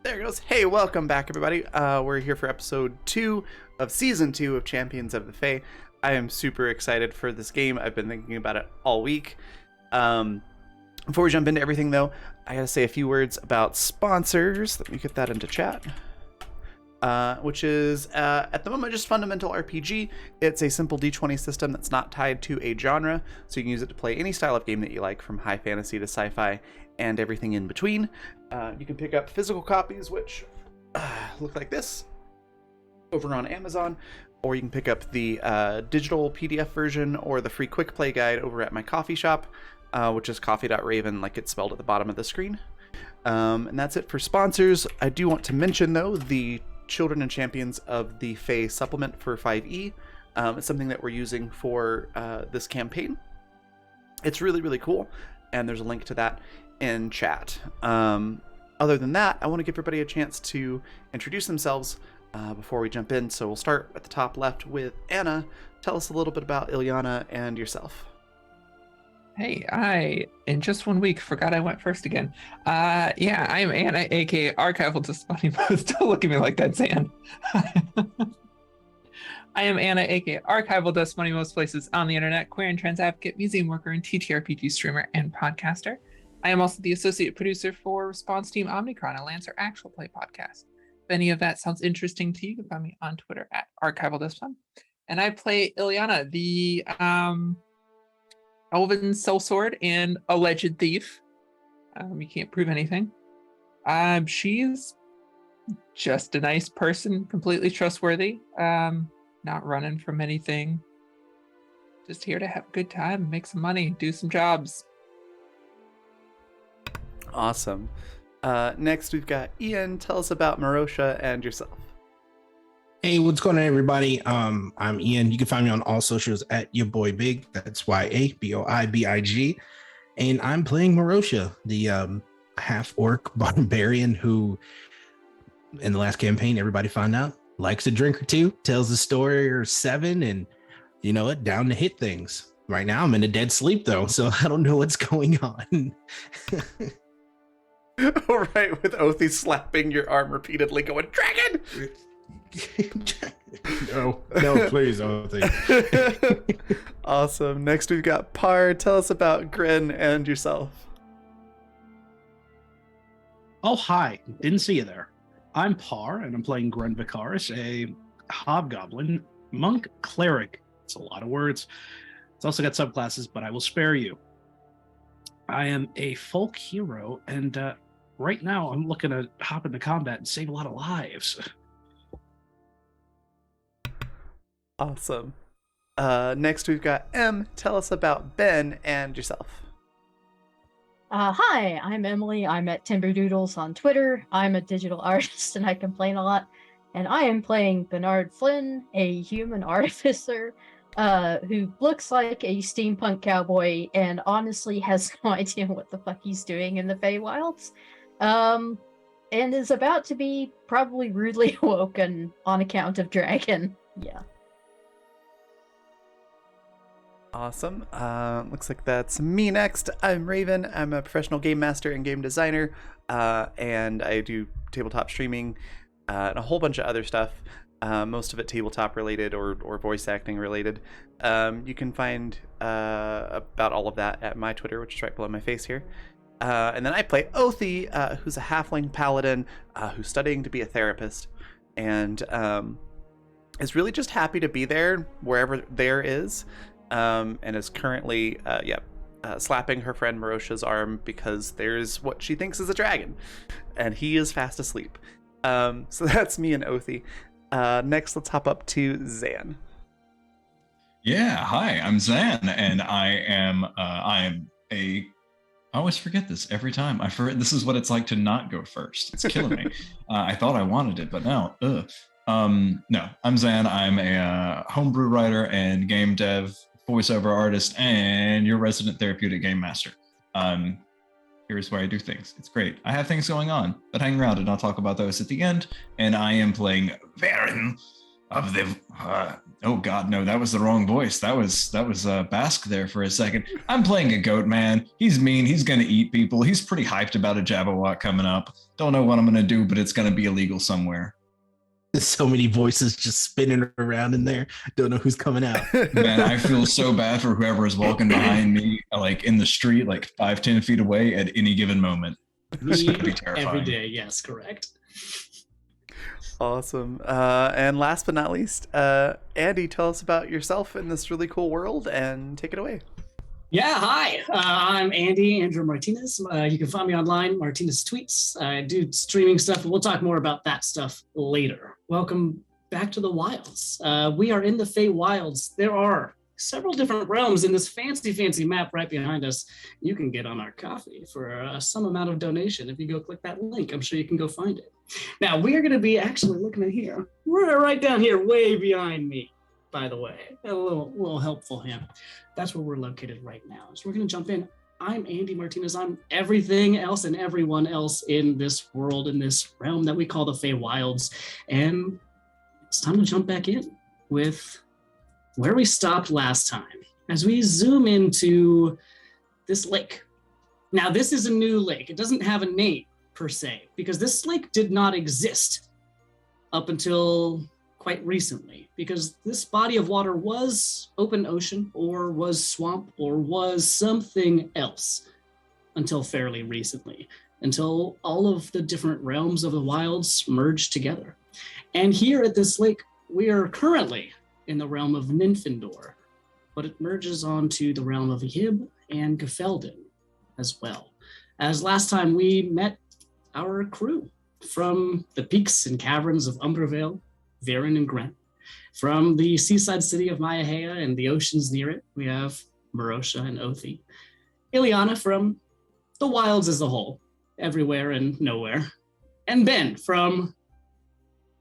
There it goes. Hey, welcome back, everybody. We're here for episode 2 of season 2 of Champions of the Fae. I am super excited for this game. I've been thinking about it all week. Before we jump into everything, though, I gotta say a few words about sponsors. Let me get that into chat. Which is, at the moment, just Fundamental RPG. It's a simple D20 system that's not tied to a genre, so you can use it to play any style of game that you like, from high fantasy to sci-fi and everything in between. You can pick up physical copies, which look like this, over on Amazon, or you can pick up the digital PDF version or the free quick play guide over at my coffee shop, which is coffee.raven, like it's spelled at the bottom of the screen. And that's it for sponsors. I do want to mention, though, the Children and Champions of the Fae supplement for 5e. It's something that we're using for this campaign. It's really, really cool, and there's a link to that in chat. Other than that, I want to give everybody a chance to introduce themselves before we jump in. So we'll start at the top left with Anna. Tell us a little bit about Ilyana and yourself. Hey, I, in just 1 week, forgot I went first again. Yeah, I'm Anna, aka Archival Display. Don't look at me like that, Zan. I am Anna, aka Archival Dust Money most places on the internet, queer and trans advocate, museum worker, and TTRPG streamer and podcaster. I am also the associate producer for Response Team Omnicron, a Lancer actual play podcast. If any of that sounds interesting to you, you can find me on Twitter at Archival Dust Money. And I play Ilyana, the elven sellsword and alleged thief. You can't prove anything. She's just a nice person, completely trustworthy. Not running from anything. Just here to have a good time, make some money, do some jobs. Awesome. Next, we've got Ian. Tell us about Marosha and yourself. Hey, what's going on, everybody? I'm Ian. You can find me on all socials at your boy Big. That's YABOIBIG. And I'm playing Marosha, the half-orc barbarian who, in the last campaign, everybody found out, likes a drink or two, tells a story or 7, and you know what, down to hit things. Right now, I'm in a dead sleep, though, so I don't know what's going on. All right, with Othi slapping your arm repeatedly, going, "Dragon!" No, please, Othi. Awesome. Next, we've got Par. Tell us about Grin and yourself. Oh, hi. Didn't see you there. I'm Par, and I'm playing Gren Vicaris, a hobgoblin monk cleric. It's a lot of words. It's also got subclasses, but I will spare you. I am a folk hero, and right now I'm looking to hop into combat and save a lot of lives. Awesome. Next, we've got M. Tell us about Ben and yourself. Hi, I'm Emily. I'm at Timberdoodles on Twitter. I'm a digital artist and I complain a lot. And I am playing Bernard Flynn, a human artificer who looks like a steampunk cowboy and honestly has no idea what the fuck he's doing in the Feywilds. And is about to be probably rudely awoken on account of Dragon. Yeah. Awesome. Looks like that's me next. I'm Raven. I'm a professional game master and game designer, and I do tabletop streaming and a whole bunch of other stuff, most of it tabletop related or voice acting related. You can find about all of that at my Twitter, which is right below my face here. And then I play Othi, who's a halfling paladin who's studying to be a therapist, and is really just happy to be there wherever there is. And is currently, slapping her friend Marosha's arm because there's what she thinks is a dragon, and he is fast asleep. So that's me and Othi. Next, let's hop up to Zan. Yeah, hi, I'm Zan, and I always forget this every time. I forget this is what it's like to not go first. It's killing me. I thought I wanted it, but now, no, I'm Zan. I'm a homebrew writer and game dev, voiceover artist, and your resident therapeutic game master. Here's where I do things. It's great. I have things going on, but hang around and I'll talk about those at the end. And I am playing Varen, of the oh god, no, that was the wrong voice. That was Basque there for a second. I'm playing a goat man. He's mean. He's gonna eat people. He's pretty hyped about a Jabberwock coming up. Don't know what I'm gonna do, but it's gonna be illegal somewhere. There's so many voices just spinning around in there. Don't know who's coming out. Man, I feel so bad for whoever is walking behind me, like in the street, like 5-10 feet away at any given moment. It's Me gonna be terrifying. every day. Yes, correct. Awesome. And last but not least, Andy, tell us about yourself in this really cool world and take it away. Yeah, hi. I'm Andrew Martinez. You can find me online, Martinez Tweets. I do streaming stuff, but we'll talk more about that stuff later. Welcome back to the Wilds. We are in the Fae Wilds. There are several different realms in this fancy map right behind us. You can get on our coffee for some amount of donation. If you go click that link, I'm sure you can go find it. Now, we are going to be actually looking at here. We're right down here, way behind me, by the way. A little helpful hint. That's where we're located right now. So we're going to jump in. I'm Andy Martinez. I'm everything else and everyone else in this world, in this realm that we call the Fae Wilds. And it's time to jump back in with where we stopped last time. As we zoom into this lake. Now, this is a new lake. It doesn't have a name per se, because this lake did not exist up until quite recently, because this body of water was open ocean or was swamp or was something else until fairly recently, until all of the different realms of the wilds merged together. And here at this lake, we are currently in the realm of Ninfendor, but it merges onto the realm of Yib and Gefelden as well. As last time we met our crew from the peaks and caverns of Umbervale, Viren and Gren. From the seaside city of Mayaheya and the oceans near it, we have Marosha and Othi. Ileana from the wilds as a whole, everywhere and nowhere. And Ben from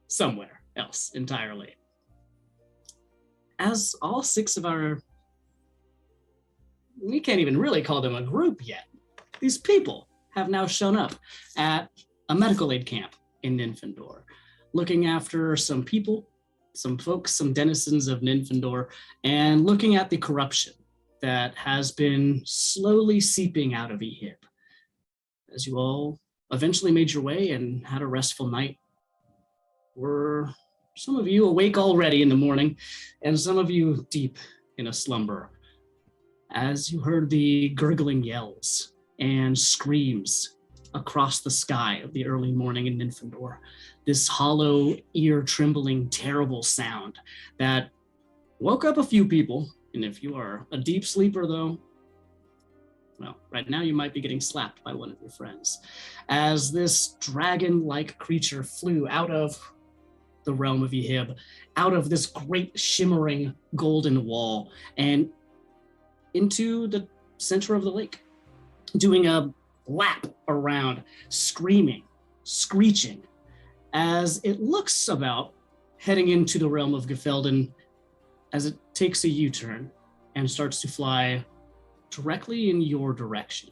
somewhere else entirely. As all six of our, we can't even really call them a group yet. These people have now shown up at a medical aid camp in Ninfendor, looking after some people, some folks, some denizens of Ninfendor, and looking at the corruption that has been slowly seeping out of Ehib. As you all eventually made your way and had a restful night, were some of you awake already in the morning, and some of you deep in a slumber, as you heard the gurgling yells and screams across the sky of the early morning in Ninfendor. This hollow, ear-trembling, terrible sound that woke up a few people. And if you are a deep sleeper, though, well, right now you might be getting slapped by one of your friends. As this dragon-like creature flew out of the realm of Ehib, out of this great shimmering golden wall, and into the center of the lake, doing a lap around, screaming, screeching, as it looks about heading into the realm of Gefelden, as it takes a U-turn and starts to fly directly in your direction.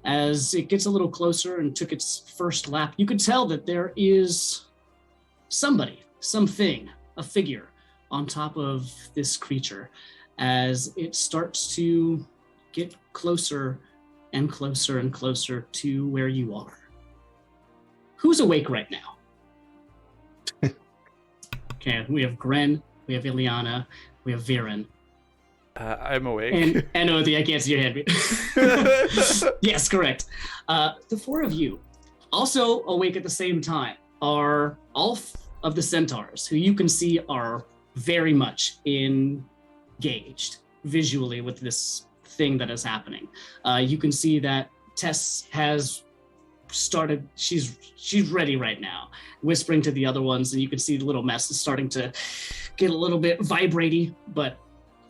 As it gets a little closer and took its first lap, you could tell that there is somebody, something, a figure on top of this creature as it starts to get closer and closer and closer to where you are. Who's awake right now? Okay, we have Gren, we have Ileana, we have Viren. I'm awake. And Othi, I can't see your hand. Yes, correct. The four of you, also awake at the same time, are all of the centaurs, who you can see are very much engaged visually with this thing that is happening. You can see that Tess has started, she's ready right now, whispering to the other ones, and you can see the little mess is starting to get a little bit vibrating, but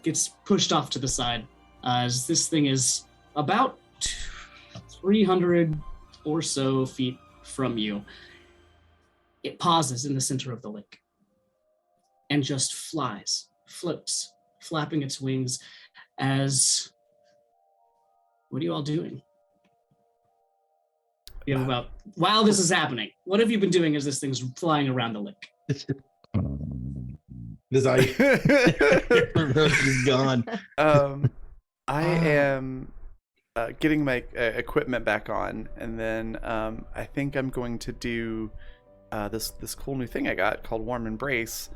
gets pushed off to the side as this thing is about 300 or so feet from you. It pauses in the center of the lake and just flies, floats, flapping its wings as, what are you all doing? You have about, while this is happening, what have you been doing as this thing's flying around the lake? This I is gone. I am getting my equipment back on, and then I think I'm going to do this cool new thing I got called Warm Embrace,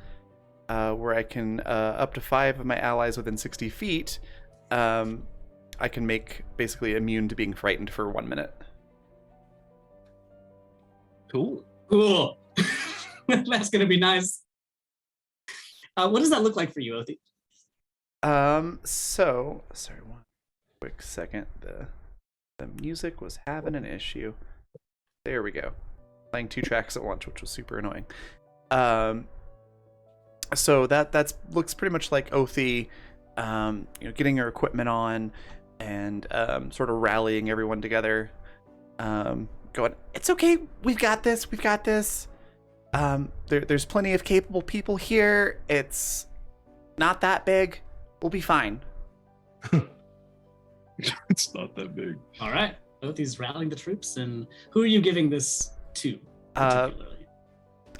where I can up to 5 of my allies within 60 feet. I can make basically immune to being frightened for 1 minute. Cool. Cool. That's gonna be nice. What does that look like for you, Othi? So sorry, one quick second. The music was having an issue. There we go. Playing 2 tracks at once, which was super annoying. So that looks pretty much like Othi, getting her equipment on and sort of rallying everyone together. Going, it's okay, we've got this. There's plenty of capable people here. It's not that big. We'll be fine. It's not that big. All right. Othi's rallying the troops, and who are you giving this to? Particularly?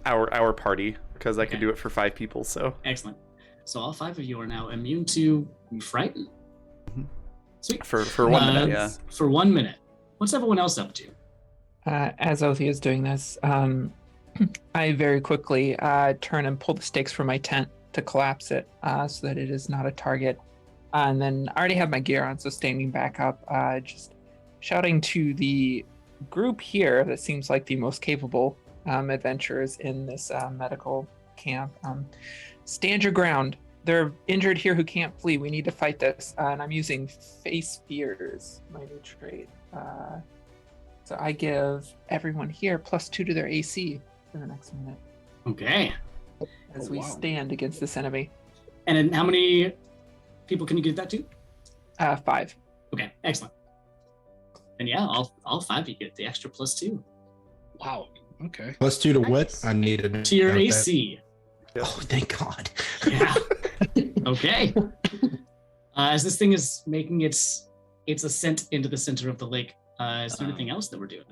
Our party, because I Okay. can do it for 5 people. So Excellent. So all 5 of you are now immune to frighten. Mhm. Sweet. for 1 minute, yeah. For 1 minute. What's everyone else up to? As Othi is doing this, I very quickly turn and pull the stakes from my tent to collapse it so that it is not a target. And then I already have my gear on, so standing back up, just shouting to the group here that seems like the most capable adventurers in this medical camp. Stand your ground. They're injured here who can't flee. We need to fight this. And I'm using Face Fears, my new trait. So I give everyone here +2 to their AC for the next minute Okay. as Oh, we wow. stand against this enemy. And then how many people can you give that to? 5. Okay, excellent. And yeah, all 5 of you get the extra +2 Wow. Okay. +2 to what? Nice. I needed to your note that. AC. Oh, thank God. Yeah. Okay. As this thing is making its ascent into the center of the lake, is there anything else that we're doing?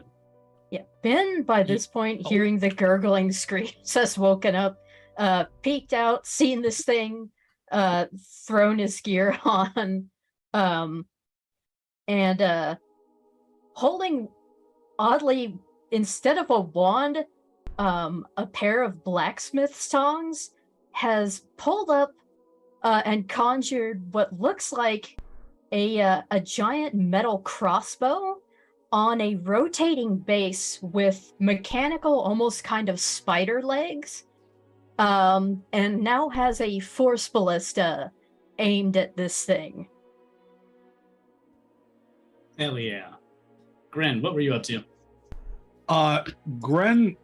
Yeah, Ben, by this point, hearing the gurgling screams, has woken up, peeked out, seen this thing, thrown his gear on, and holding, oddly, instead of a wand, a pair of blacksmith's tongs, has pulled up and conjured what looks like a giant metal crossbow on a rotating base with mechanical, almost kind of spider legs, and now has a force ballista aimed at this thing. Hell yeah. Gren, what were you up to? Gren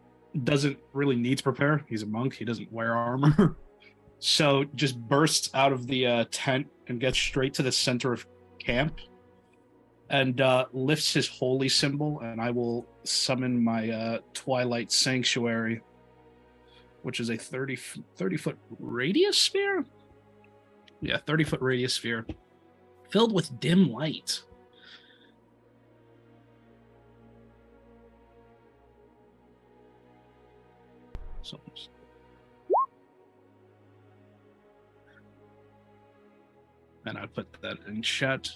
doesn't really need to prepare. He's a monk. He doesn't wear armor. So just bursts out of the tent and gets straight to the center of camp and lifts his holy symbol, and I will summon my Twilight Sanctuary, which is a 30-foot radius sphere? Yeah, 30-foot radius sphere filled with dim light. So, and I put that in chat.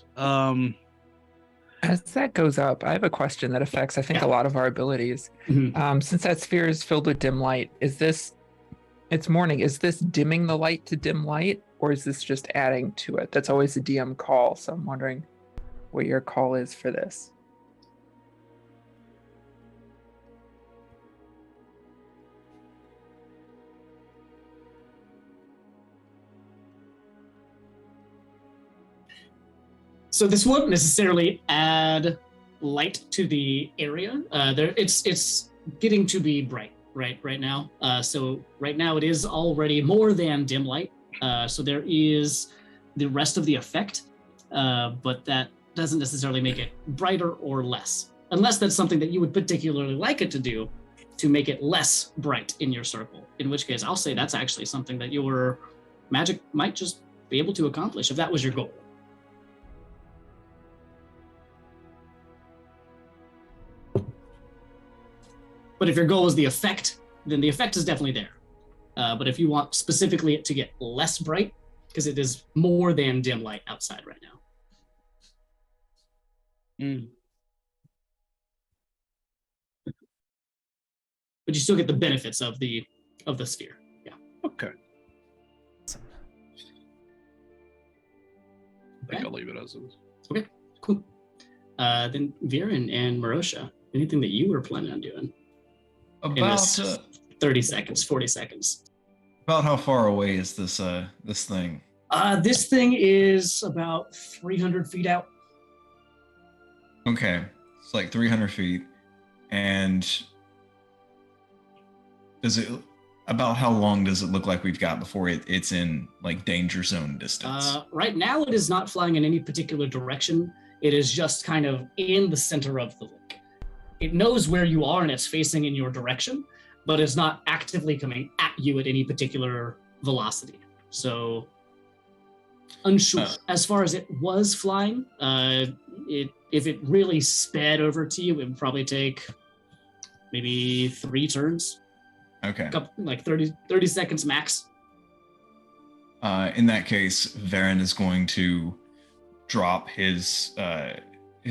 As that goes up, I have a question that affects, I think, Yeah. a lot of our abilities. Mhm. Since that sphere is filled with dim light, it's morning, is this dimming the light to dim light, or is this just adding to it? That's always a DM call, so I'm wondering what your call is for this. So this won't necessarily add light to the area. It's getting to be bright right now. So right now it is already more than dim light. So there is the rest of the effect, but that doesn't necessarily make it brighter or less, unless that's something that you would particularly like it to do to make it less bright in your circle. In which case, I'll say that's actually something that your magic might just be able to accomplish if that was your goal. But if your goal is the effect, then the effect is definitely there. But if you want specifically it to get less bright, because it is more than dim light outside right now. But you still get the benefits of the sphere. Yeah. Okay. Awesome. I think I'll leave it as is. Okay, cool. Then Viren and Marosha, anything that you were planning on doing? About 30 seconds, 40 seconds. about how far away is this thing? This thing is about 300 feet out. Okay, it's like 300 feet, and about how long does it look like we've got before it's in like danger zone distance? Right now, it is not flying in any particular direction. It is just kind of in the center of the lake. It knows where you are and it's facing in your direction, but it's not actively coming at you at any particular velocity. So, unsure. As far as it was flying, if it really sped over to you, it would probably take maybe 3 turns. Okay. Like 30 seconds max. In that case, Varen is going to drop his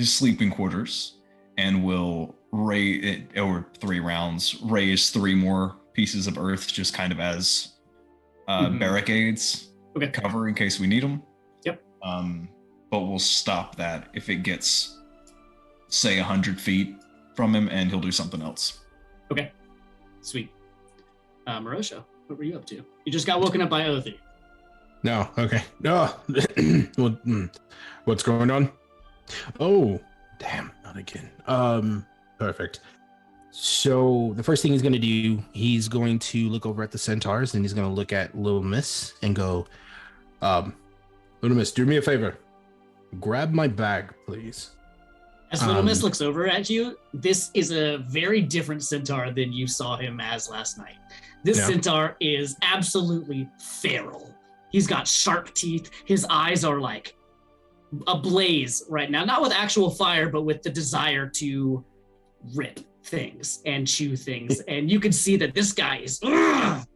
sleeping quarters and will raise it over 3 rounds, raise 3 more pieces of earth just kind of as barricades, cover in case we need them. Yep. But we'll stop that if it gets, say, 100 feet from him, and he'll do something else. Okay. Sweet. Marosha, what were you up to? You just got woken up by Othi. No, okay. No. What's going on? Oh, damn, not again. Perfect. So the first thing he's going to do, he's going to look over at the centaurs, and he's going to look at Little Miss and go, Little Miss, do me a favor. Grab my bag, please. As Little Miss looks over at you, this is a very different centaur than you saw him as last night. This centaur is absolutely feral. He's got sharp teeth. His eyes are like ablaze right now, not with actual fire, but with the desire to rip things and chew things. And you can see that this guy is, ugh!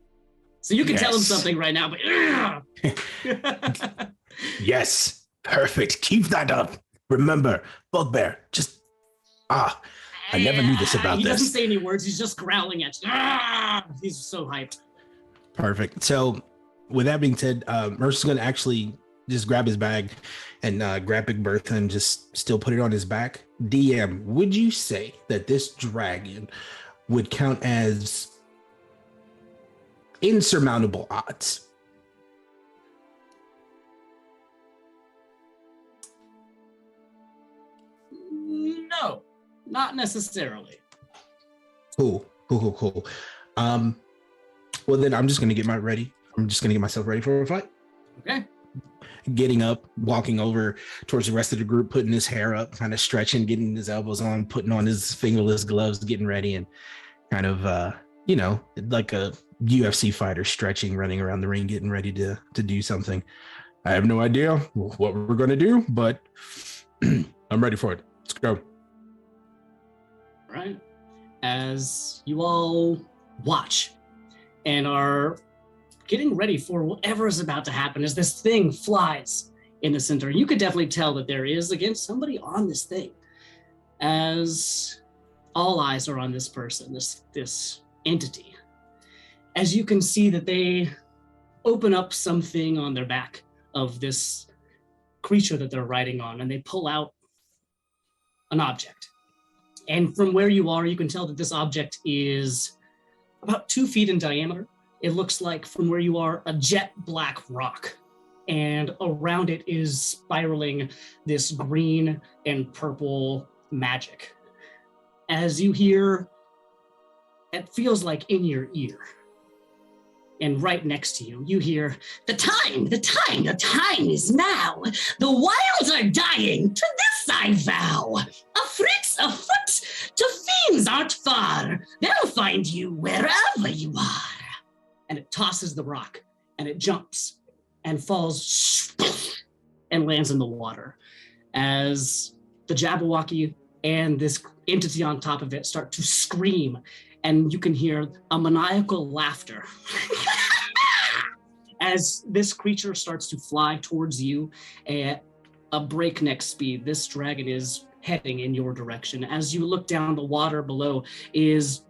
So you can tell him something right now, but Yes, perfect. Keep that up. Remember, Bugbear, just, I never knew this about he this. doesn't say any words. He's just growling at you. He's so hyped. Perfect. So with that being said, Mercer's going to actually just grab his bag and grab Big Bertha and just still put it on his back. DM, would you say that this dragon would count as insurmountable odds? No, not necessarily. Cool. Well, then I'm just going to get myself ready for a fight. Okay. Getting up, walking over towards the rest of the group, putting his hair up, kind of stretching, getting his elbows on, putting on his fingerless gloves, getting ready, and kind of, like a UFC fighter stretching, running around the ring, getting ready to do something. I have no idea what we're going to do, but I'm ready for it. Let's go. All right. As you all watch and are getting ready for whatever is about to happen, as this thing flies in the center, you could definitely tell that there is, again, somebody on this thing. As all eyes are on this person, this entity. As you can see that they open up something on their back of this creature that they're riding on, and they pull out an object. And from where you are, you can tell that this object is about 2 feet in diameter. It looks like, from where you are, a jet black rock. And around it is spiraling this green and purple magic. As you hear, it feels like in your ear. And right next to you, you hear, the time is now. The wilds are dying, to this I vow. Afrits afoot, to fiends aren't far. They'll find you wherever you are. And it tosses the rock, and it jumps, and falls, and lands in the water. As the Jabberwocky and this entity on top of it start to scream and you can hear a maniacal laughter as this creature starts to fly towards you at a breakneck speed. This dragon is heading in your direction. As you look down, the water below is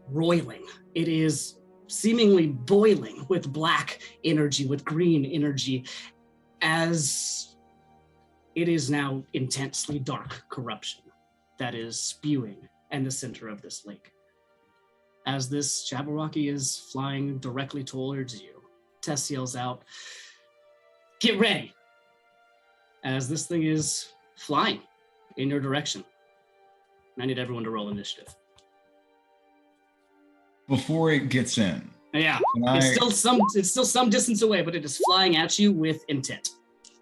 roiling. It is seemingly boiling with black energy, with green energy, as it is now intensely dark corruption that is spewing in the center of this lake. As this Jabberwocky is flying directly towards you, Tess yells out, "Get ready!" As this thing is flying in your direction. And I need everyone to roll initiative. Before it gets in, Yeah, can it's still some distance away, but it is flying at you with intent.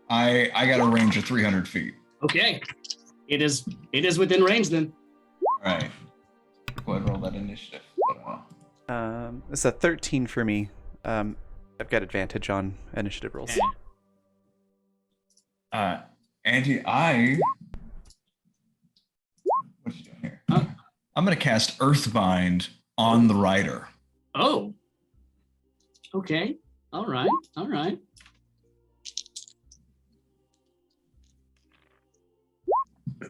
I got a range of 300 feet. Okay, it is within range then. All right. Go ahead and roll that initiative. It's a 13 for me. I've got advantage on initiative rolls. Andy, what are you doing here? I'm going to cast Earthbind on the rider. Oh. Okay. All right.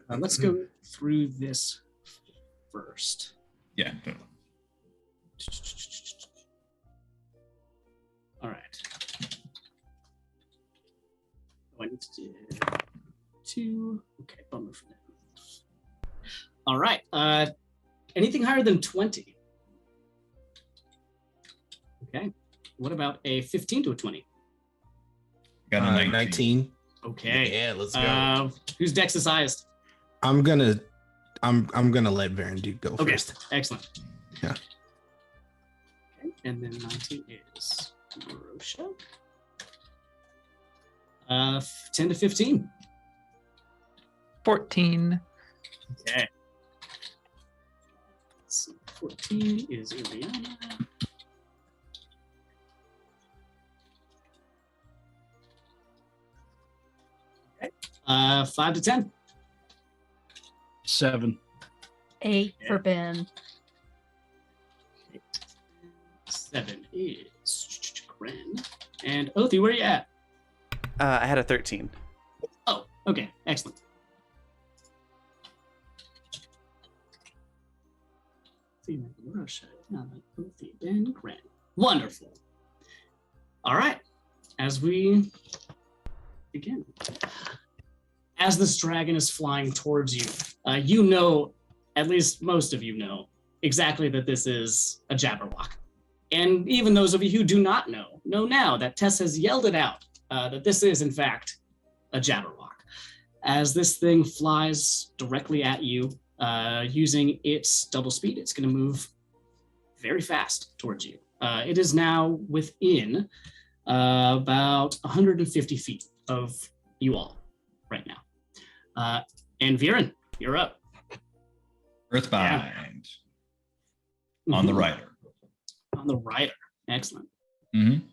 Let's go through this first. Yeah. All right. I need to do 2. Okay, bummer for that. All right. Anything higher than 20? Okay. What about a 15 to a 20? Got a 19. Okay. Yeah, let's go. Whose dex is highest? I'm gonna let Varen Duke go Okay. first. Excellent. Yeah. Okay. And then 19 is Marosha. 10 to 15. 14. Okay. So 14 is Iliana. Okay. 5 to 10. 7. 8 for Ben. 7 is Gren. And Othi, where are you at? I had a 13. Oh, okay. Excellent. Ben, Gren. Wonderful. All right. As we begin. As this dragon is flying towards you, you know, at least most of you know, exactly that this is a Jabberwock. And even those of you who do not know now that Tess has yelled it out, that this is, in fact, a Jabberwock. As this thing flies directly at you, using its double speed, it's going to move very fast towards you. It is now within about 150 feet of you all right now. And Viren, you're up. Earthbind on the rider. On the rider. Excellent. Mm-hmm.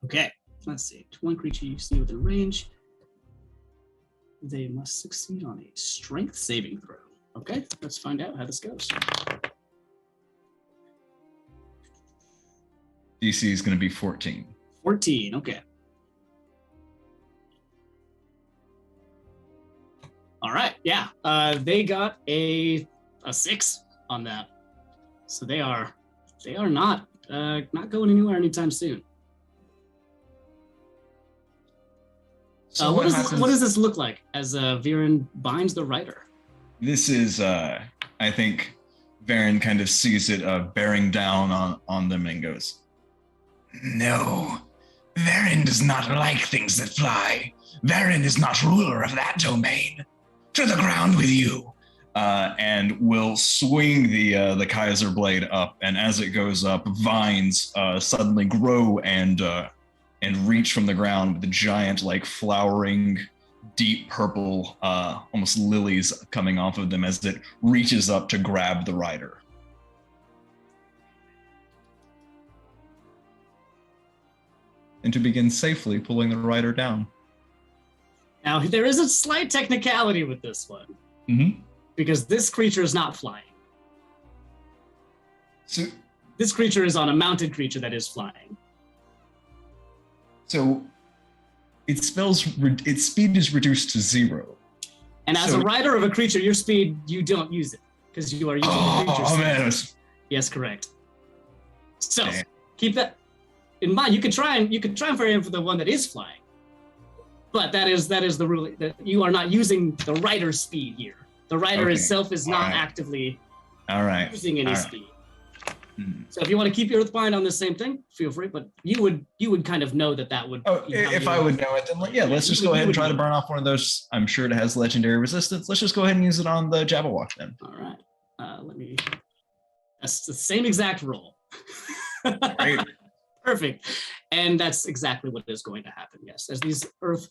Okay, let's see. One creature you see within range. They must succeed on a strength saving throw. Okay, let's find out how this goes. DC is going to be 14. 14, okay. All right, yeah. They got a 6 on that. So they are not going anywhere anytime soon. So what does this look like as Viren binds the rider? This is, I think, Varen kind of sees it bearing down on them and goes, "No, Varen does not like things that fly. Varen is not ruler of that domain. To the ground with you." And will swing the Kaiser blade up, and as it goes up, vines suddenly grow and reach from the ground with the giant, like, flowering, deep purple, almost lilies coming off of them as it reaches up to grab the rider. And to begin safely pulling the rider down. Now, there is a slight technicality with this one. Mm-hmm. because this creature is not flying. So, This creature is on a mounted creature that is flying. so its speed is reduced to 0. And as a rider of a creature, your speed, you don't use it because you are using the creature's speed. Man. Yes, correct. So Damn. keep that in mind. You could try and fire him for the one that is flying, but that is the rule, that you are not using the rider's speed here. The rider itself is not actively using any speed. So if you want to keep your Earthbind on the same thing, feel free. But you would kind of know that would. Oh, if I would know it, then let's just go ahead and try to burn off one of those. I'm sure it has legendary resistance. Let's just go ahead and use it on the Jabberwock then. All right. Let me. That's the same exact roll. Right. Perfect. And that's exactly what is going to happen. Yes, as these Earth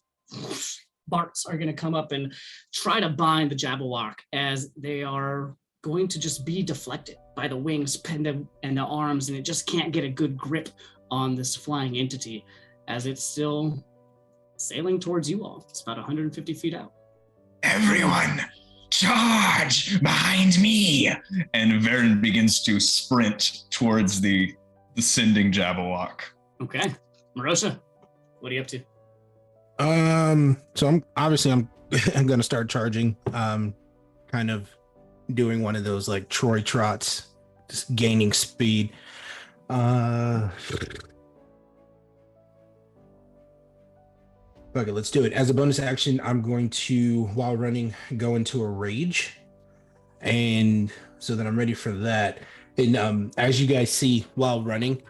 Barts are going to come up and try to bind the Jabberwock, as they are going to just be deflected by the wings and the arms, and it just can't get a good grip on this flying entity as it's still sailing towards you all. It's about 150 feet out. Everyone, charge behind me! And Varen begins to sprint towards the descending Jabberwock. Okay, Marosha, what are you up to? So I'm gonna start charging, kind of doing one of those like Troy trots, just gaining speed. Okay, let's do it. As a bonus action, I'm going to, while running, go into a rage, and so that I'm ready for that. And as you guys see while running,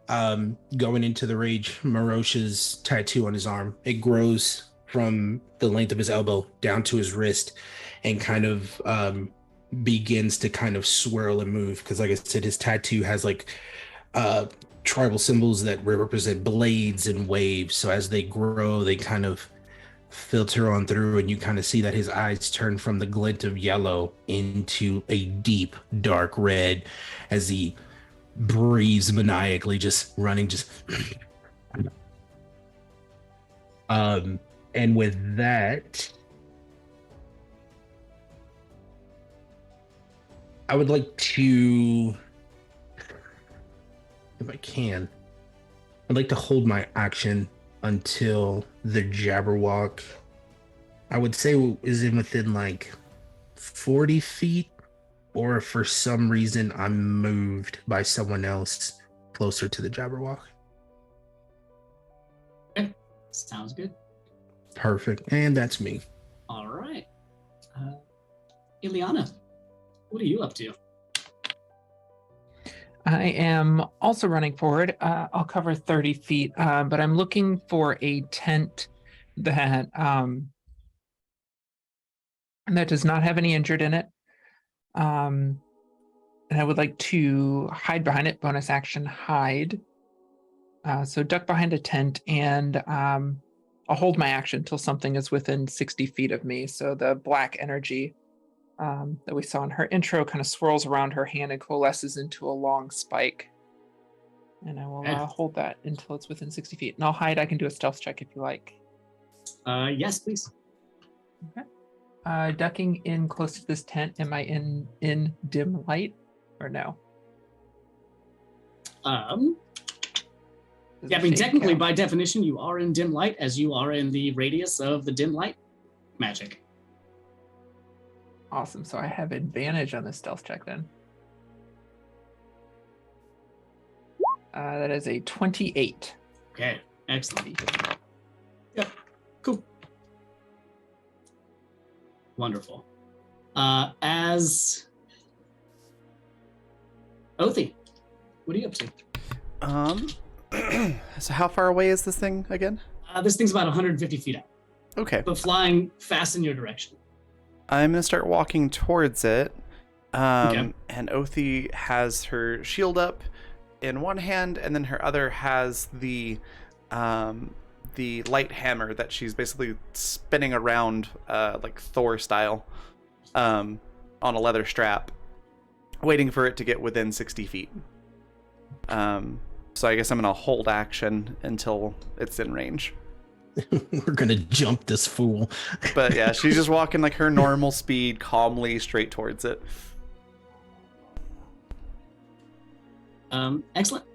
going into the rage, Marosha's tattoo on his arm, it grows from the length of his elbow down to his wrist, and kind of begins to kind of swirl and move, because like I said, his tattoo has like tribal symbols that represent blades and waves. So as they grow, they kind of filter on through, and you kind of see that his eyes turn from the glint of yellow into a deep dark red as he breathes maniacally, just running, just and with that, I would like to, if I can, I'd like to hold my action until the Jabberwock, I would say, is in within like 40 feet, or if for some reason I'm moved by someone else closer to the Jabberwock. Okay, sounds good. Perfect. And that's me. All right. Ileana, what are you up to? I am also running forward. I'll cover 30 feet, but I'm looking for a tent that does not have any injured in it. And I would like to hide behind it, bonus action, hide. So duck behind a tent, and I'll hold my action until something is within 60 feet of me. So the black energy that we saw in her intro kind of swirls around her hand and coalesces into a long spike. And I will hold that until it's within 60 feet. And I'll hide. I can do a stealth check if you like. Yes, please. Okay. Ducking in close to this tent, am I in dim light or no? Yeah, I mean, technically, by definition, you are in dim light, as you are in the radius of the dim light magic. Awesome. So I have advantage on the stealth check then. That is a 28. Okay, excellent. Yep, cool. Wonderful. As Othi, what are you up to? So how far away is this thing again? This thing's about 150 feet out, Okay. but flying fast in your direction. I'm gonna start walking towards it. Okay. And Othi has her shield up in one hand, and then her other has the light hammer that she's basically spinning around like Thor style on a leather strap, waiting for it to get within 60 feet. So I guess I'm gonna hold action until it's in range. We're gonna jump this fool. But yeah, she's just walking like her normal speed, calmly straight towards it. Excellent.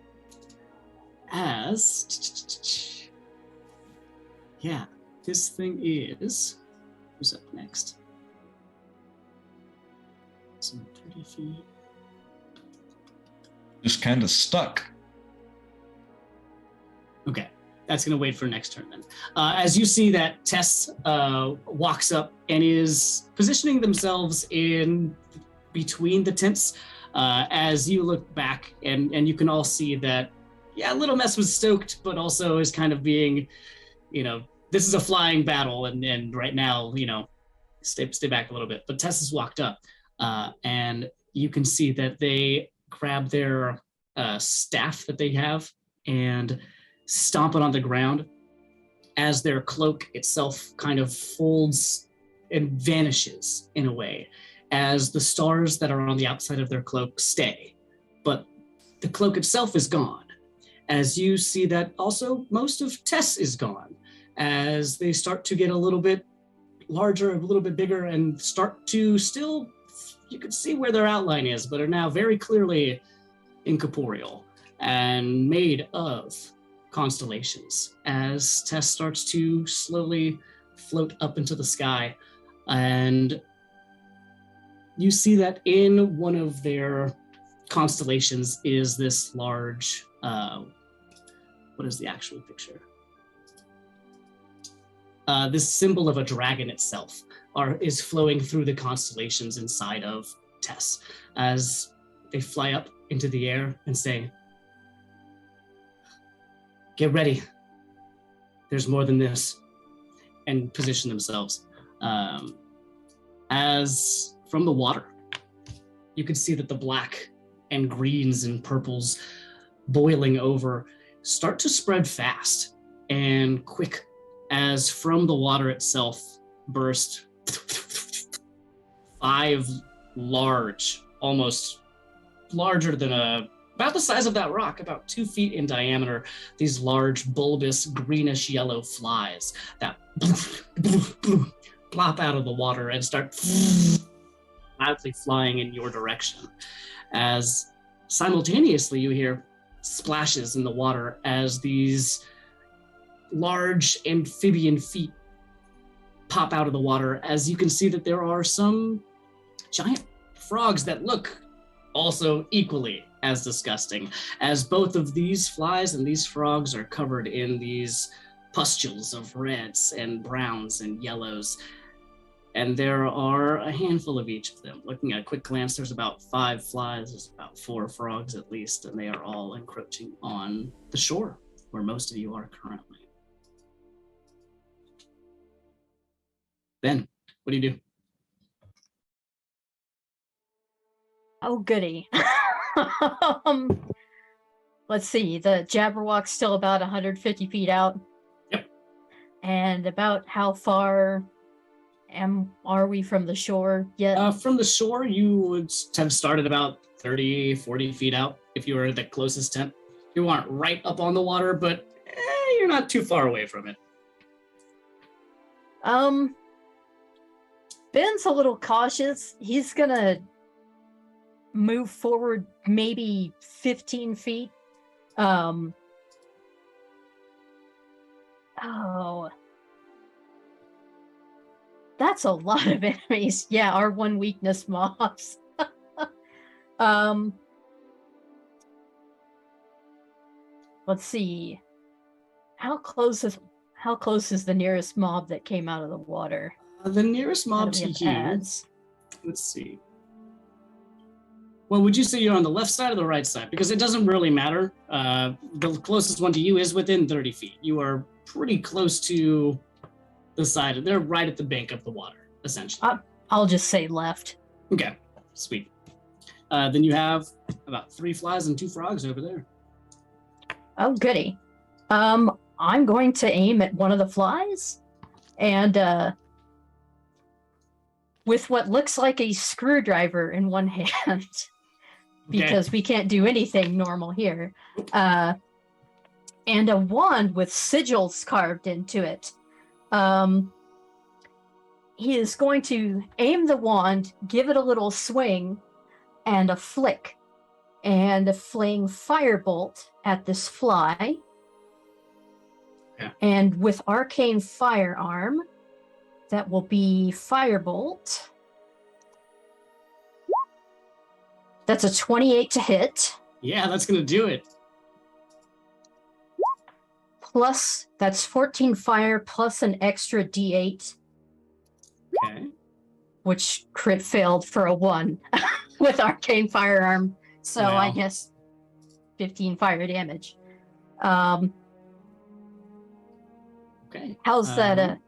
As yeah, this thing is who's up next? Some 30 feet. Just kind of stuck. Okay, that's gonna wait for next turn then. As you see that Tess walks up and is positioning themselves in between the tents. As you look back and you can all see that, yeah, Little Mess was stoked, but also is kind of being, this is a flying battle, and right now, stay back a little bit. But Tess has walked up, and you can see that they grab their staff that they have and stomp it on the ground as their cloak itself kind of folds and vanishes in a way, as the stars that are on the outside of their cloak stay. But the cloak itself is gone. As you see that also most of Tess is gone, as they start to get a little bit larger, a little bit bigger, and start to still, you can see where their outline is, but are now very clearly incorporeal and made of constellations, as Tess starts to slowly float up into the sky. And you see that in one of their constellations is this large, what is the actual picture? This symbol of a dragon itself is flowing through the constellations inside of Tess, as they fly up into the air and say, "Get ready. There's more than this," and position themselves. As from the water, you can see that the black and greens and purples boiling over start to spread fast and quick, as from the water itself burst 5 large, almost larger than about the size of that rock, about 2 feet in diameter, these large bulbous greenish yellow flies that plop out of the water and start loudly flying in your direction, as simultaneously you hear splashes in the water as these large amphibian feet pop out of the water, as you can see that there are some giant frogs that look also equally as disgusting, as both of these flies and these frogs are covered in these pustules of reds and browns and yellows. And there are a handful of each of them. Looking at a quick glance, there's about 5 flies, there's about 4 frogs at least, and they are all encroaching on the shore where most of you are currently. Ben, what do you do? Oh, goody. Let's see. The Jabberwock's still about 150 feet out. Yep. And about how far are we from the shore yet? From the shore, you would have started about 30, 40 feet out if you were the closest tent. You aren't right up on the water, but you're not too far away from it. Ben's a little cautious. He's gonna move forward maybe 15 feet. Oh. That's a lot of enemies. Yeah, our one weakness mobs. Let's see. How close is the nearest mob that came out of the water? The nearest mob to you. Let's see. Well, would you say you're on the left side or the right side? Because it doesn't really matter. The closest one to you is within 30 feet. You are pretty close to the side. They're right at the bank of the water, essentially. I'll just say left. Okay, sweet. Then you have about 3 flies and 2 frogs over there. Oh, goody. I'm going to aim at one of the flies, and with what looks like a screwdriver in one hand, because we can't do anything normal here. and a wand with sigils carved into it. He is going to aim the wand, give it a little swing, and a flick, and fling firebolt at this fly. Yeah. And with arcane firearm, that will be firebolt. That's a 28 to hit. Yeah, that's gonna do it. Plus, that's 14 fire plus an extra d8, Okay. which crit failed for a 1 with arcane firearm. So I Wow. guess 15 fire damage. Okay. How's that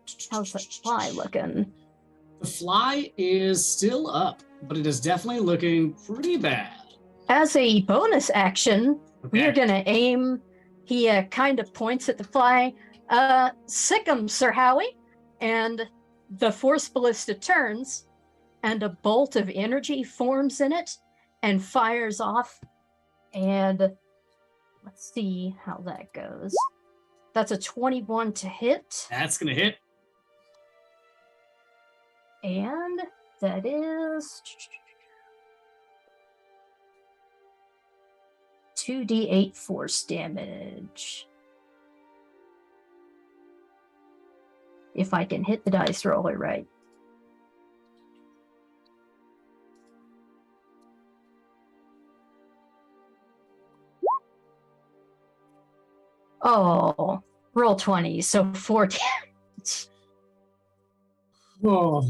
fly looking? The fly is still up, but it is definitely looking pretty bad. As a bonus action, we are Okay. gonna aim. He kind of points at the fly. Sick 'em, Sir Howie. And the force ballista turns, and a bolt of energy forms in it and fires off. And let's see how that goes. That's a 21 to hit. That's gonna hit. And that is 2d8 force damage. If I can hit the dice roller right. Oh, roll 20, so 4 damage. Whoa.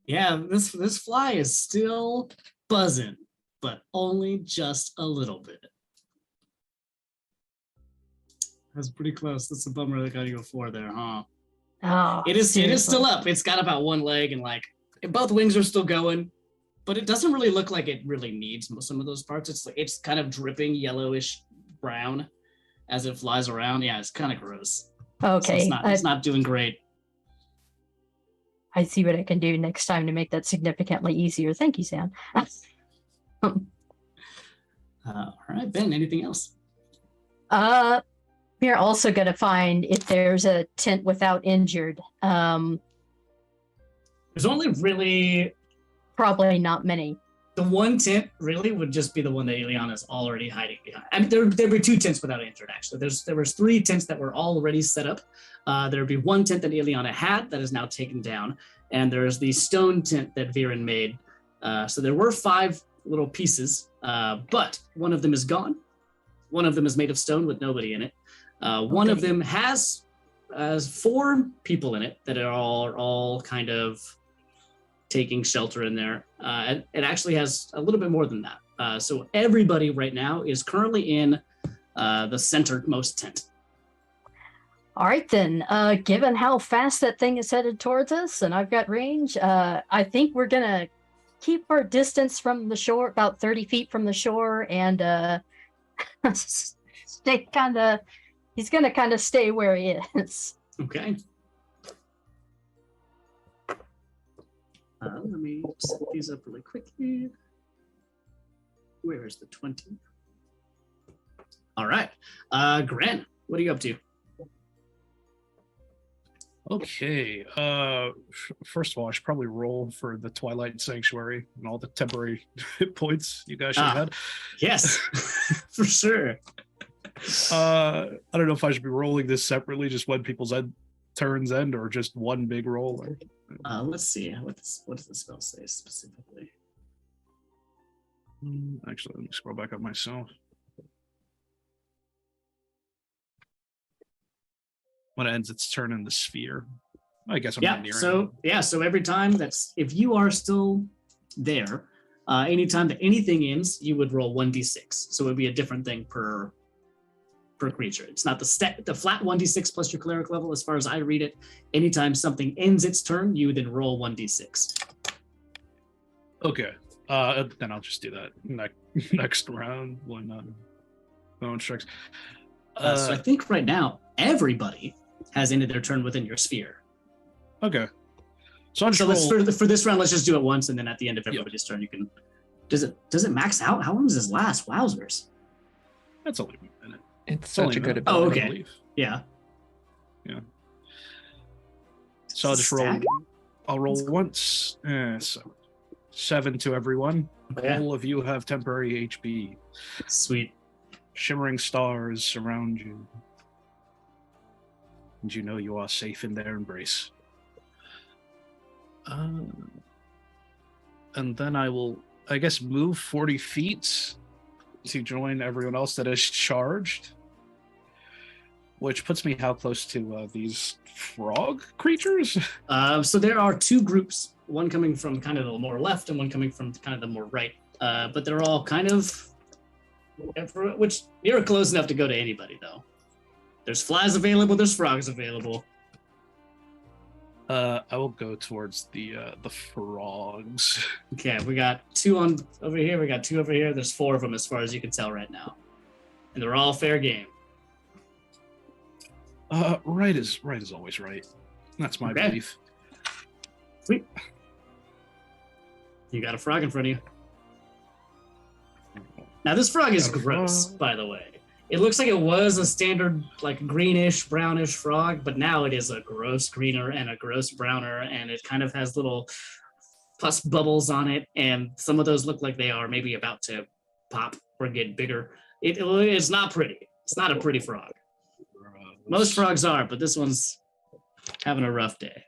Yeah, this fly is still buzzing, but only just a little bit. That's pretty close. That's a bummer that got you a 4 there, huh? Oh, It is seriously. still up. It's got about one leg and like both wings are still going, but it doesn't really look like it really needs some of those parts. It's kind of dripping yellowish brown as it flies around. Yeah, it's kind of gross. So Okay, it's not doing great. I see what I can do next time to make that significantly easier. Thank you, Sam. All right, Ben, anything else? We're also going to find if there's a tent without injured. There's only really Probably not many. the one tent really would just be the one that Ileana's already hiding behind. I mean, there were 2 tents without injured, actually. There was 3 tents that were already set up. There would be 1 tent that Ileana had that is now taken down, and there's the stone tent that Viren made. So there were 5 little pieces, but one of them is gone. One of them is made of stone with nobody in it. One of Okay. them has 4 people in it that are all kind of taking shelter in there. It actually has a little bit more than that. So everybody right now is currently in the centermost tent. All right, then. Given how fast that thing is headed towards us, and I've got range, I think we're going to keep our distance from the shore, about 30 feet from the shore, and stay kind of... He's going to kind of stay where he is. Okay. Let me set these up really quickly. Where's the 20? All right. Gren, what are you up to? Okay. First of all, I should probably roll for the Twilight Sanctuary and all the temporary hit points you guys should have had. Yes, for sure. I don't know if I should be rolling this separately, just when people's turns end, or just one big roll. Let's see. What does the spell say specifically? Actually, let me scroll back up myself. When it ends its turn in the sphere. I guess I'm not near it. So every time if you are still there, anytime that anything ends, you would roll 1d6. So it would be a different thing per creature. It's not the flat 1d6 plus your cleric level. As far as I read it, anytime something ends its turn, you then roll 1d6. Okay. Then I'll just do that next round when bone strikes. So I think right now everybody has ended their turn within your sphere. Okay. So I'll just So roll. for this round, let's just do it once, and then at the end of everybody's turn, you can. Does it max out? How long does this last? Wowzers! That's only a minute. It's only such a good that. ability. Oh, okay. I believe. Yeah. So I'll just roll. Stack? I'll roll That's cool. once. So 7 to everyone. Yeah. All of you have temporary HP. Sweet. Shimmering stars surround you. And you know you are safe in their embrace. And then I will, I guess, move 40 feet to join everyone else that is charged. Which puts me how close to these frog creatures? So there are two groups, one coming from kind of the more left and one coming from kind of the more right. But they're all kind of, which you're close enough to go to anybody though. There's flies available, there's frogs available. I will go towards the frogs. Okay, we got two on over here, we got two over here. There's 4 of them as far as you can tell right now. And they're all fair game. Right is always right. That's my Okay. belief. Sweet. You got a frog in front of you. Now this frog is Got a gross, frog. by the way. It looks like it was a standard like greenish, brownish frog, but now it is a gross greener and a gross browner, and it kind of has little pus bubbles on it, and some of those look like they are maybe about to pop or get bigger. It's not pretty. It's not a pretty frog. Most frogs are, but this one's having a rough day.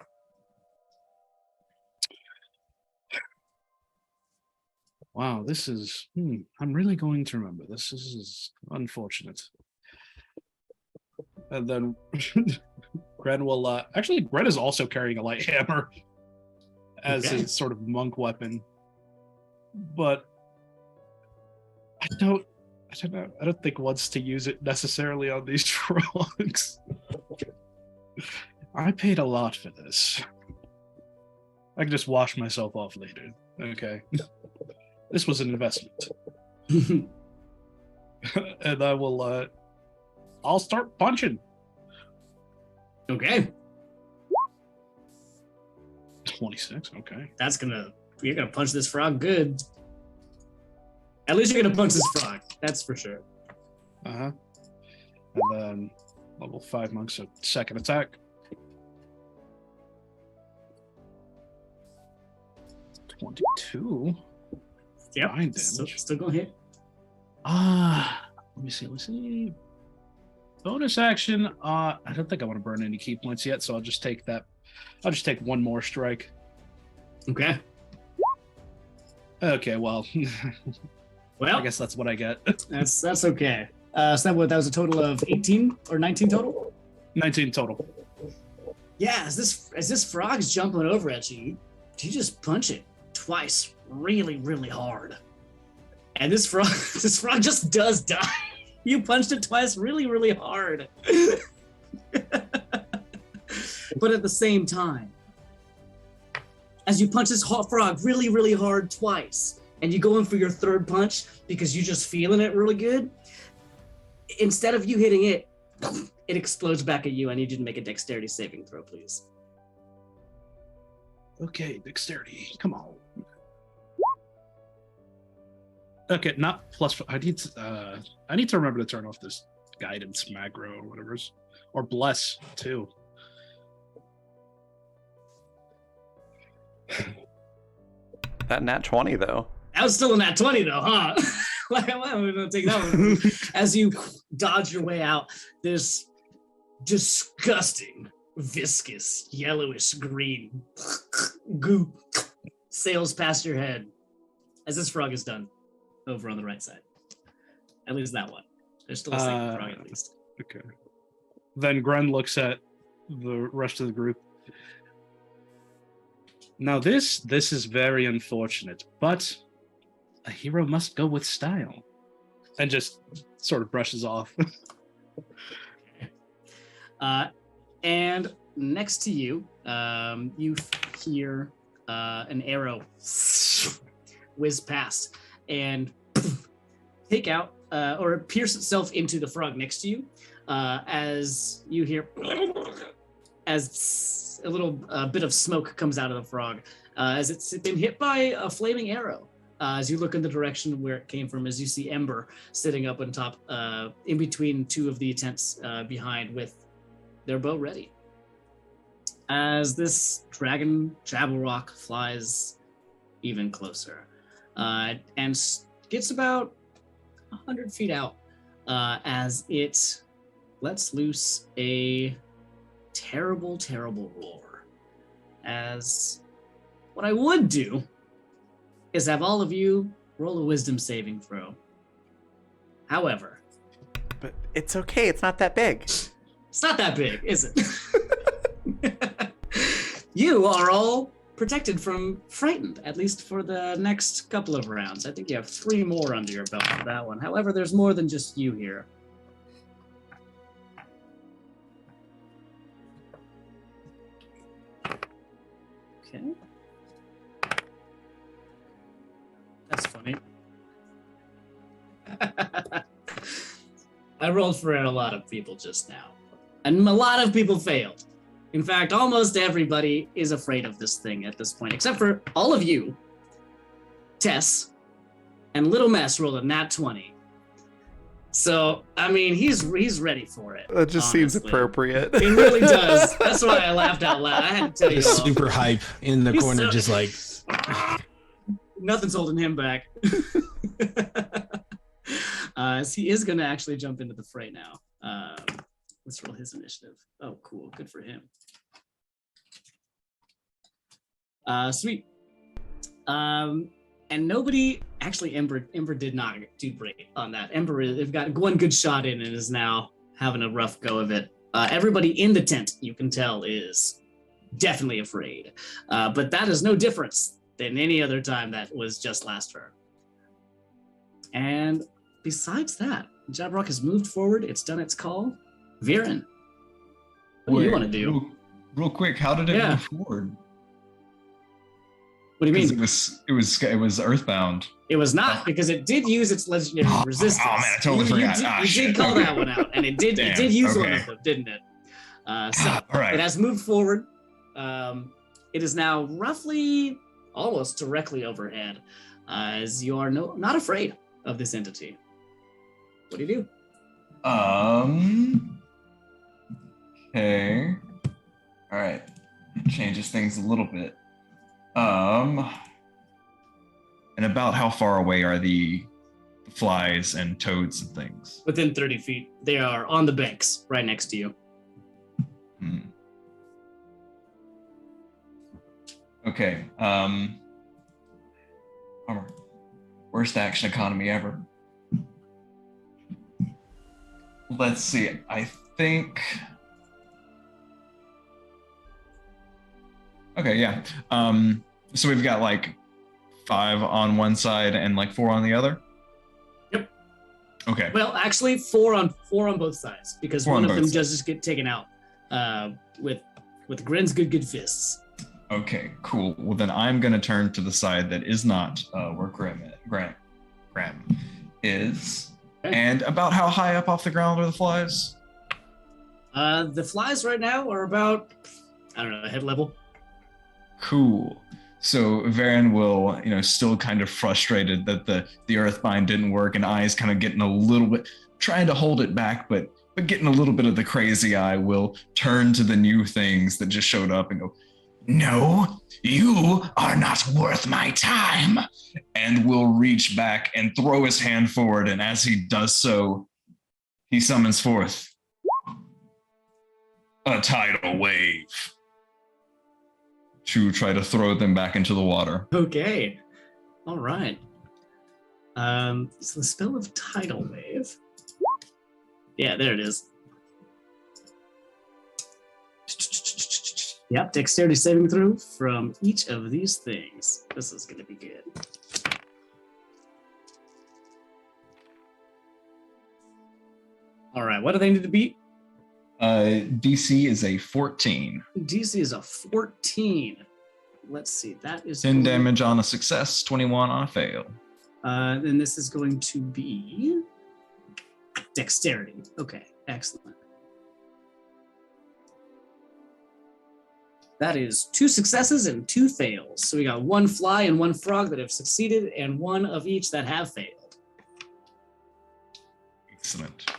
Wow, this is. I'm really going to remember. This is unfortunate. And then Gren will. Actually, Gren is also carrying a light hammer as Okay. his sort of monk weapon. But I don't think wants to use it necessarily on these frogs. I paid a lot for this. I can just wash myself off later. Okay. This was an investment. And I will I'll start punching. Okay, 26, okay. you're gonna punch this frog good. At least you're gonna punch this frog, that's for sure. Uh-huh. And then level 5 monks, so second attack. 22. Yep, 9 still, damage. still gonna hit. Let me see. Bonus action. I don't think I want to burn any key points yet, so I'll just take that. I'll just take one more strike. Okay. Okay, well, Well, I guess that's what I get. that's okay. So that was a total of 18 or 19 total? 19 total. Yeah, as this frog's jumping over at you, you just punch it twice really, really hard. And this frog just does die. You punched it twice really, really hard. But at the same time, as you punch this frog really, really hard twice, and you go in for your third punch because you're just feeling it really good, instead of you hitting it, it explodes back at you. I need you to make a dexterity saving throw, please. Okay, dexterity. Come on. Okay, not plus. I need to remember to turn off this guidance macro or whatever, or bless too. That nat 20 though. That was still in that 20 though, huh? Why am we gonna take that one? As you dodge your way out, this disgusting, viscous, yellowish green goo sails past your head as this frog is done over on the right side. At least that one. There's still a second frog at least. Okay. Then Gren looks at the rest of the group. Now this is very unfortunate, but a hero must go with style. And just sort of brushes off. And next to you, you hear an arrow whiz past and take out or pierce itself into the frog next to you, as you hear as a little bit of smoke comes out of the frog, as it's been hit by a flaming arrow. as you look in the direction where it came from, as you see Ember sitting up on top, in between two of the tents behind with their bow ready. As this dragon Jabberwock flies even closer and gets about 100 feet out as it lets loose a terrible, terrible roar. As what I would do is have all of you roll a wisdom saving throw. However, But it's okay. It's not that big. it's not that big, is it? You are all protected from frightened, at least for the next couple of rounds. I think you have 3 more under your belt for that one. However, there's more than just you here. Okay. That's funny. I rolled for a lot of people just now, and a lot of people failed. In fact, almost everybody is afraid of this thing at this point, except for all of you. Tess and Little Mess rolled a nat 20. So, I mean, he's ready for it. That just seems honestly. appropriate. It really does. That's why I laughed out loud. I had to tell you Just all. super hype in the He's corner, so- just like Nothing's holding him back. So he is going to actually jump into the fray now. Let's roll his initiative. Oh, cool. Good for him. Sweet. And nobody, actually, Ember did not do great on that. They've got one good shot in and is now having a rough go of it. Everybody in the tent, you can tell, is definitely afraid. But that is no difference than any other time that was just last turn. And besides that, Jabberwock has moved forward. It's done its call. Viren, what do you want to do? Real quick, how did it Yeah. move forward? What do you 'Cause mean? it was Earthbound. It was not, because it did use its legendary resistance. Oh, man, I totally forgot. You Shit. did call Okay. that one out, and it did Damn, use one okay. of them, didn't it? So All right. it has moved forward. It is now roughly almost directly overhead, as you are not afraid of this entity. What do you do? Okay. All right. Changes things a little bit. And about how far away are the flies and toads and things? Within 30 feet, they are on the banks right next to you. Okay. Bummer. Worst action economy ever. Let's see. I think. Okay, yeah. So we've got like 5 on one side and like 4 on the other. Yep. Okay. Well, actually, four on both sides, because 4 one on of them both does just get taken out with Grin's good fists. Okay, cool. Well, then I'm going to turn to the side that is not where Graham is. Okay. And about how high up off the ground are the flies? The flies right now are about, I don't know, head level. Cool. So Varen will, still kind of frustrated that the Earthbind didn't work, and eyes kind of getting a little bit, trying to hold it back, but getting a little bit of the crazy eye, will turn to the new things that just showed up and go, "No, you are not worth my time," and will reach back and throw his hand forward, and as he does so, he summons forth a tidal wave to try to throw them back into the water. Okay. All right. So the spell of Tidal Wave. Yeah, there it is. Yep, dexterity saving throw from each of these things. This is going to be good. All right, what do they need to beat? DC is a 14. DC is a 14. Let's see, that is 10 damage on a success, 21 on a fail. Then this is going to be dexterity. Okay, excellent. That is 2 successes and 2 fails. So we got 1 fly and 1 frog that have succeeded, and 1 of each that have failed. Excellent.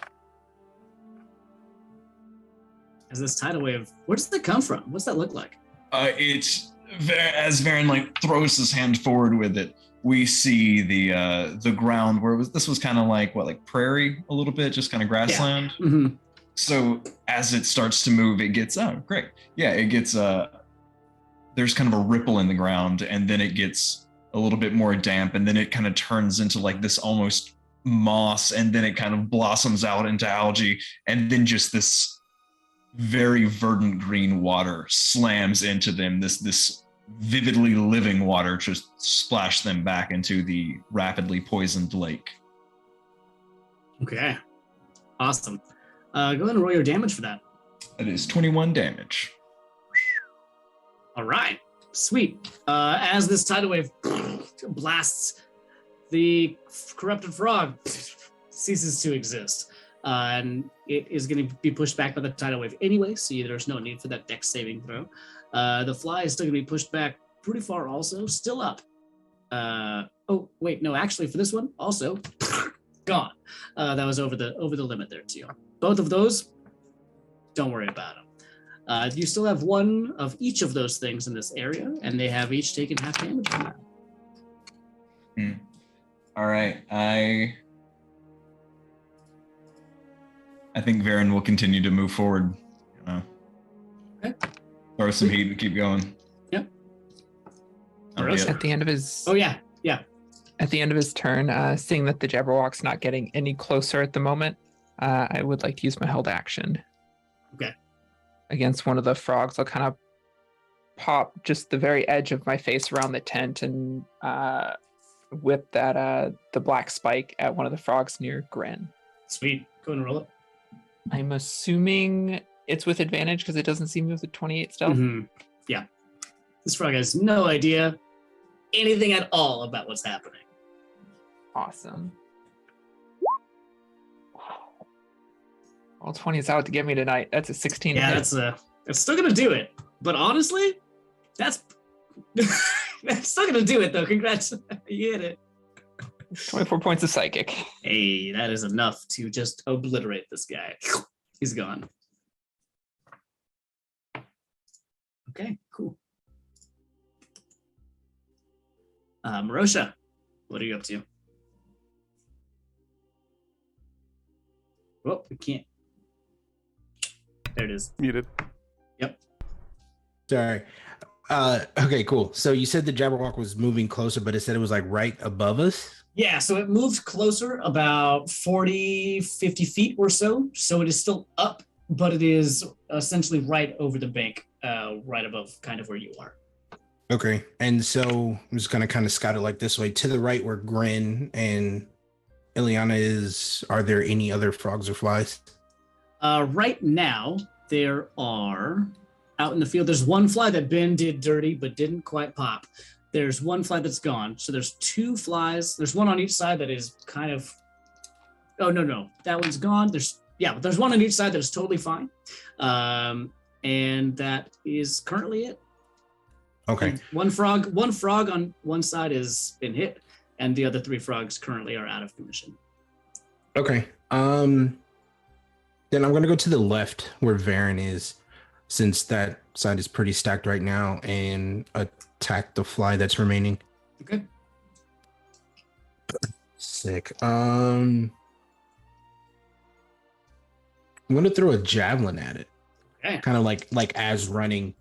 As this tidal wave, where does it come from? What's that look like? It's as Varen like throws his hand forward with it. We see the ground where this was kind of like prairie a little bit, just kind of grassland. Yeah. Mm-hmm. So as it starts to move, it gets there's kind of a ripple in the ground, and then it gets a little bit more damp, and then it kind of turns into like this almost moss, and then it kind of blossoms out into algae, and then just this very verdant green water slams into them. This vividly living water just splash them back into the rapidly poisoned lake. Okay. Awesome. Go ahead and roll your damage for that. That is 21 damage. All right. Sweet. As this tidal wave blasts, the corrupted frog ceases to exist. And it is going to be pushed back by the tidal wave anyway, so there's no need for that dex saving throw. The fly is still going to be pushed back pretty far also, still up. Oh, wait, no, actually for this one, also gone. That was over the limit there too. Both of those, don't worry about them. You still have 1 of each of those things in this area, and they have each taken half damage from that. All right, I think Varen will continue to move forward. Okay. Throw some heat and keep going. Yep. At the end of his Oh yeah. At the end of his turn, seeing that the Jabberwock's not getting any closer at the moment, I would like to use my held action. Okay. Against one of the frogs, I'll kind of pop just the very edge of my face around the tent and whip that the black spike at one of the frogs near Gren. Sweet. Go ahead and roll it. I'm assuming it's with advantage because it doesn't seem with a 28 stealth. Mm-hmm. Yeah. This frog has no idea anything at all about what's happening. Awesome. All 20 is out to get me tonight. That's a 16. Yeah, that's still gonna do it. But honestly, that's that's still gonna do it though. Congrats, you hit it. 24 points of psychic. Hey, that is enough to just obliterate this guy. He's gone. Okay, cool. Marosha, what are you up to? Oh, we can't. There it is. Muted. Yep. Sorry. Okay, cool. So you said the Jabberwock was moving closer, but it said it was like right above us? Yeah, so it moved closer about 40, 50 feet or so. So it is still up, but it is essentially right over the bank, right above kind of where you are. Okay. And so I'm just going to kind of scout it like this way. To the right where Gren and Ileana is, are there any other frogs or flies? Right now, there are, out in the field, there's one fly that Ben did dirty but didn't quite pop. There's one fly that's gone. So there's 2 flies. There's one on each side that is kind of, oh, no, that one's gone. There's one on each side that is totally fine. And that is currently it. Okay. And one frog on one side has been hit, and the other 3 frogs currently are out of commission. Okay. Then I'm going to go to the left where Varen is, since that side is pretty stacked right now, and attack the fly that's remaining. Okay. Sick. I'm going to throw a javelin at it. Okay. Kind of like as running,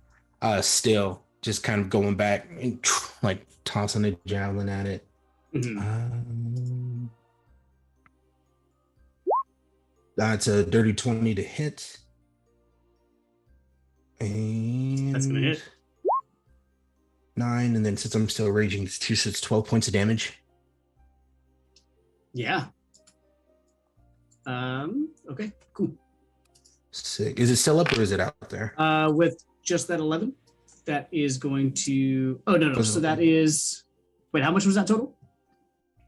still, just kind of going back and like tossing a javelin at it. Mm-hmm. That's a dirty 20 to hit. And That's gonna hit. 9, and then since I'm still raging, it's 2, so it's 12 points of damage. Yeah. Okay, cool. Sick. Is it still up or is it out there? With just that 11, that is going to, oh, no. So that is, wait, how much was that total?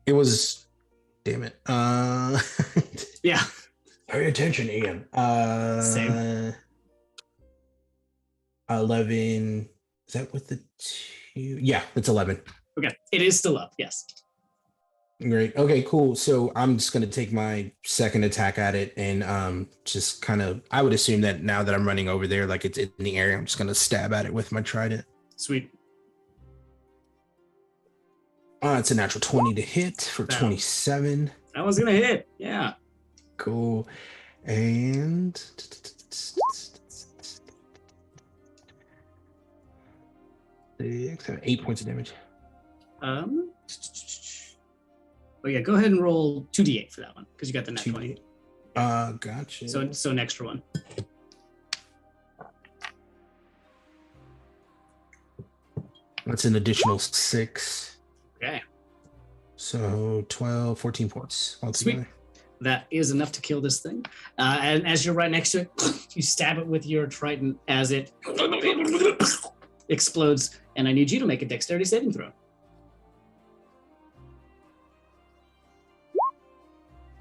It was, damn it. Yeah. Pay attention, Ian. Same. 11. Is that with the 2? Yeah, it's 11. Okay, it is still up. Yes. Great. Okay, cool. So I'm just gonna take my second attack at it and just kind of, I would assume that now that I'm running over there, like it's in the area, I'm just gonna stab at it with my trident. Sweet. It's a natural 20 to hit for 27. That one's gonna hit. Yeah. Cool. And 8 points of damage. Oh yeah, go ahead and roll 2d8 for that one because you got the nat 20. Gotcha. So an extra one. That's an additional 6. Okay. So 12, 14 points altogether. Sweet. That is enough to kill this thing. And as you're right next to it, you stab it with your trident as it explodes. And I need you to make a dexterity saving throw.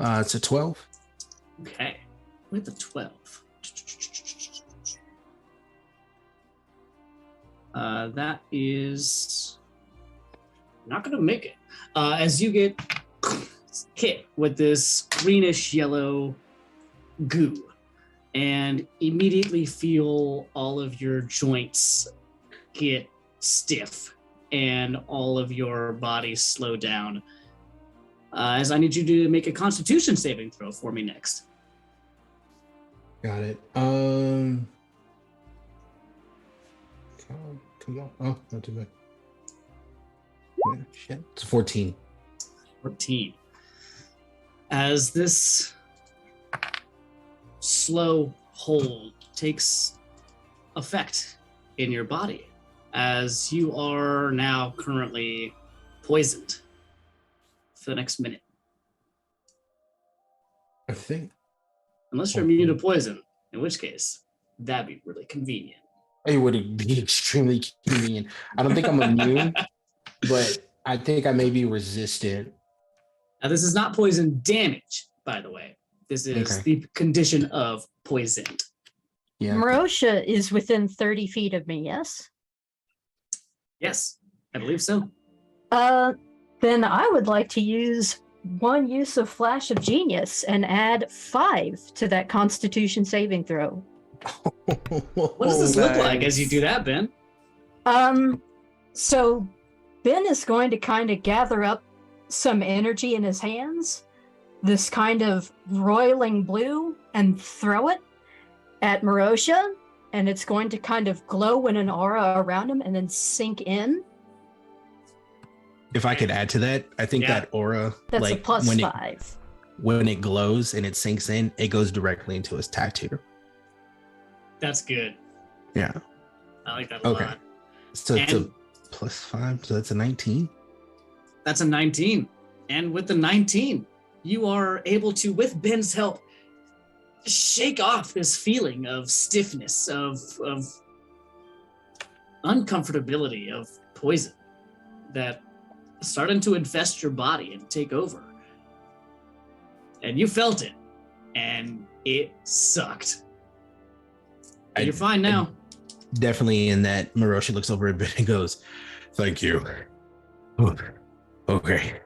It's a 12. Okay. With a 12. That is not going to make it. As you get hit with this greenish yellow goo and immediately feel all of your joints get stiff and all of your body slow down. As I need you to make a constitution saving throw for me next. Got it. Come on. Oh, not too bad. Shit. It's 14. 14. As this slow hold takes effect in your body, as you are now currently poisoned for the next minute. I think. Unless you're immune to poison, in which case, that'd be really convenient. It would be extremely convenient. I don't think I'm immune, but I think I may be resistant. Now, this is not poison damage, by the way. This is the condition of poisoned. Yeah. Marosha is within 30 feet of me, yes? Yes, I believe so. Then I would like to use one use of Flash of Genius and add 5 to that Constitution saving throw. What does this look like as you do that, Ben? So Ben is going to kind of gather up some energy in his hands, this kind of roiling blue, and throw it at Marosha, and it's going to kind of glow in an aura around him and then sink in. If I could add to that, I think that aura, that's like a plus when 5. When it glows and it sinks in, it goes directly into his tattoo. That's good. Yeah. I like that a lot. So it's a plus 5, so that's a 19. That's a 19. And with the 19, you are able to, with Ben's help, shake off this feeling of stiffness, of uncomfortability, of poison that starting to infest your body and take over. And you felt it, and it sucked. You're fine now. Definitely in that, Marosha looks over a bit and goes, "Thank you." Okay.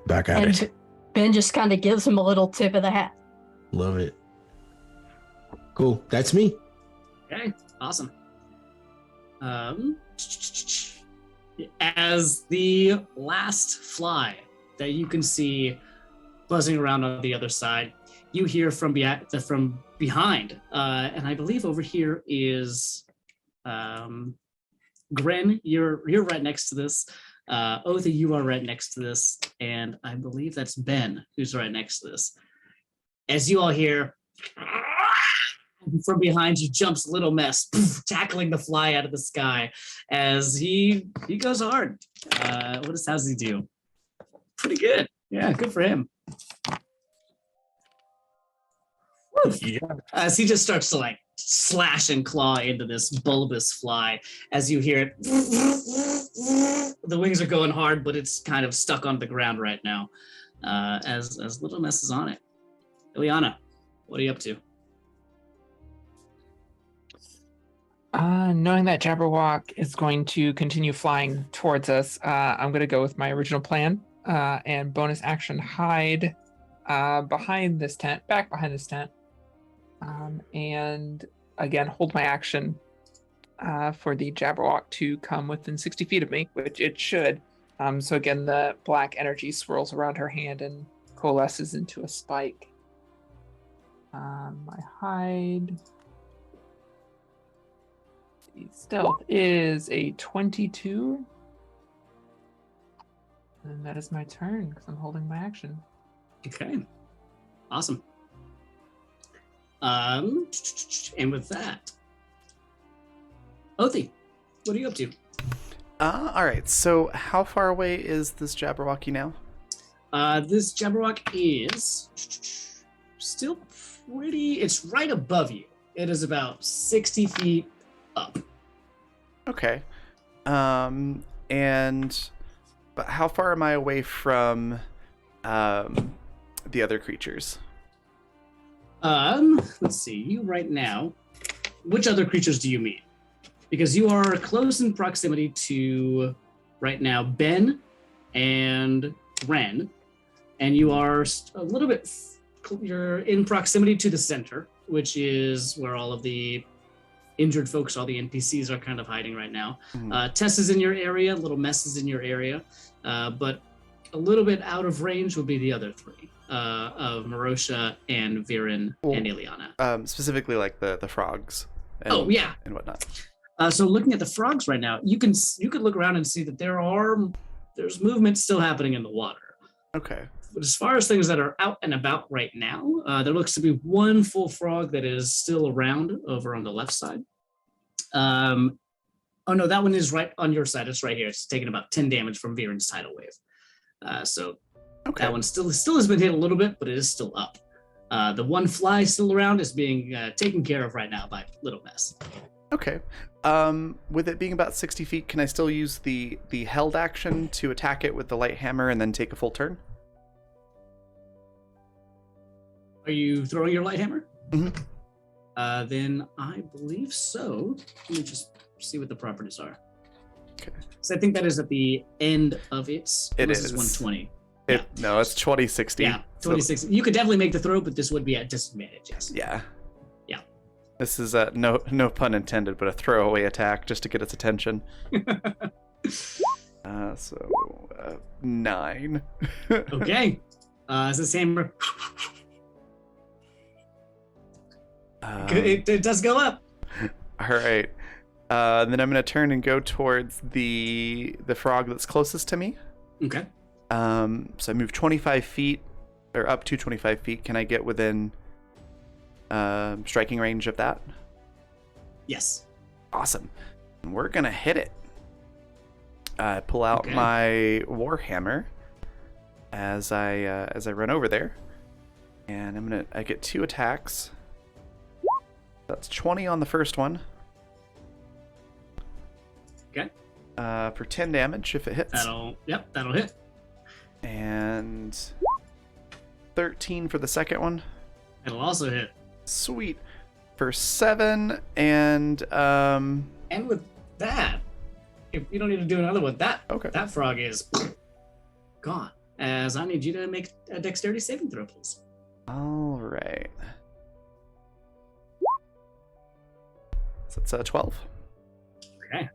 Back at it. Ben just kind of gives him a little tip of the hat. Love it. Cool. That's me. Okay, awesome. As the last fly that you can see buzzing around on the other side, you hear from behind, and I believe over here is Gren. You're right next to this. Otha, you are right next to this, and I believe that's Ben who's right next to this. As you all hear, from behind you jumps Little Mess, tackling the fly out of the sky as he goes hard. How's he do? Pretty good. Yeah, good for him. As he just starts to like slash and claw into this bulbous fly, as you hear it, the wings are going hard, but it's kind of stuck on the ground right now. As Little Mess is on it. Ileana, what are you up to? Knowing that Jabberwock is going to continue flying towards us, I'm going to go with my original plan and bonus action hide behind this tent, back behind this tent, and again hold my action for the Jabberwock to come within 60 feet of me, which it should. So again, the black energy swirls around her hand and coalesces into a spike. My hide. The stealth is a 22. And that is my turn because I'm holding my action. Okay. Awesome. And with that, Othi, what are you up to? All right. So how far away is this Jabberwocky now? This Jabberwock is still pretty. It's right above you. It is about 60 feet up. Okay. But how far am I away from the other creatures? Let's see. You right now. Which other creatures do you mean? Because you are close in proximity to right now Ben and Ren, and you are a little bit. You're in proximity to the center, which is where all of the injured folks, all the NPCs are kind of hiding right now. Tess is in your area, Little Mess is in your area, but a little bit out of range would be the other three, of Marosha and Viren and Ileana. Specifically like the frogs. And, and whatnot. So looking at the frogs right now, you could look around and see that there's movement still happening in the water. Okay. But as far as things that are out and about right now, there looks to be one full frog that is still around over on the left side. Oh no, that one is right on your side. It's right here. It's taking about 10 damage from Viren's tidal wave. So that one still has been hit a little bit, but it is still up. The one fly still around is being taken care of right now by Little Mess. Okay. With it being about 60 feet, can I still use the held action to attack it with the light hammer and then take a full turn? Are you throwing your light hammer? Mm-hmm. Then I believe so. Let me just see what the properties are. Okay. So I think that is at the end of its. It is is 120. No, it's 2060. Yeah, 2060. So, you could definitely make the throw, but this would be at disadvantage. Yes. Yeah. Yeah. This is no pun intended, but a throwaway attack just to get its attention. 9. Okay. It's the same. It does go up. All right. Then I'm going to turn and go towards the frog that's closest to me. Okay. So I move 25 feet, or up to 25 feet. Can I get within striking range of that? Yes. Awesome. We're going to hit it. I pull out my Warhammer as I run over there. And I get 2 attacks. That's 20 on the first one. Okay. For 10 damage if it hits. That'll hit. And 13 for the second one. It'll also hit. Sweet. For 7 and with that, if you don't need to do another one, that frog is gone. As I need you to make a dexterity saving throw, please. All right. So it's 12. Okay.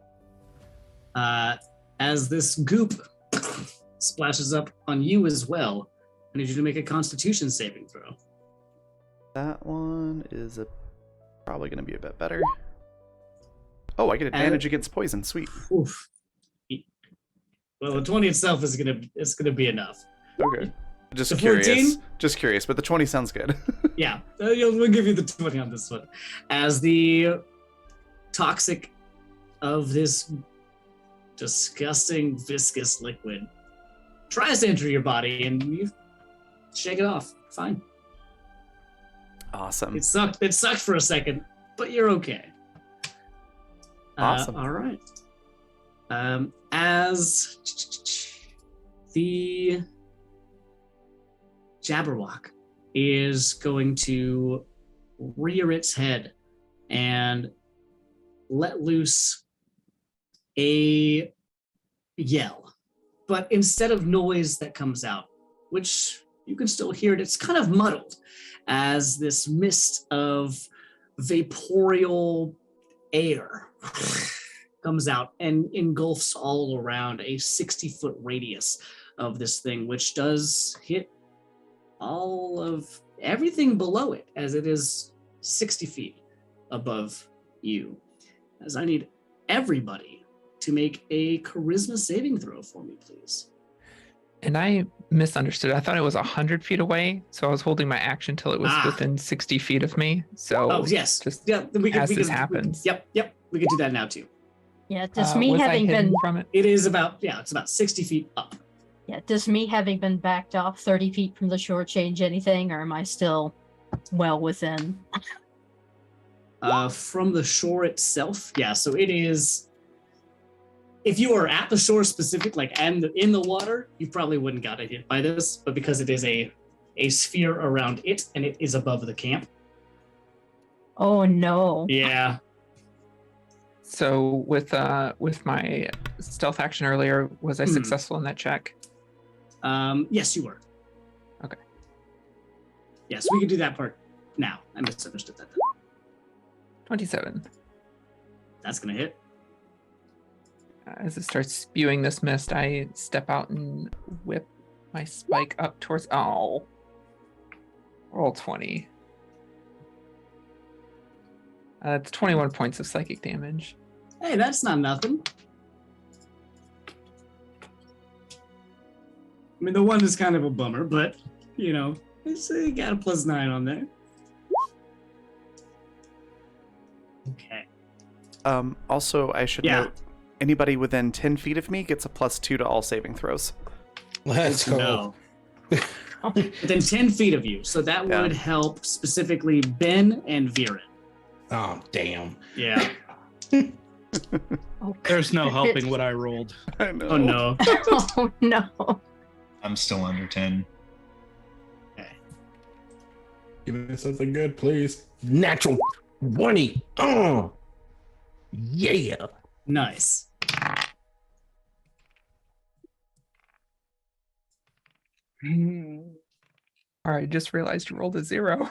As this goop splashes up on you as well, I need you to make a Constitution saving throw. That one is probably going to be a bit better. Oh, I get advantage against poison. Sweet. Oof. Well, the 20 itself is gonna be enough. Okay. Just The curious. 14? Just curious, but the 20 sounds good. Yeah, we'll give you the 20 on this one. As the toxic of this disgusting viscous liquid tries to enter your body, and you shake it off. Fine. Awesome. It sucked for a second, but you're okay. Awesome. All right. As the Jabberwock is going to rear its head and let loose a yell. But instead of noise that comes out, which you can still hear it, it's kind of muddled as this mist of vaporeal air comes out and engulfs all around a 60-foot radius of this thing, which does hit all of everything below it, as it is 60 feet above you. As I need everybody to make a charisma saving throw for me, please. And I misunderstood. I thought it was 100 feet away, so I was holding my action till it was within 60 feet of me. So yes, just yeah, this happens. Yep, we can do that now too. Yeah, does me was I having hidden been from it? It is about it's about 60 feet up. yeah, does me having been backed off 30 feet from the shore change anything, or am I still well within? From the shore itself, yeah. So it is. If you were at the shore specific, like and in the water, you probably wouldn't got hit by this. But because it is a sphere around it and it is above the camp. Oh no. Yeah. So with my stealth action earlier, was I successful in that check? Yes, you were. Okay. Yes, we can do that part now. I misunderstood that. 27. That's gonna hit. As it starts spewing this mist, I step out and whip my spike up towards. Oh, roll 20. That's 21 points of psychic damage. Hey, that's not nothing. I mean, the one is kind of a bummer, but it's got a +9 on there. Okay. Also, I should note, anybody within 10 feet of me gets a +2 to all saving throws. Let's go. No. Within 10 feet of you, so that would help specifically Ben and Viren. Oh, damn. Yeah. There's no helping what I rolled. I know. Oh no. Oh no. I'm still under 10. Give me something good, please. Natural 20. Oh, yeah. Nice. All right, just realized you rolled a 0.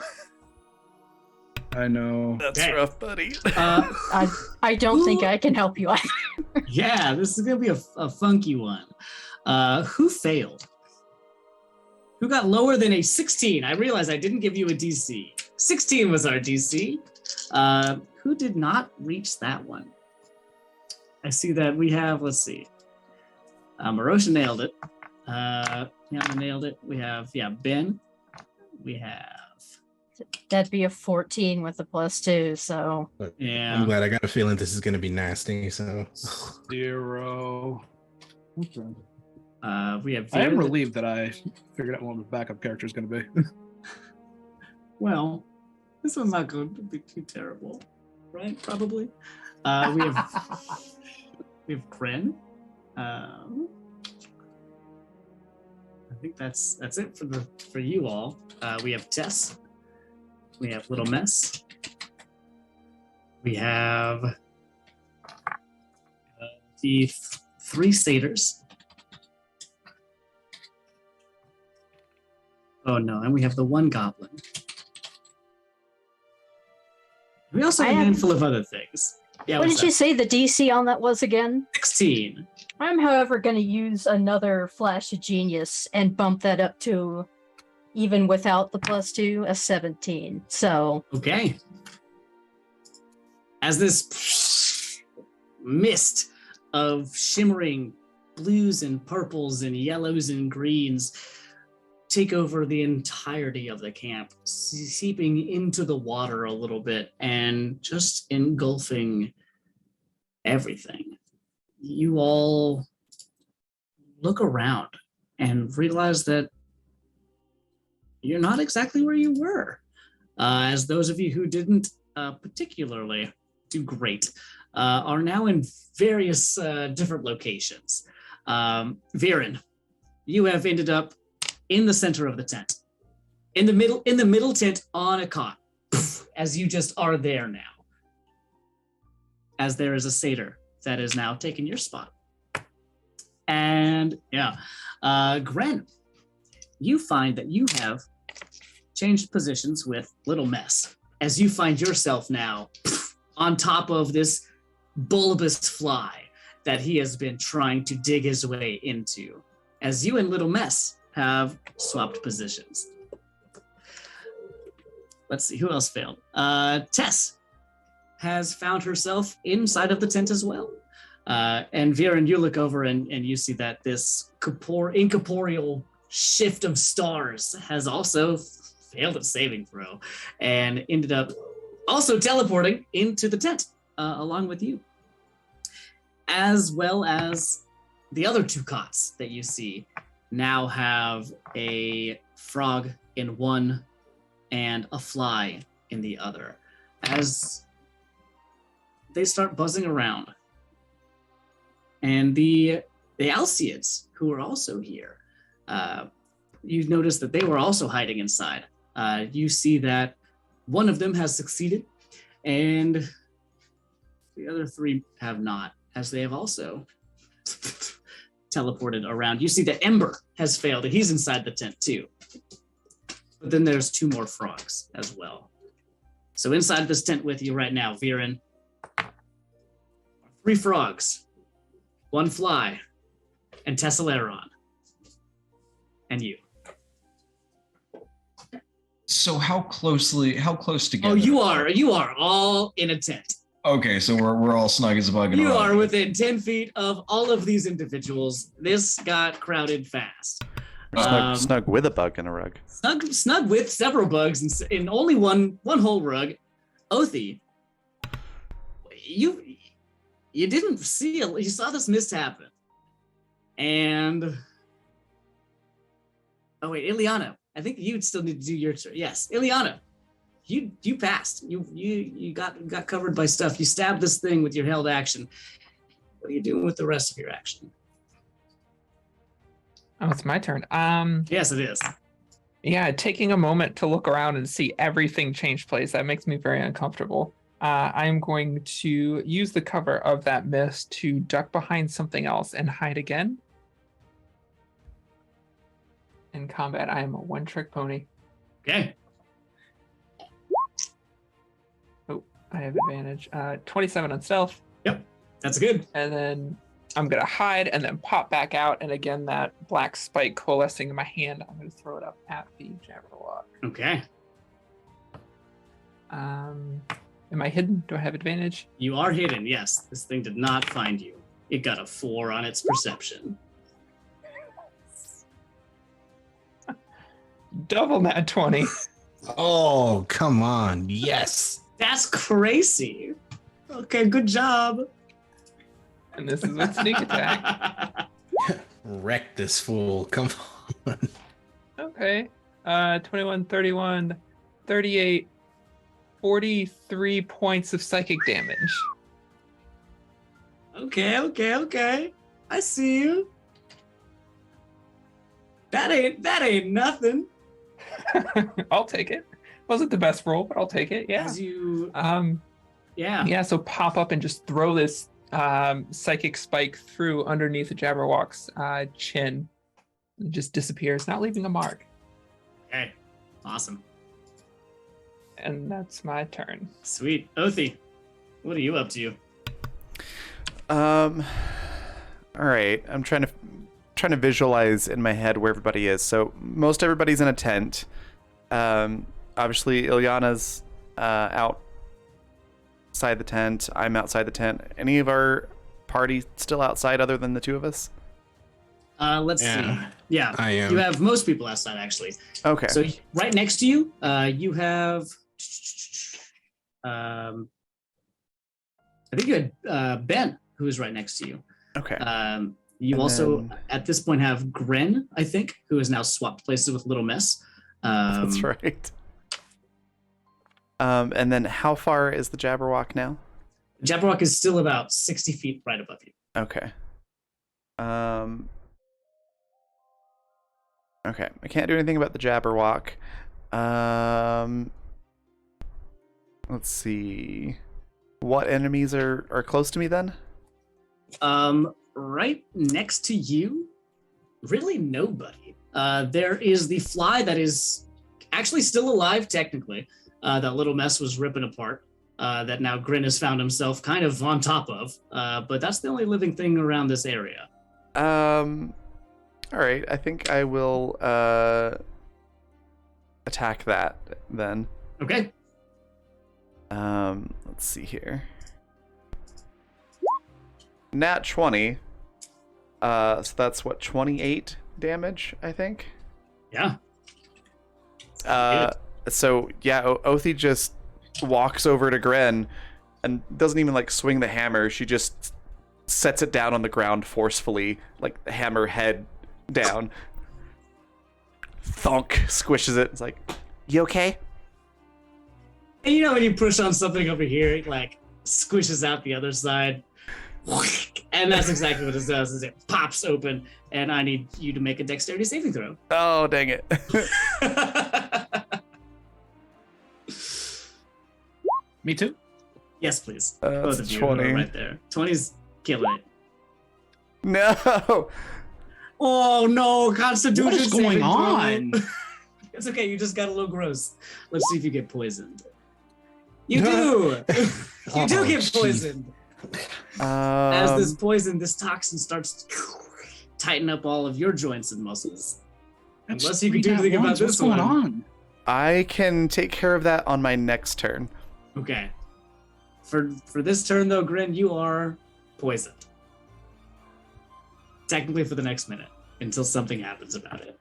I know. That's Okay. rough, buddy. I don't think I can help you either. Yeah, this is gonna be a funky one. Who failed? Who got lower than a 16? I realized I didn't give you a DC. 16 was our DC. Who did not reach that one? I see that we have, let's see. Marosha nailed it. Yana nailed it. We have, Ben. We have. That'd be a 14 with a +2, so Yeah. I'm glad. I got a feeling this is going to be nasty. So 0. We have. I am Viren. relieved that I figured out what my backup character is going to be. Well, this one's not going to be too terrible, right? Probably. We have Kren. I think that's it for you all. We have Tess. We have Little Mess. We have the 3 satyrs. Oh no, and we have the 1 goblin. We also have a handful of other things. Yeah, what did you say the DC on that was again? 16. I'm, however, going to use another flash of genius and bump that up to, even without the +2, a 17. So Okay. As this mist of shimmering blues and purples and yellows and greens take over the entirety of the camp, seeping into the water a little bit and just engulfing everything. You all look around and realize that you're not exactly where you were. As those of you who didn't particularly do great are now in various different locations. Viren, you have ended up in the center of the tent, in the middle tent on a cot, as you just are there now. as there is a satyr that is now taking your spot. And Gren, you find that you have changed positions with Little Mess as you find yourself now on top of this bulbous fly that he has been trying to dig his way into, as you and Little Mess have swapped positions. Let's see, who else failed? Tess has found herself inside of the tent as well. And Viren, you look over and you see that this incorporeal shift of stars has also failed its saving throw and ended up also teleporting into the tent along with you. As well as the other two cots that you see now have a frog in one and a fly in the other, as they start buzzing around. And the Alceids, who are also here, you've noticed that they were also hiding inside. You see that one of them has succeeded, and the other three have not, as they have also teleported around. You see that Ember has failed, and he's inside the tent too. But then there's two more frogs as well. So inside this tent with you right now, Viren, 3 frogs, 1 fly, and Tesselaron. And you. So how close together? Oh, you are all in a tent. Okay, so we're all snug as a bug. You are within 10 feet of all of these individuals. This got crowded fast. Snug with a bug in a rug. Snug with several bugs in only one whole rug. Othi, you didn't see you saw this mist happen. And oh wait, Ileana, I think you'd still need to do your turn. Yes, Ileana, you passed. You got covered by stuff. You stabbed this thing with your held action. What are you doing with the rest of your action? Oh, it's my turn. Yes, it is. Yeah, taking a moment to look around and see everything change place. That makes me very uncomfortable. I'm going to use the cover of that mist to duck behind something else and hide again. In combat, I am a one-trick pony. Okay. Oh, I have advantage. 27 on stealth. Yep, that's good. And then I'm going to hide and then pop back out. And again, that black spike coalescing in my hand, I'm going to throw it up at the Jabberwock. Okay. Am I hidden? Do I have advantage? You are hidden, yes. This thing did not find you. It got a 4 on its perception. Double nat 20. Oh, come on. Yes. That's crazy. Okay, good job. And this is with sneak attack. Wreck this fool. Come on. Okay. 21, 31, 38, 43 points of psychic damage. Okay. I see you. That ain't nothing. I'll take it. Wasn't the best roll, but I'll take it. Yeah. As you Yeah, so pop up and just throw this psychic spike through underneath the Jabberwock's chin. It just disappears, not leaving a mark. Okay. Awesome. And that's my turn. Sweet. Othi, what are you up to? All right. I'm trying to visualize in my head where everybody is. So most everybody's in a tent. Obviously Ilyana's outside the tent. I'm outside the tent. Any of our party still outside other than the two of us? Let's see. Yeah, I am. You have most people outside actually. Okay. So right next to you, you have I think you had Ben, who is right next to you. Okay. You And also, then- at this point, have Gren, I think, who has now swapped places with Little Miss. That's right. And then how far is the Jabberwock now? Jabberwock is still about 60 feet right above you. Okay. Okay. I can't do anything about the Jabberwock. Let's see. what enemies are close to me then? Right next to you, really nobody. There is the fly that is actually still alive, technically. That little mess was ripping apart. That now Grin has found himself kind of on top of. But that's the only living thing around this area. All right. I think I will attack that then. Okay. Let's see here. Nat 20. So that's what, 28 damage, I think. Yeah. So yeah, Othi just walks over to Gren and doesn't even like swing the hammer. She just sets it down on the ground forcefully, like the hammer head down. Thunk, squishes it. It's like, you okay? And you know when you push on something over here, it like squishes out the other side. And that's exactly what it does, is it pops open, and I need you to make a dexterity saving throw. Oh, dang it. Me too. Yes, please. That's Both of you 20. are right there. 20's killing it. No! Oh no, Constitution What is going saving throw. on? It's okay, you just got a little gross. Let's see if you get poisoned. You do! You do get poisoned. As this poison, this toxin starts to tighten up all of your joints and muscles. Unless you can do anything about this What's going on? I can take care of that on my next turn. Okay. For this turn though, Grin, you are poisoned. Technically for the next minute, until something happens about it.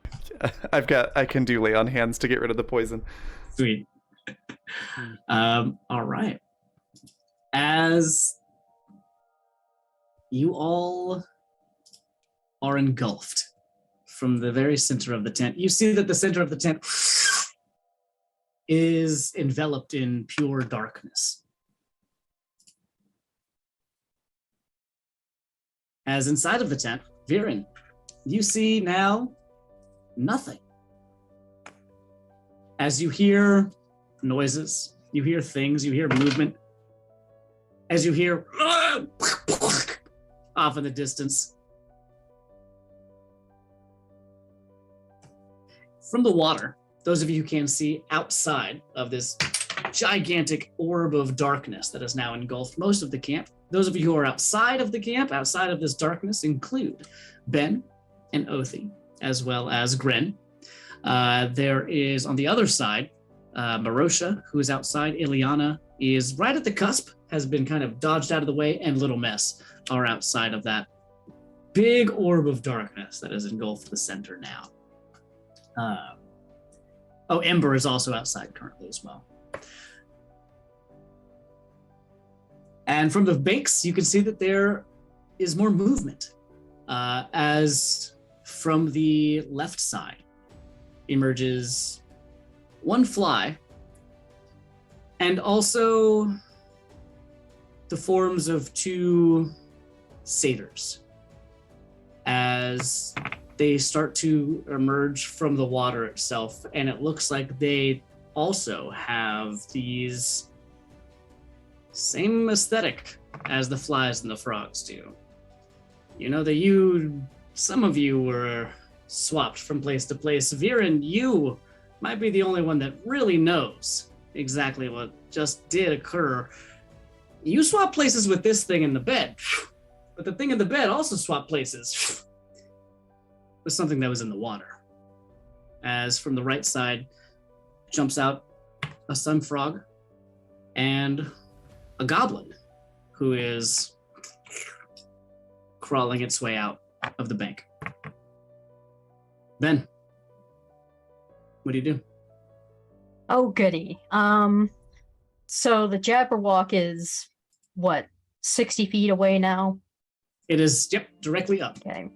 I can do lay on hands to get rid of the poison. Sweet. All right. As you all are engulfed from the very center of the tent, you see that the center of the tent is enveloped in pure darkness. As inside of the tent, Viren, you see now nothing. As you hear noises, you hear things, you hear movement. As you hear off in the distance. From the water, those of you who can see outside of this gigantic orb of darkness that has now engulfed most of the camp, those of you who are outside of the camp, outside of this darkness, include Ben and Othi, as well as Gren. There is, on the other side, Marosha, who is outside. Ileana is right at the cusp, has been kind of dodged out of the way, and Little Mess are outside of that big orb of darkness that has engulfed the center now. Ember is also outside currently as well. And from the banks, you can see that there is more movement, as from the left side emerges one fly, and also the forms of two satyrs as they start to emerge from the water itself, and it looks like they also have these same aesthetic as the flies and the frogs do. You know that some of you were swapped from place to place. Viren, you might be the only one that really knows exactly what just did occur. You swap places with this thing in the bed, but the thing in the bed also swapped places with something that was in the water. As from the right side jumps out a sun frog and a goblin who is crawling its way out of the bank. Ben, what do you do? Oh, goody. So the Jabberwock is, what, 60 feet away now? It is, yep, directly up. Okay.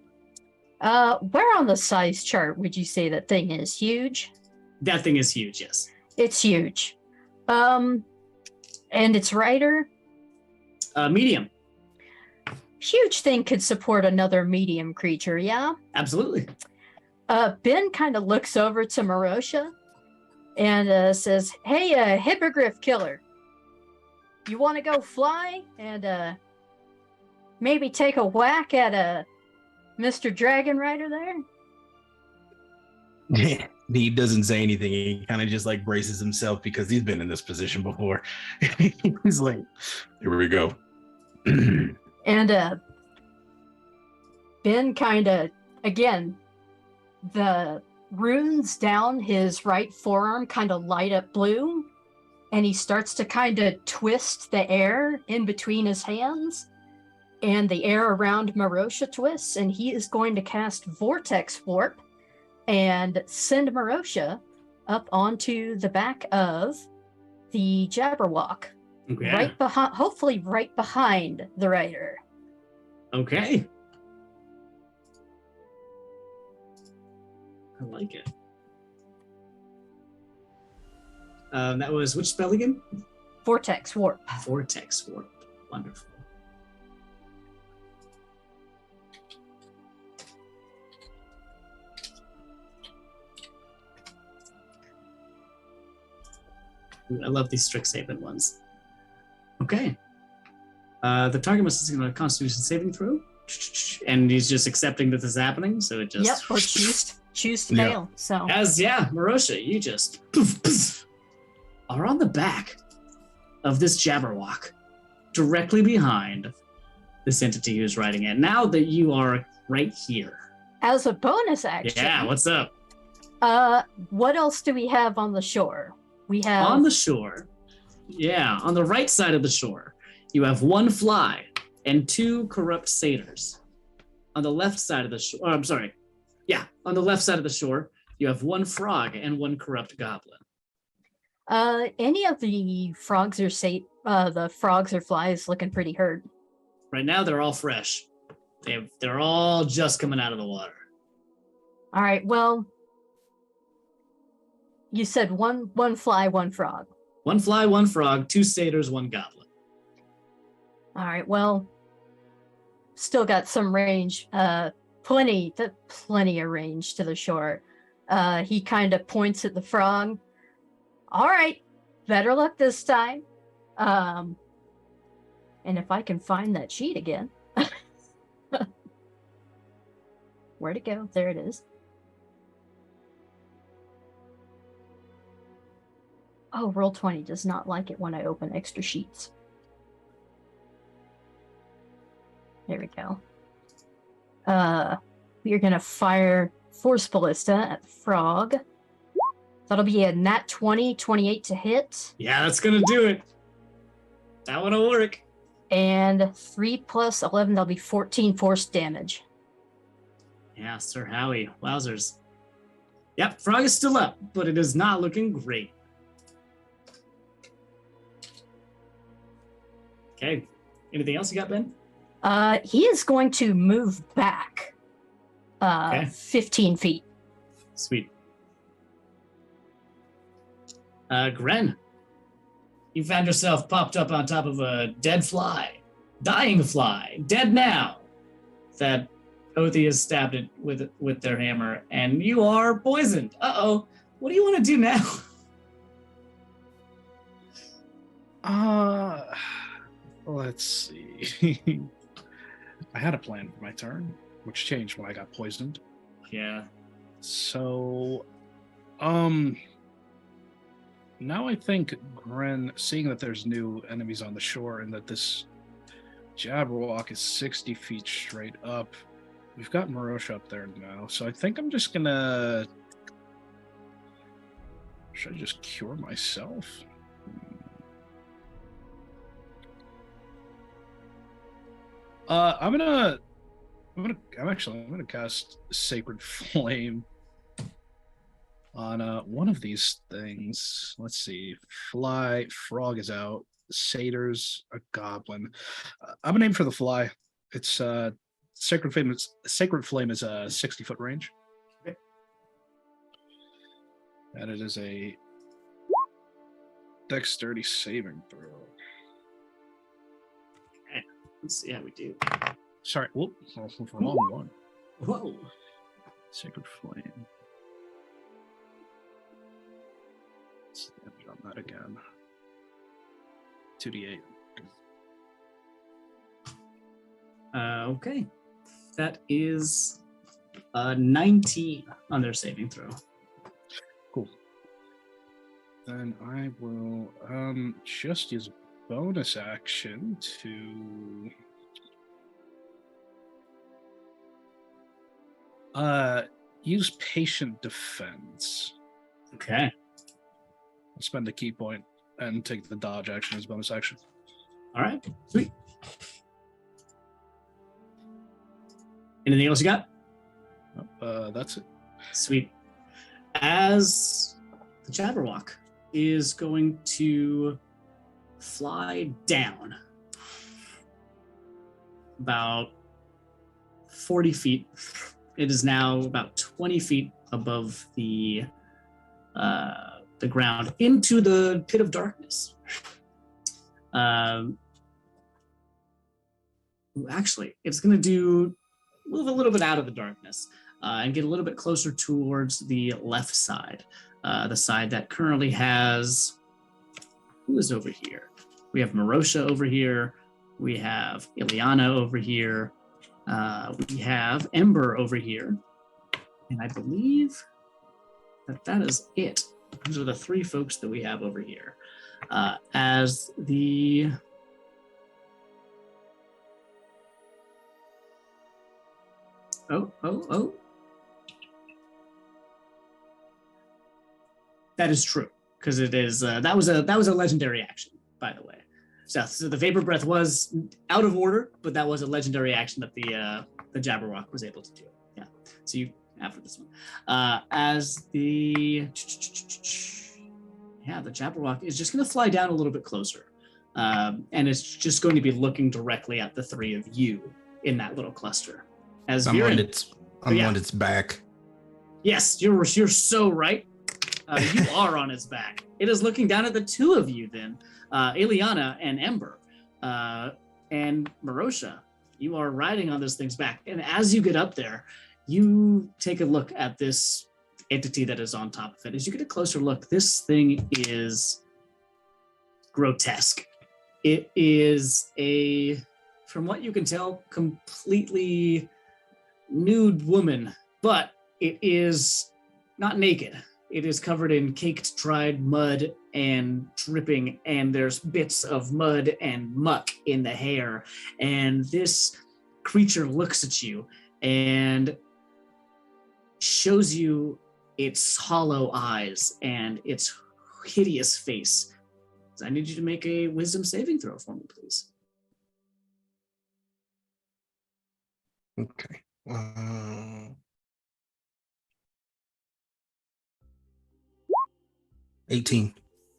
Where on the size chart would you say that thing is? Huge? That thing is huge, yes. It's huge. And its rider? Medium. Huge thing could support another medium creature, yeah? Absolutely. Ben kind of looks over to Marosha and says, "Hey, Hippogriff killer, you want to go fly and maybe take a whack at Mr. Dragon Rider there? He doesn't say anything. He kind of just like braces himself because he's been in this position before. He's like, here we go. And Ben kind of, again, the runes down his right forearm kind of light up blue, and he starts to kind of twist the air in between his hands, and the air around Marosha twists, and he is going to cast Vortex Warp and send Marosha up onto the back of the Jabberwock. Okay. Right behind, hopefully right behind the rider. Okay. I like it. That was which spell again? Vortex Warp. Vortex Warp. Wonderful. I love these Strixhaven ones. Okay. The target must have a Constitution saving throw, and he's just accepting that this is happening. So it just Yep, or choose to Yeah. fail. So Marosha, you just are on the back of this Jabberwock, directly behind this entity who's riding it. Now that you are right here. as a bonus action, Yeah, what's up? what else do we have on the shore? We have On the shore, yeah, on the right side of the shore, you have one fly and two corrupt satyrs. On the left side of the shore, on the left side of the shore, you have one frog and one corrupt goblin. any of the frogs or flies looking pretty hurt. Right now, they're all fresh. They're all just coming out of the water. All right, well, you said one fly, one frog. One fly, one frog, two satyrs, one goblin. All right, well, still got some range. Plenty of range to the shore. He kind of points at the frog. All right, better luck this time. And if I can find that sheet again. Where'd it go? There it is. Oh, Roll20 does not like it when I open extra sheets. There we go. We are gonna fire Force Ballista at the frog. That'll be a nat 20, 28 to hit. Yeah, that's gonna do it. That one'll work. And 3 plus 11, that'll be 14 force damage. Yeah, Sir Howie. Wowzers. Yep, frog is still up, but it is not looking great. Okay. Anything else you got, Ben? He is going to move back Okay. 15 feet. Sweet. Gren, you found yourself popped up on top of a dead fly, dying fly, dead now. That Othi has stabbed it with their hammer, and you are poisoned. Uh-oh. What do you want to do now? Let's see. I had a plan for my turn, which changed when I got poisoned. Yeah. So, now I think Gren, seeing that there's new enemies on the shore and that this Jabberwock is 60 feet straight up, we've got Marosha up there now. So I think I'm just gonna. Should I just cure myself? I'm gonna cast Sacred Flame on one of these things. Let's see. Fly, frog is out. Satyrs, a goblin. I'm gonna aim for the fly. It's Sacred Flame is a 60-foot range. Okay. And it is a dexterity saving throw. Let's see how we do. Sorry, whoop, wrong one. Whoa. Sacred Flame. Let's damage on that again. 2d8. Okay. That is 19 on their saving throw. Cool. Then I will just use a bonus action to use patient defense. Okay. I'll spend a key point and take the dodge action as bonus action. All right. Sweet. Anything else you got? That's it. Sweet. As the Jabberwock is going to fly down about 40 feet. It is now about 20 feet above the ground into the pit of darkness. Actually, it's going to move a little bit out of the darkness and get a little bit closer towards the left side, the side that currently has, who is over here? We have Marosha over here. We have Ileana over here. We have Ember over here. And I believe that is it. Those are the three folks that we have over here. As the... Oh. That is true, because it is that was a legendary action, by the way. So the vapor breath was out of order, but that was a legendary action that the Jabberwock was able to do. Yeah. So you after this one, as the Jabberwock is just going to fly down a little bit closer, and it's just going to be looking directly at the three of you in that little cluster. As I'm Viren, on its back. Yes, you're so right. You are on its back. It is looking down at the two of you then, Ileana and Ember. And Marosha, you are riding on this thing's back. And as you get up there, you take a look at this entity that is on top of it. As you get a closer look, this thing is grotesque. It is from what you can tell, completely nude woman, but it is not naked. It is covered in caked dried mud and dripping, and there's bits of mud and muck in the hair. And this creature looks at you and shows you its hollow eyes and its hideous face. So I need you to make a wisdom saving throw for me, please. Okay. 18.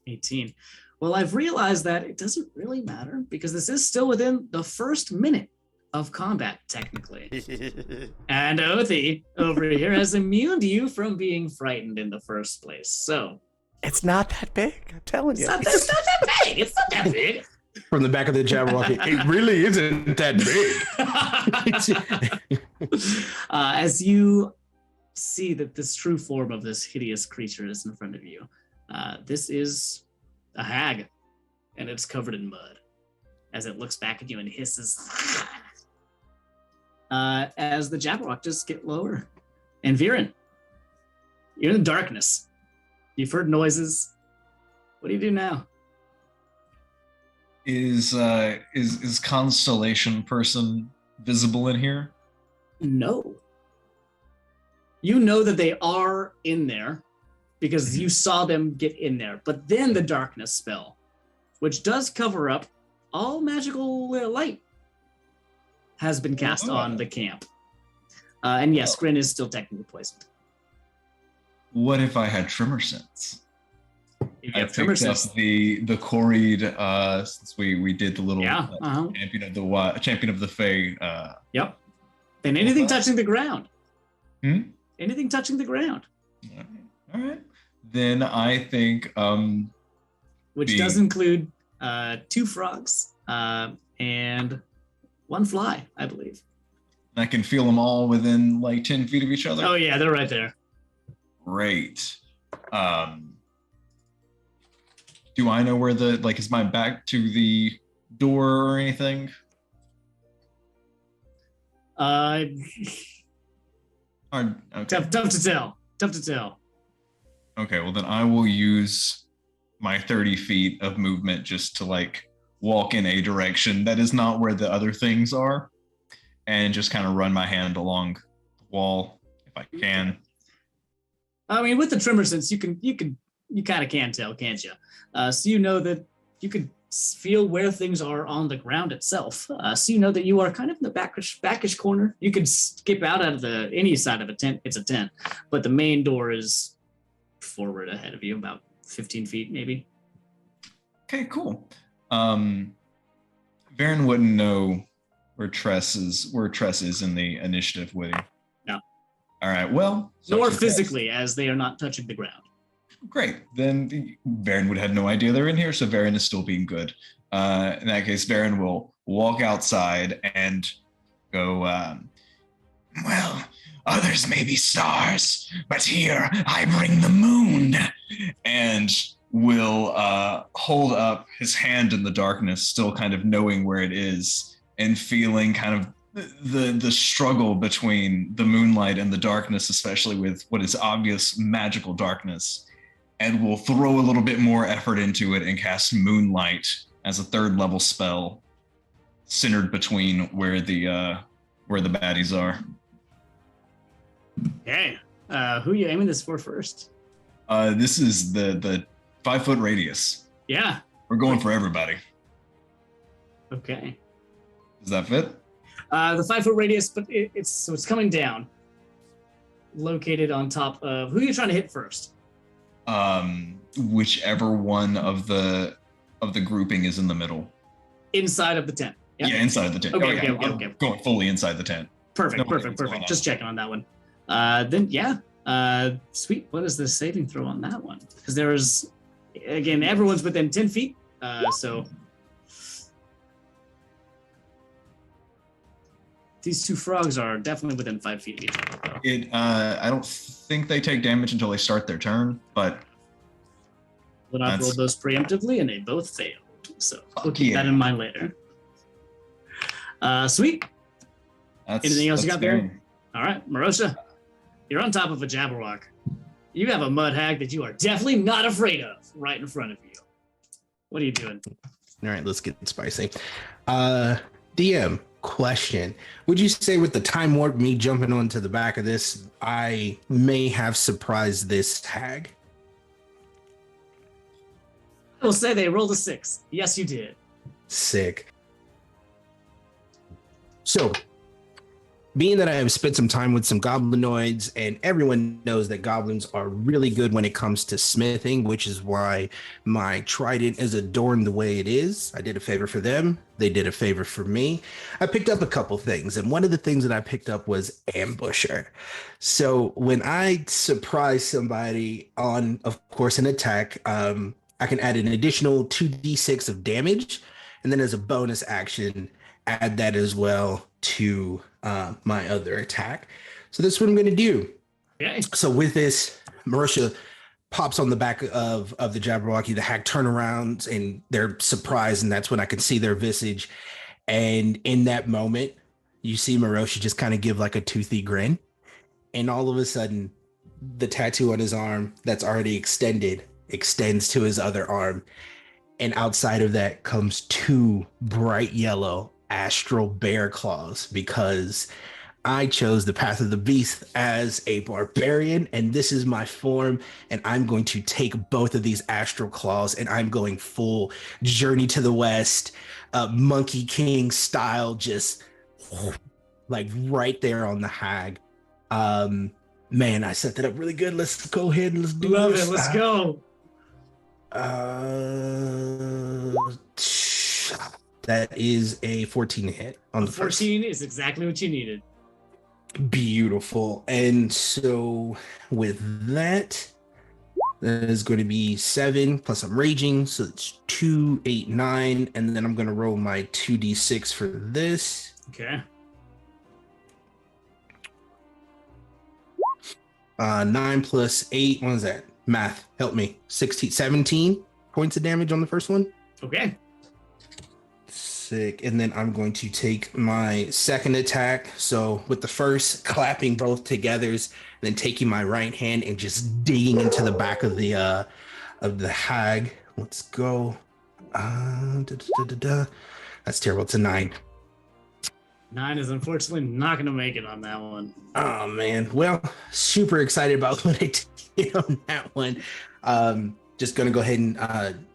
18. Well, I've realized that it doesn't really matter because this is still within the first minute of combat, technically. And Othi over here has immune you from being frightened in the first place. So It's not that big, I'm telling you. it's not that big. It's not that big. From the back of the Jabberwock, it really isn't that big. As you see that this true form of this hideous creature is in front of you, this is a hag, and it's covered in mud. As it looks back at you and hisses, as the Jabberwock just get lower. And Viren, you're in the darkness. You've heard noises. What do you do now? Is Constellation Person visible in here? No. You know that they are in there because you saw them get in there. But then the darkness spell, which does cover up all magical light, has been cast on the camp. And yes, Grin is still technically poisoned. What if I had Tremor Sense? You I have Tremor picked up Sense. the quarried since we did the little champion of the Fae. Yep. Then anything Okay. touching the ground. Anything touching the ground. All right. Then I think Which does include 2 frogs and 1 fly, I believe. I can feel them all within like 10 feet of each other. Oh yeah, they're right there. Great. Do I know where is my back to the door or anything? Okay. Tough to tell. Tough to tell. Okay, well then I will use my 30 feet of movement just to like walk in a direction that is not where the other things are, and just kind of run my hand along the wall if I can. I mean, with the tremor sense, you kind of can tell, can't you? So you know that you can feel where things are on the ground itself. So you know that you are kind of in the backish corner. You could skip out of any side of a tent. It's a tent, but the main door is forward ahead of you, about 15 feet maybe. Okay, cool. Varen wouldn't know where Tress is in the initiative, would he? No. All right, well. Nor physically, as they are not touching the ground. Great. Then Varen would have no idea they're in here, so Varen is still being good. In that case, Varen will walk outside and go, well, others may be stars, but here I bring the moon. And will hold up his hand in the darkness, still kind of knowing where it is and feeling kind of the struggle between the moonlight and the darkness, especially with what is obvious magical darkness. And will throw a little bit more effort into it and cast Moonlight as a 3rd level spell, centered between where the baddies are. Okay. Who are you aiming this for first? This is the 5-foot radius. Yeah. We're going for everybody. Okay. Does that fit? The 5-foot radius, but it's coming down. Located on top of, who are you trying to hit first? Whichever one of the grouping is in the middle. Inside of the tent. Yeah, inside of the tent. Okay. Going fully inside the tent. Perfect. Just checking on that one. Then yeah. Sweet. What is the saving throw on that one? Because there's, again, everyone's within 10 feet. So these 2 frogs are definitely within 5 feet of each other. I don't think they take damage until they start their turn, but But I've rolled those preemptively and they both failed. So we'll keep yeah. that in mind later. Sweet. Anything else you got there? All right, Marosha, you're on top of a Jabberwock. You have a mud hag that you are definitely not afraid of right in front of you. What are you doing? All right, let's get spicy. DM, question. Would you say with the time warp, me jumping onto the back of this, I may have surprised this hag? I will say they rolled a 6. Yes, you did. Sick. So, being that I have spent some time with some goblinoids, and everyone knows that goblins are really good when it comes to smithing, which is why my trident is adorned the way it is. I did a favor for them. They did a favor for me. I picked up a couple things, and one of the things that I picked up was ambusher. So when I surprise somebody on, of course, an attack, I can add an additional 2d6 of damage, and then as a bonus action, add that as well to my other attack. So that's what I'm going to do. Okay. So with this, Marosha pops on the back of the Jabberwocky. The hag turn around and they're surprised, and that's when I can see their visage. And in that moment, you see Marosha just kind of give like a toothy grin, and all of a sudden, the tattoo on his arm that's already extends to his other arm, and outside of that comes 2 bright yellow astral bear claws, because I chose the path of the beast as a barbarian, and this is my form, and I'm going to take both of these astral claws, and I'm going full Journey to the West, Monkey King style, just like right there on the hag. Man, I set that up really good. Let's go ahead and let's do Love this. it. Let's go. That is a 14 to hit on the 14 is exactly what you needed. Beautiful. And so with that is going to be 7 plus I'm raging, so it's 2, 8, 9, and then I'm going to roll my 2d6 for this. Okay. 9 plus 8, what is that? Math, help me. 17 points of damage on the first one. Okay. Sick. And then I'm going to take my second attack. So with the first, clapping both together, then taking my right hand and just digging into the back of the hag. Let's go. That's terrible. It's a 9. 9 is unfortunately not going to make it on that one. Oh man. Well, super excited about what I did on that one. Just gonna go ahead and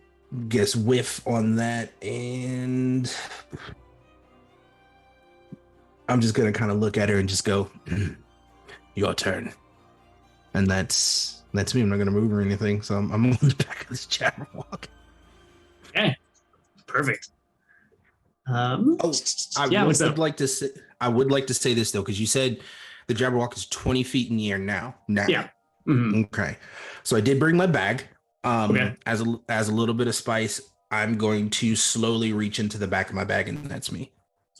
guess whiff on that, and I'm just gonna kind of look at her and just go, your turn. And that's me. I'm not gonna move or anything, so I'm on the back of this Jabberwock. Okay, perfect. I would like to say this though, because you said the Jabberwock is 20 feet in the air now. Yeah. Mm-hmm. Okay. So I did bring my bag. Okay. As a little bit of spice, I'm going to slowly reach into the back of my bag, and that's me.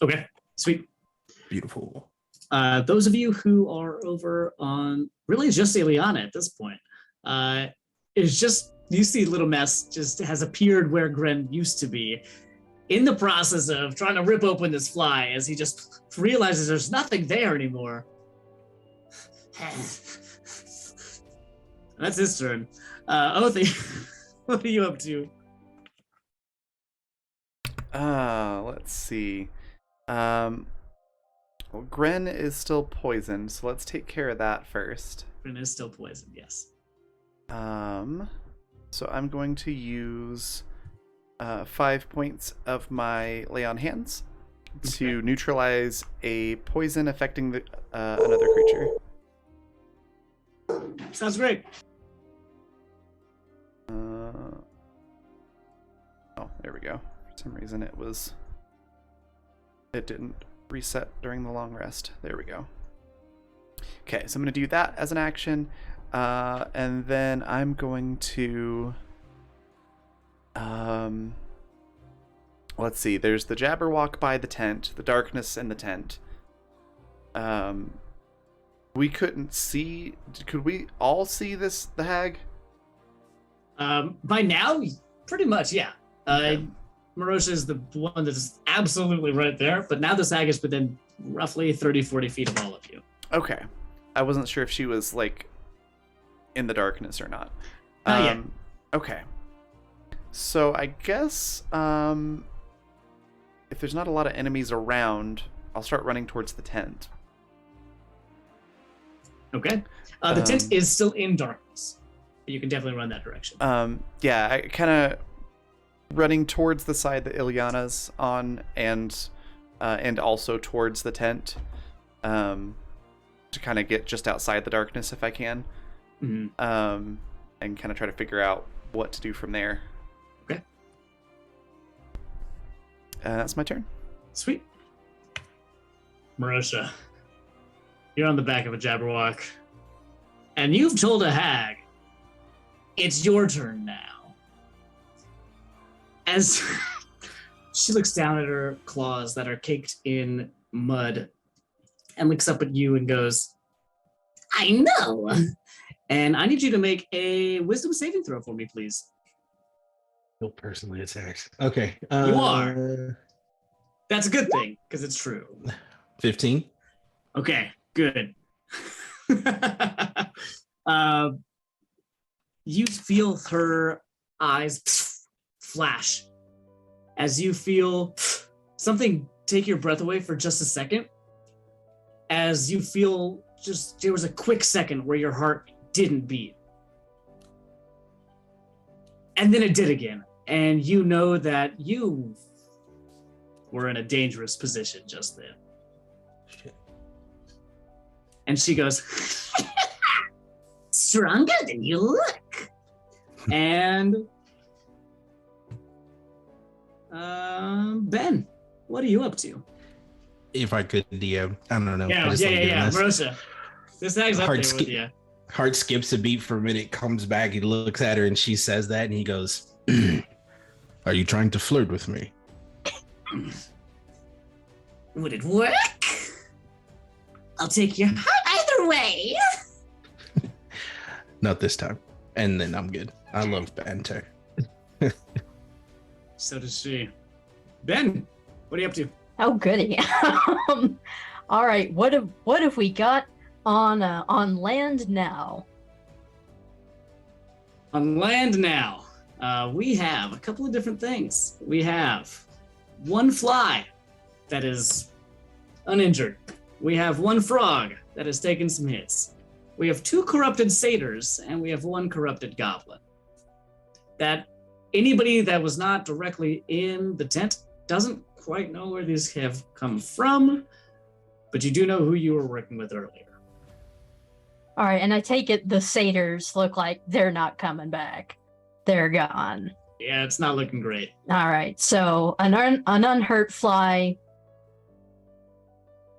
Okay. Sweet. Beautiful. Those of you who are over on really just Ileana at this point, it's just you see Little Mess just has appeared where Gren used to be, in the process of trying to rip open this fly as he just realizes there's nothing there anymore. That's his turn. Othi, what are you up to? Let's see. Well, Gren is still poisoned, so let's take care of that first. Gren is still poisoned, yes. So I'm going to use 5 points of my Lay on Hands to neutralize a poison affecting the another creature. Sounds great. Oh, there we go. For some reason it didn't reset during the long rest. There we go. Okay, so I'm going to do that as an action. And then I'm going to... let's see. There's the Jabberwock by the tent. The darkness in the tent. We couldn't see... Could we all see the hag? By now, pretty much, yeah. Okay. Marosha is the one that's absolutely right there, but now this hag is within roughly 30, 40 feet of all of you. Okay. I wasn't sure if she was, like, in the darkness or not. Not yet. Okay. So I guess if there's not a lot of enemies around, I'll start running towards the tent. Okay. The tent is still in darkness. You can definitely run that direction. Yeah, I kind of running towards the side that Ileana's on, and also towards the tent, to kind of get just outside the darkness if I can, and kind of try to figure out what to do from there. Okay. That's my turn. Sweet. Marosha, you're on the back of a Jabberwock, and you've told a hag it's your turn now. As she looks down at her claws that are caked in mud and looks up at you and goes, I know. And I need you to make a wisdom saving throw for me, please. Feel personally attacked. Okay. You are. That's a good thing, because it's true. 15. Okay, good. You feel her eyes flash as you feel something take your breath away for just a second. As you feel just, there was a quick second where your heart didn't beat. And then it did again. And you know that you were in a dangerous position just then. Shit. And she goes, stronger than you look. And Ben, what are you up to? If I could DM, I don't know. Yeah. Marosha, this hag's up there with you. Heart skips a beat for a minute, comes back, he looks at her, and she says that, and he goes, are you trying to flirt with me? Would it work? I'll take your heart either way. Not this time. And then I'm good. I love banter. So does she. Ben, What are you up to? Oh, goody. All right. What have we got on land now? On land now, we have a couple of different things. We have one fly that is uninjured. We have one frog that has taken some hits. We have 2 corrupted satyrs, and we have 1 corrupted goblin. That anybody that was not directly in the tent doesn't quite know where these have come from, but you do know who you were working with earlier. All right, and I take it the satyrs look like they're not coming back. They're gone. Yeah, it's not looking great. All right, so an unhurt fly,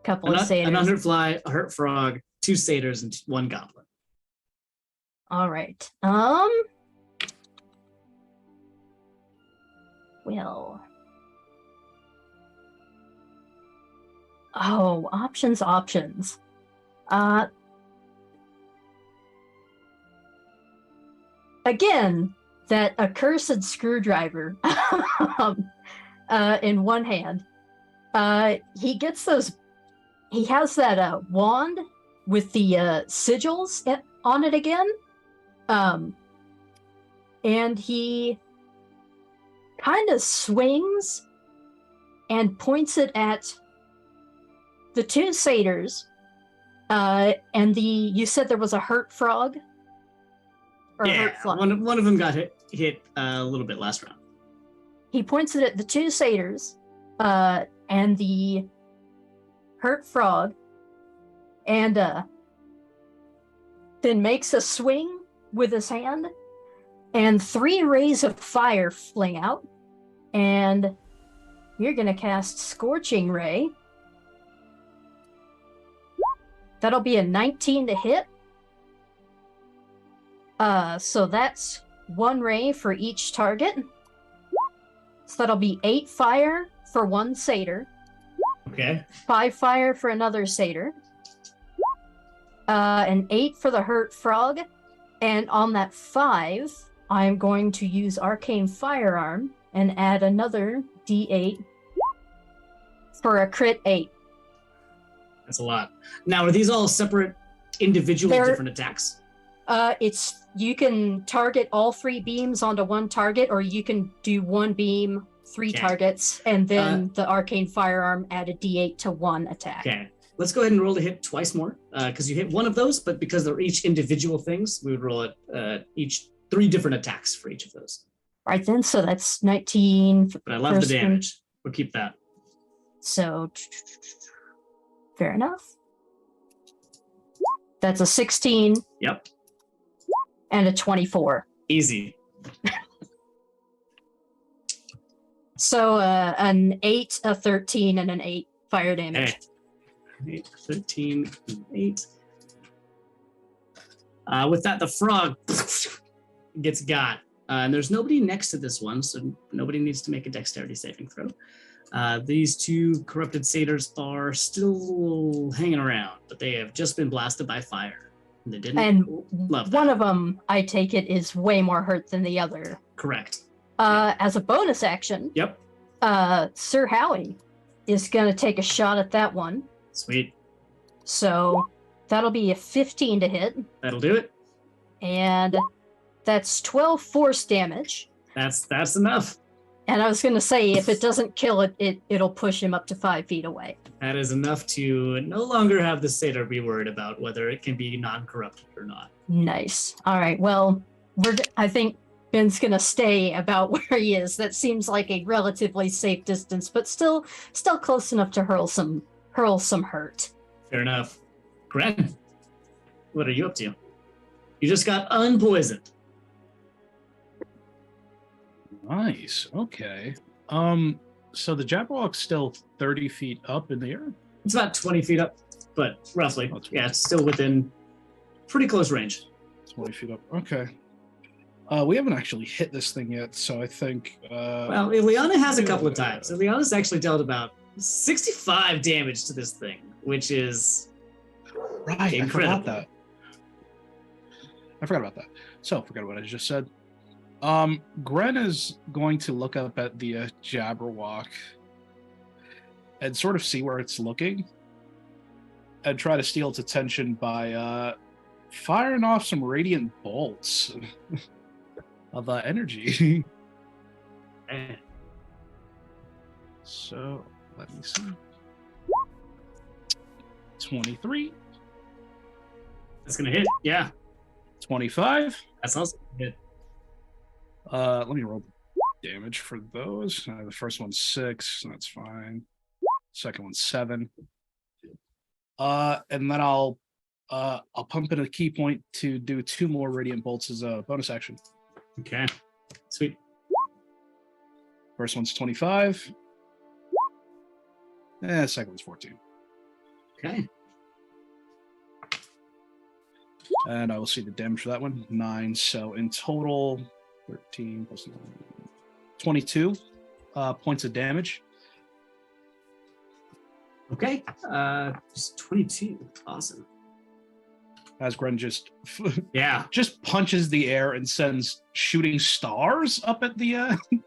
couple of satyrs. An unhurt fly, a hurt frog, 2 satyrs, and 1 goblin. All right. Well. Oh, options. Again, that accursed screwdriver in one hand. He gets those. He has that wand with the sigils on it again. And he kind of swings and points it at the 2 satyrs. And you said there was a hurt frog? Or Yeah, hurt fly? one of them got hit a little bit last round. He points it at the 2 satyrs and the hurt frog, and then makes a swing with his hand, and 3 rays of fire fling out, and you're going to cast Scorching Ray. That'll be a 19 to hit. So that's 1 ray for each target. So that'll be 8 fire for 1 satyr. Okay. 5 fire for another satyr. And 8 for the hurt frog. And on that 5, I'm going to use Arcane Firearm and add another D8 for a crit 8. That's a lot. Now, are these all separate, individual, different attacks? You can target all 3 beams onto 1 target, or you can do 1 beam, 3 Okay. targets, and then the Arcane Firearm add a D8 to 1 attack. Okay. Let's go ahead and roll to hit twice more, because you hit 1 of those, but because they're each individual things, we would roll it each 3 different attacks for each of those. Right then, so that's 19. But I love the First one. damage. We'll keep that. So, fair enough. That's a 16 Yep. and a 24. Easy. So an 8, a 13, and an 8 fire damage. Okay. 8, 13, and 8. With that, the frog gets got. And there's nobody next to this one, so nobody needs to make a dexterity saving throw. These 2 corrupted satyrs are still hanging around, but they have just been blasted by fire. And they didn't And love that. one of them, I take it, is way more hurt than the other. Correct. As a bonus action, Yep. Sir Howie is going to take a shot at that one. Sweet. So that'll be a 15 to hit, That'll do it. and that's 12 force damage. That's enough. And I was going to say, if it doesn't kill it, it'll push him up to 5 feet away. That is enough to no longer have the satyr be worried about whether it can be non-corrupted or not. Nice. All right. Well, I think Ben's going to stay about where he is. That seems like a relatively safe distance, but still close enough to hurl some hurt. Fair enough. Gren, what are you up to? You just got unpoisoned. Nice. Okay. So the Jabberwock's still 30 feet up in the air? It's about 20 feet up, but roughly. Oh, it's- Yeah, it's still within pretty close range. 20 feet up. Okay. We haven't actually hit this thing yet, so I think... Well, Ileana has a couple of times. Ileana's actually dealt about 65 damage to this thing, which is Right, I incredible. forgot that. So, forgot what I just said. Gren is going to look up at the Jabberwock and sort of see where it's looking and try to steal its attention by firing off some radiant bolts of energy. Eh, So let me see. 23, That's gonna hit. Yeah, 25. that's also a hit. Let me roll the damage for those. The first one's 6, that's fine. Second one's 7. And then I'll pump in a key point to do 2 more radiant bolts as a bonus action. Okay, sweet. First one's 25. Second one's 14. Okay, And I will see the damage for that one. 9. So in total, 13 plus 9, 22 points of damage. okay. Just 22. Awesome. As Gren just Yeah. just punches the air and sends shooting stars up at the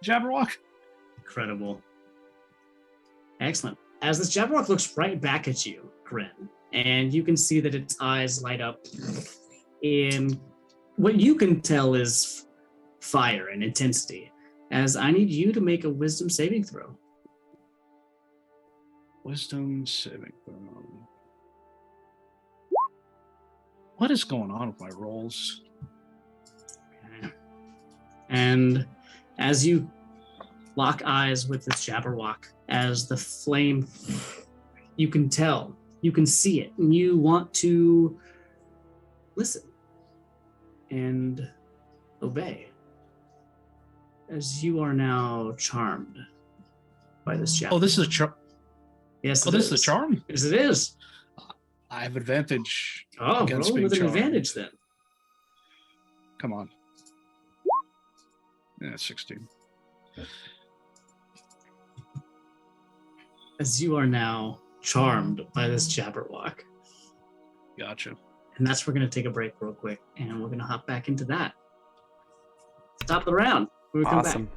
Jabberwock. Incredible. Excellent. As this Jabberwock looks right back at you, Grin, and you can see that its eyes light up in what you can tell is fire and intensity. As I need you to make a wisdom saving throw. Wisdom saving throw. What is going on with my rolls? Okay. And as you lock eyes with this Jabberwock, as the flame, you can tell, you can see it, and you want to listen and obey. As you are now charmed by this Jabberwock. Oh, this is a charm. Yes, Oh, it this is a is. charm. Yes, it is. I have advantage. Oh, against roll being with an charmed. advantage then. Come on. Yeah, 16. As you are now charmed by this Jabberwock. Gotcha. And that's where we're going to take a break real quick, and we're going to hop back into that. Stop the round. When we come Awesome. back.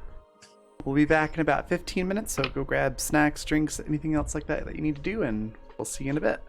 We'll be back in about 15 minutes, so go grab snacks, drinks, anything else like that you need to do, and we'll see you in a bit.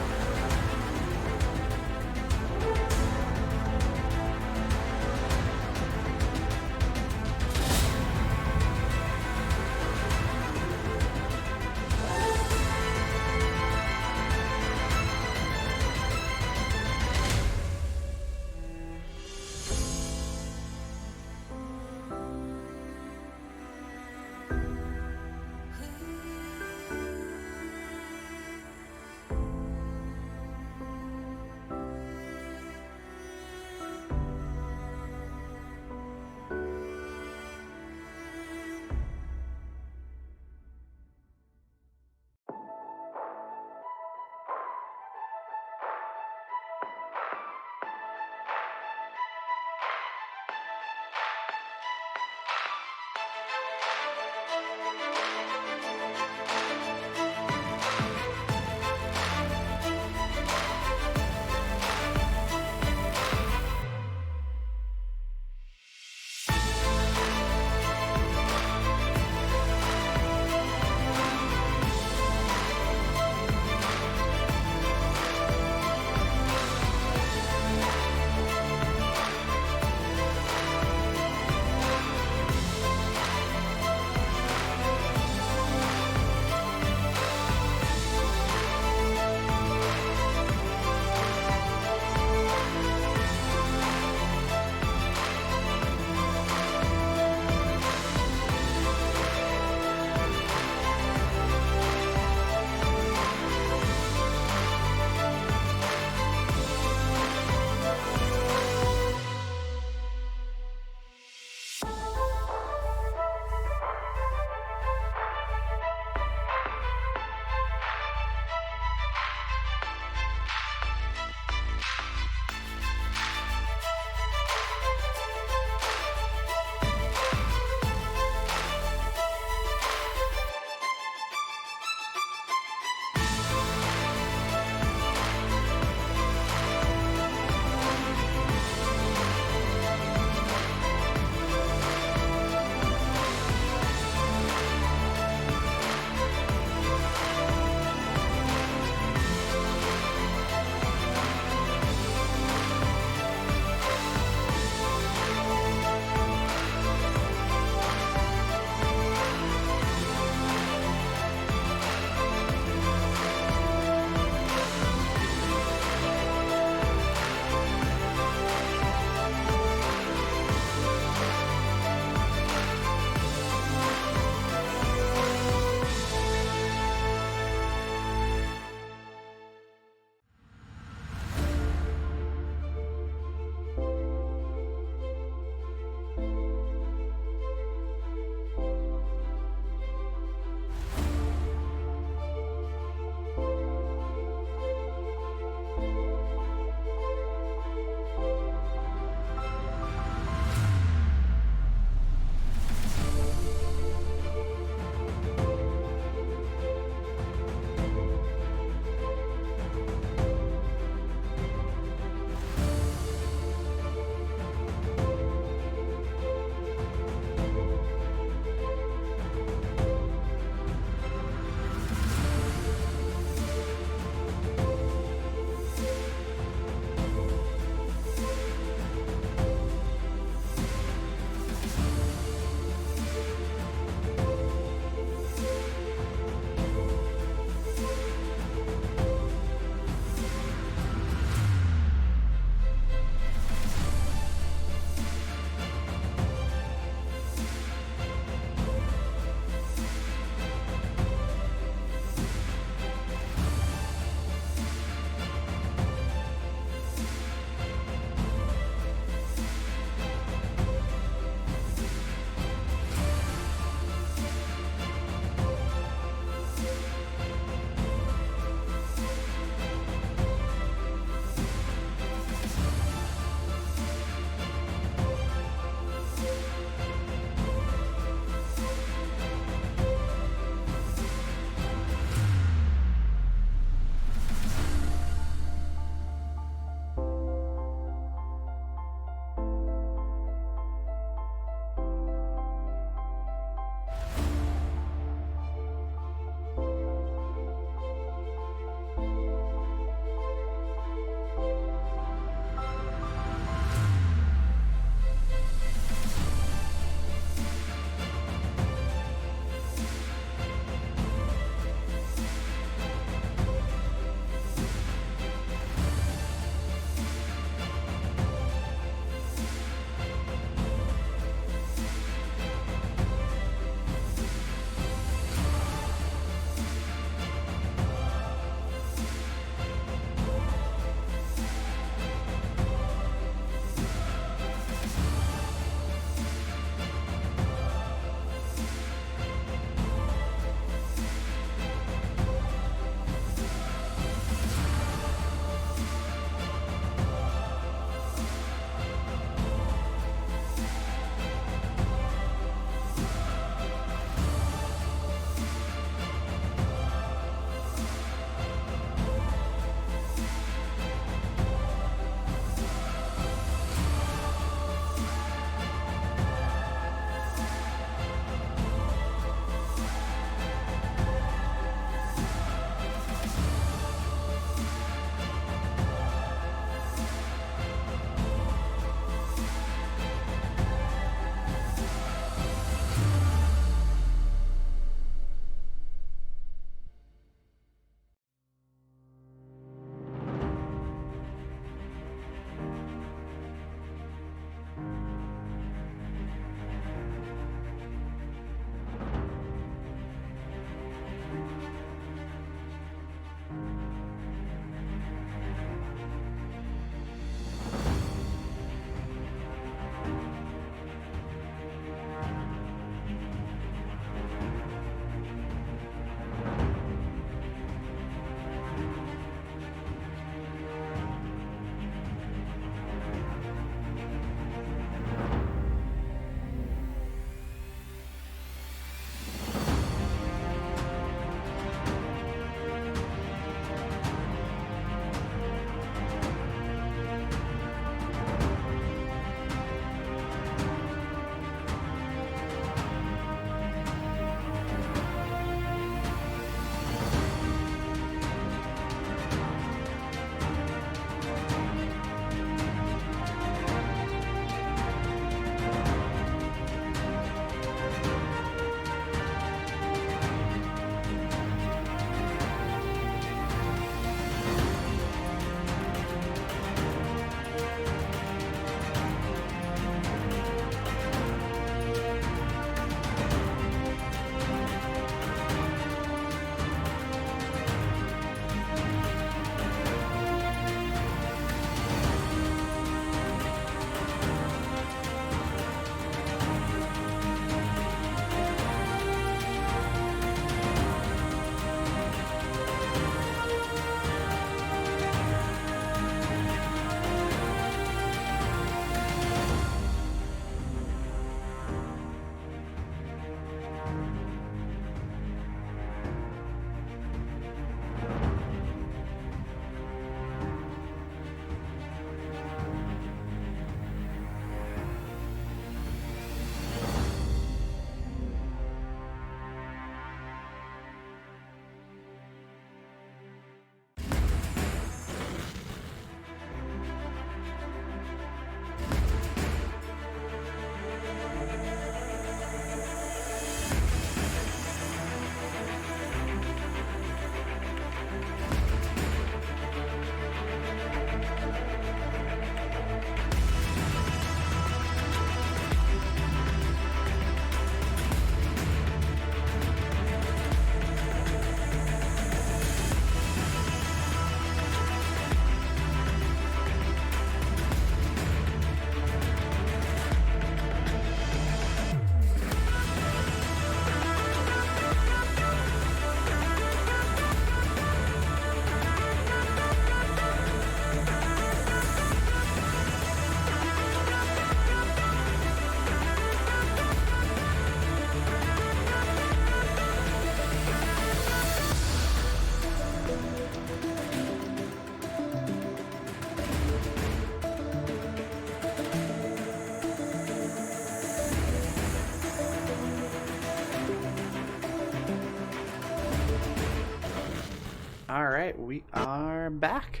All right, we are back.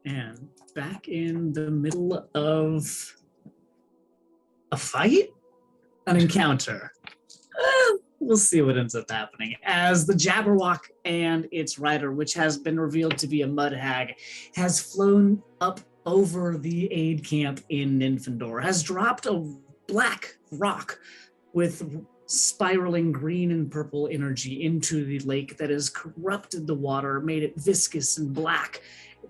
And back in the middle of a fight? An encounter. We'll see what ends up happening. As the Jabberwock and its rider, which has been revealed to be a mud hag, has flown up over the aid camp in Nymphindor, has dropped a black rock with spiraling green and purple energy into the lake that has corrupted the water, made it viscous and black,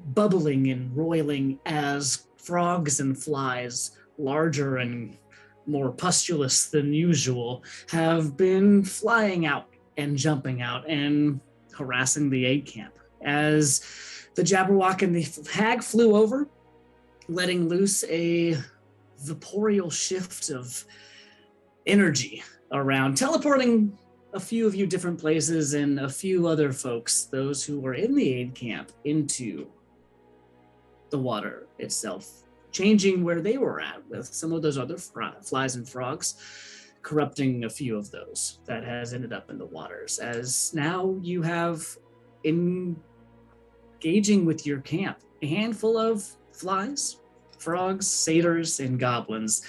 bubbling and roiling as frogs and flies, larger and more pustulous than usual, have been flying out and jumping out and harassing the aid camp. As the Jabberwock and the hag flew over, letting loose a vaporeal shift of energy around, teleporting a few of you different places and a few other folks, those who were in the aid camp, into the water itself, changing where they were at with some of those other flies and frogs, corrupting a few of those that has ended up in the waters. As now you have engaging with your camp a handful of flies, frogs, satyrs, and goblins,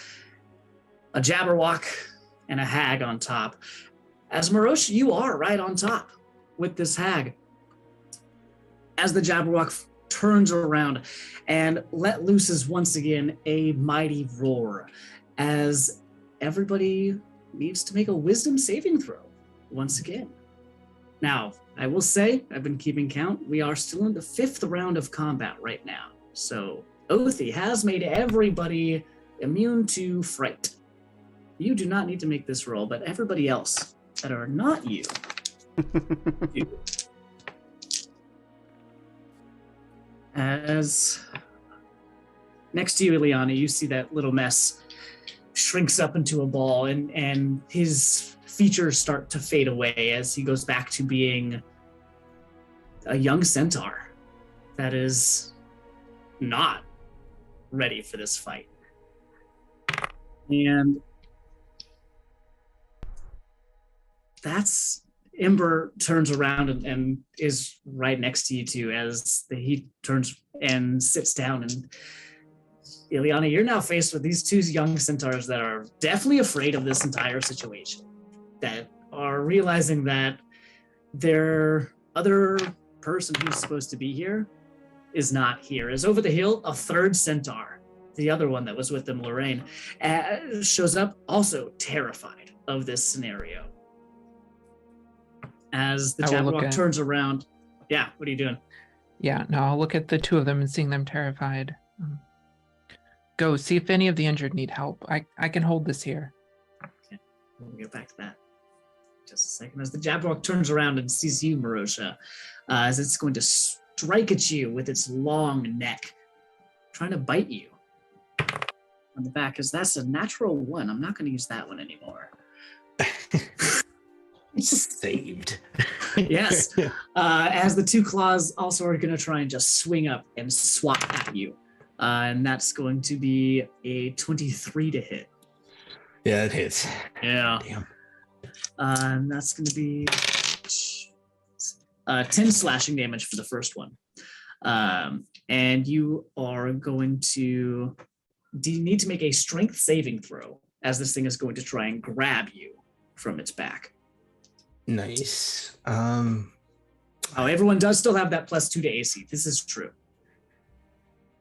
a Jabberwock, and a hag on top. As Marosha, you are right on top with this hag. As the Jabberwock turns around and let looses once again a mighty roar, as everybody needs to make a wisdom saving throw once again. Now, I will say, I've been keeping count, we are still in the 5th round of combat right now. So Othi has made everybody immune to fright. You do not need to make this roll, but everybody else that are not you do. As next to you, Ileana, you see that little mess shrinks up into a ball, and his features start to fade away as he goes back to being a young centaur that is not ready for this fight. And that's Ember turns around and is right next to you two as he turns and sits down. And Ileana, you're now faced with these two young centaurs that are definitely afraid of this entire situation, that are realizing that their other person who's supposed to be here is not here. As over the hill, a third centaur, the other one that was with them, Lorraine, shows up also terrified of this scenario. As the Jabberwock turns around, yeah, what are you doing? Yeah, no, I'll look at the two of them and seeing them terrified. Go see if any of the injured need help. I can hold this here. Okay, we'll get back to that. Just a second. As the Jabberwock turns around and sees you, Marosha, as it's going to strike at you with its long neck, trying to bite you on the back, because that's a natural 1. I'm not going to use that one anymore. Saved. Yes. As the two claws also are going to try and just swing up and swat at you. And that's going to be a 23 to hit. Yeah, it hits. Yeah. Damn. And that's going to be 10 slashing damage for the first one. And you are going to need to make a strength saving throw, as this thing is going to try and grab you from its back. Nice. Oh, everyone does still have that +2 to AC. This is true.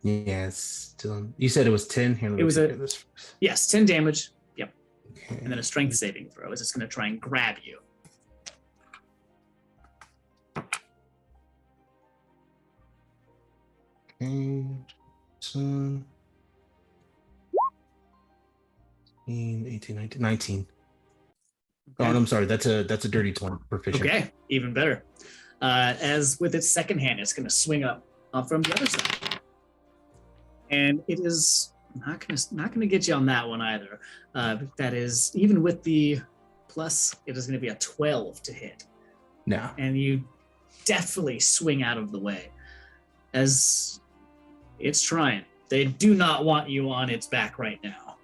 Yes. Still, you said it was 10. Here, it was yes, 10 damage. Yep. Okay. And then a strength saving throw is it's going to try and grab you. Okay. So 18, 19. Oh, I'm sorry. That's a dirty 20 proficient. Okay, even better. As with its second hand, it's going to swing up from the other side, and it is not going to get you on that one either. That is, even with the plus, it is going to be a 12 to hit. No. And you definitely swing out of the way as it's trying. They do not want you on its back right now.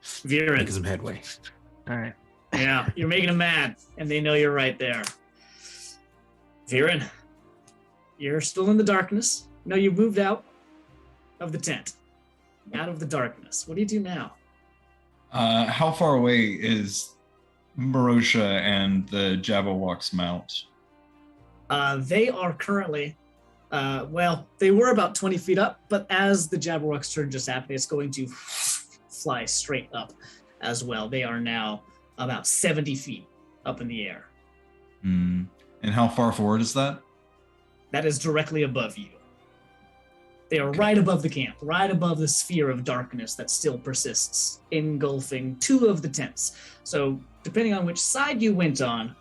Viren. Making some headway. All right. Yeah, you're making them mad, and they know you're right there. Viren, you're still in the darkness. No, you moved out of the tent, out of the darkness. What do you do now? How far away is Marosha and the Jabberwock's mount? They are currently, they were about 20 feet up, but as the Jabberwock's turn just happened, it's going to fly straight up as well. They are now about 70 feet up in the air. And how far forward is that? That is directly above you. They are right above the camp, right above the sphere of darkness that still persists, engulfing 2 of the tents. So, depending on which side you went on,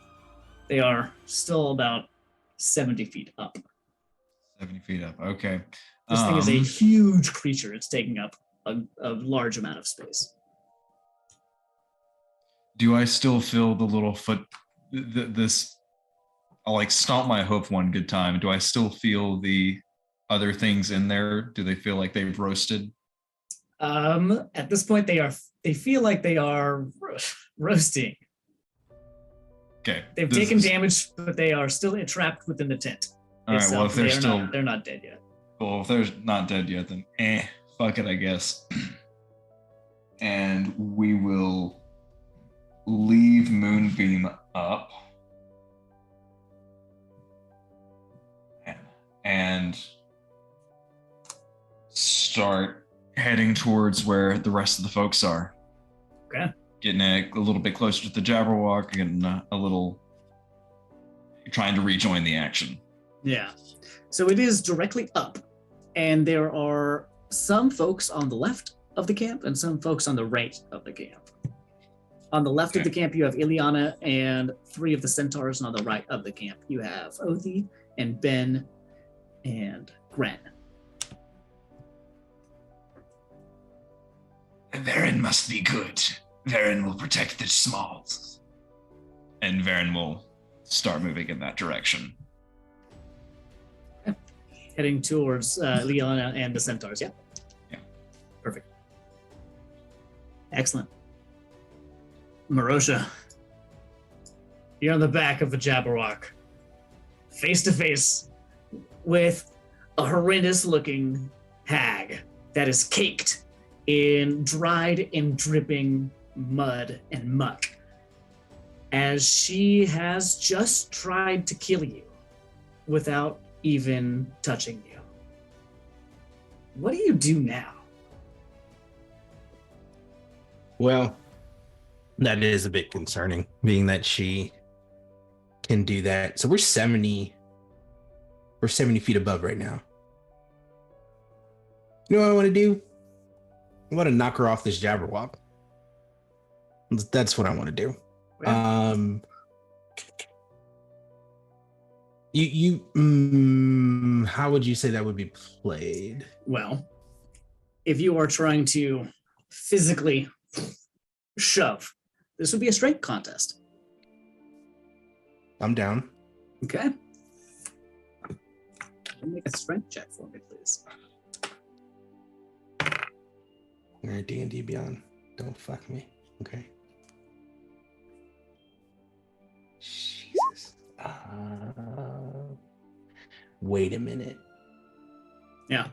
they are still about 70 feet up. 70 feet up. Okay. This thing is a huge creature. It's taking up a large amount of space. Do I still feel the little foot? I'll like stomp my hoof one good time. Do I still feel the other things in there? Do they feel like they've roasted? At this point, they feel like they are roasting. Okay. They've taken damage, but they are still trapped within the tent. All right. Well, if they're not dead yet. Well, if they're not dead yet, then fuck it, I guess. And we will leave Moonbeam up. And start heading towards where the rest of the folks are. Okay. Getting a little bit closer to the Jabberwock, getting a little, trying to rejoin the action. Yeah. So it is directly up, and there are some folks on the left of the camp and some folks on the right of the camp. On the left of the camp, you have Ileana and 3 of the centaurs, and on the right of the camp, you have Othi and Ben and Gren. Varen must be good. Varen will protect the Smalls. And Varen will start moving in that direction. Heading towards Liana and the centaurs, yeah? Yeah. Perfect. Excellent. Marosha, you're on the back of a Jabberwock, face to face with a horrendous-looking hag that is caked in dried and dripping mud and muck, as she has just tried to kill you without even touching you. What do you do now? Well, that is a bit concerning, being that she can do that. So we're 70 feet above right now. You know what I want to do? I want to knock her off this Jabberwock. That's what I want to do. Yeah. How would you say that would be played? Well, if you are trying to physically shove, this would be a strength contest. I'm down. Okay. Make a strength check for me, please. All right, D&D Beyond. Don't fuck me. Okay. Jesus. Wait a minute. Yeah.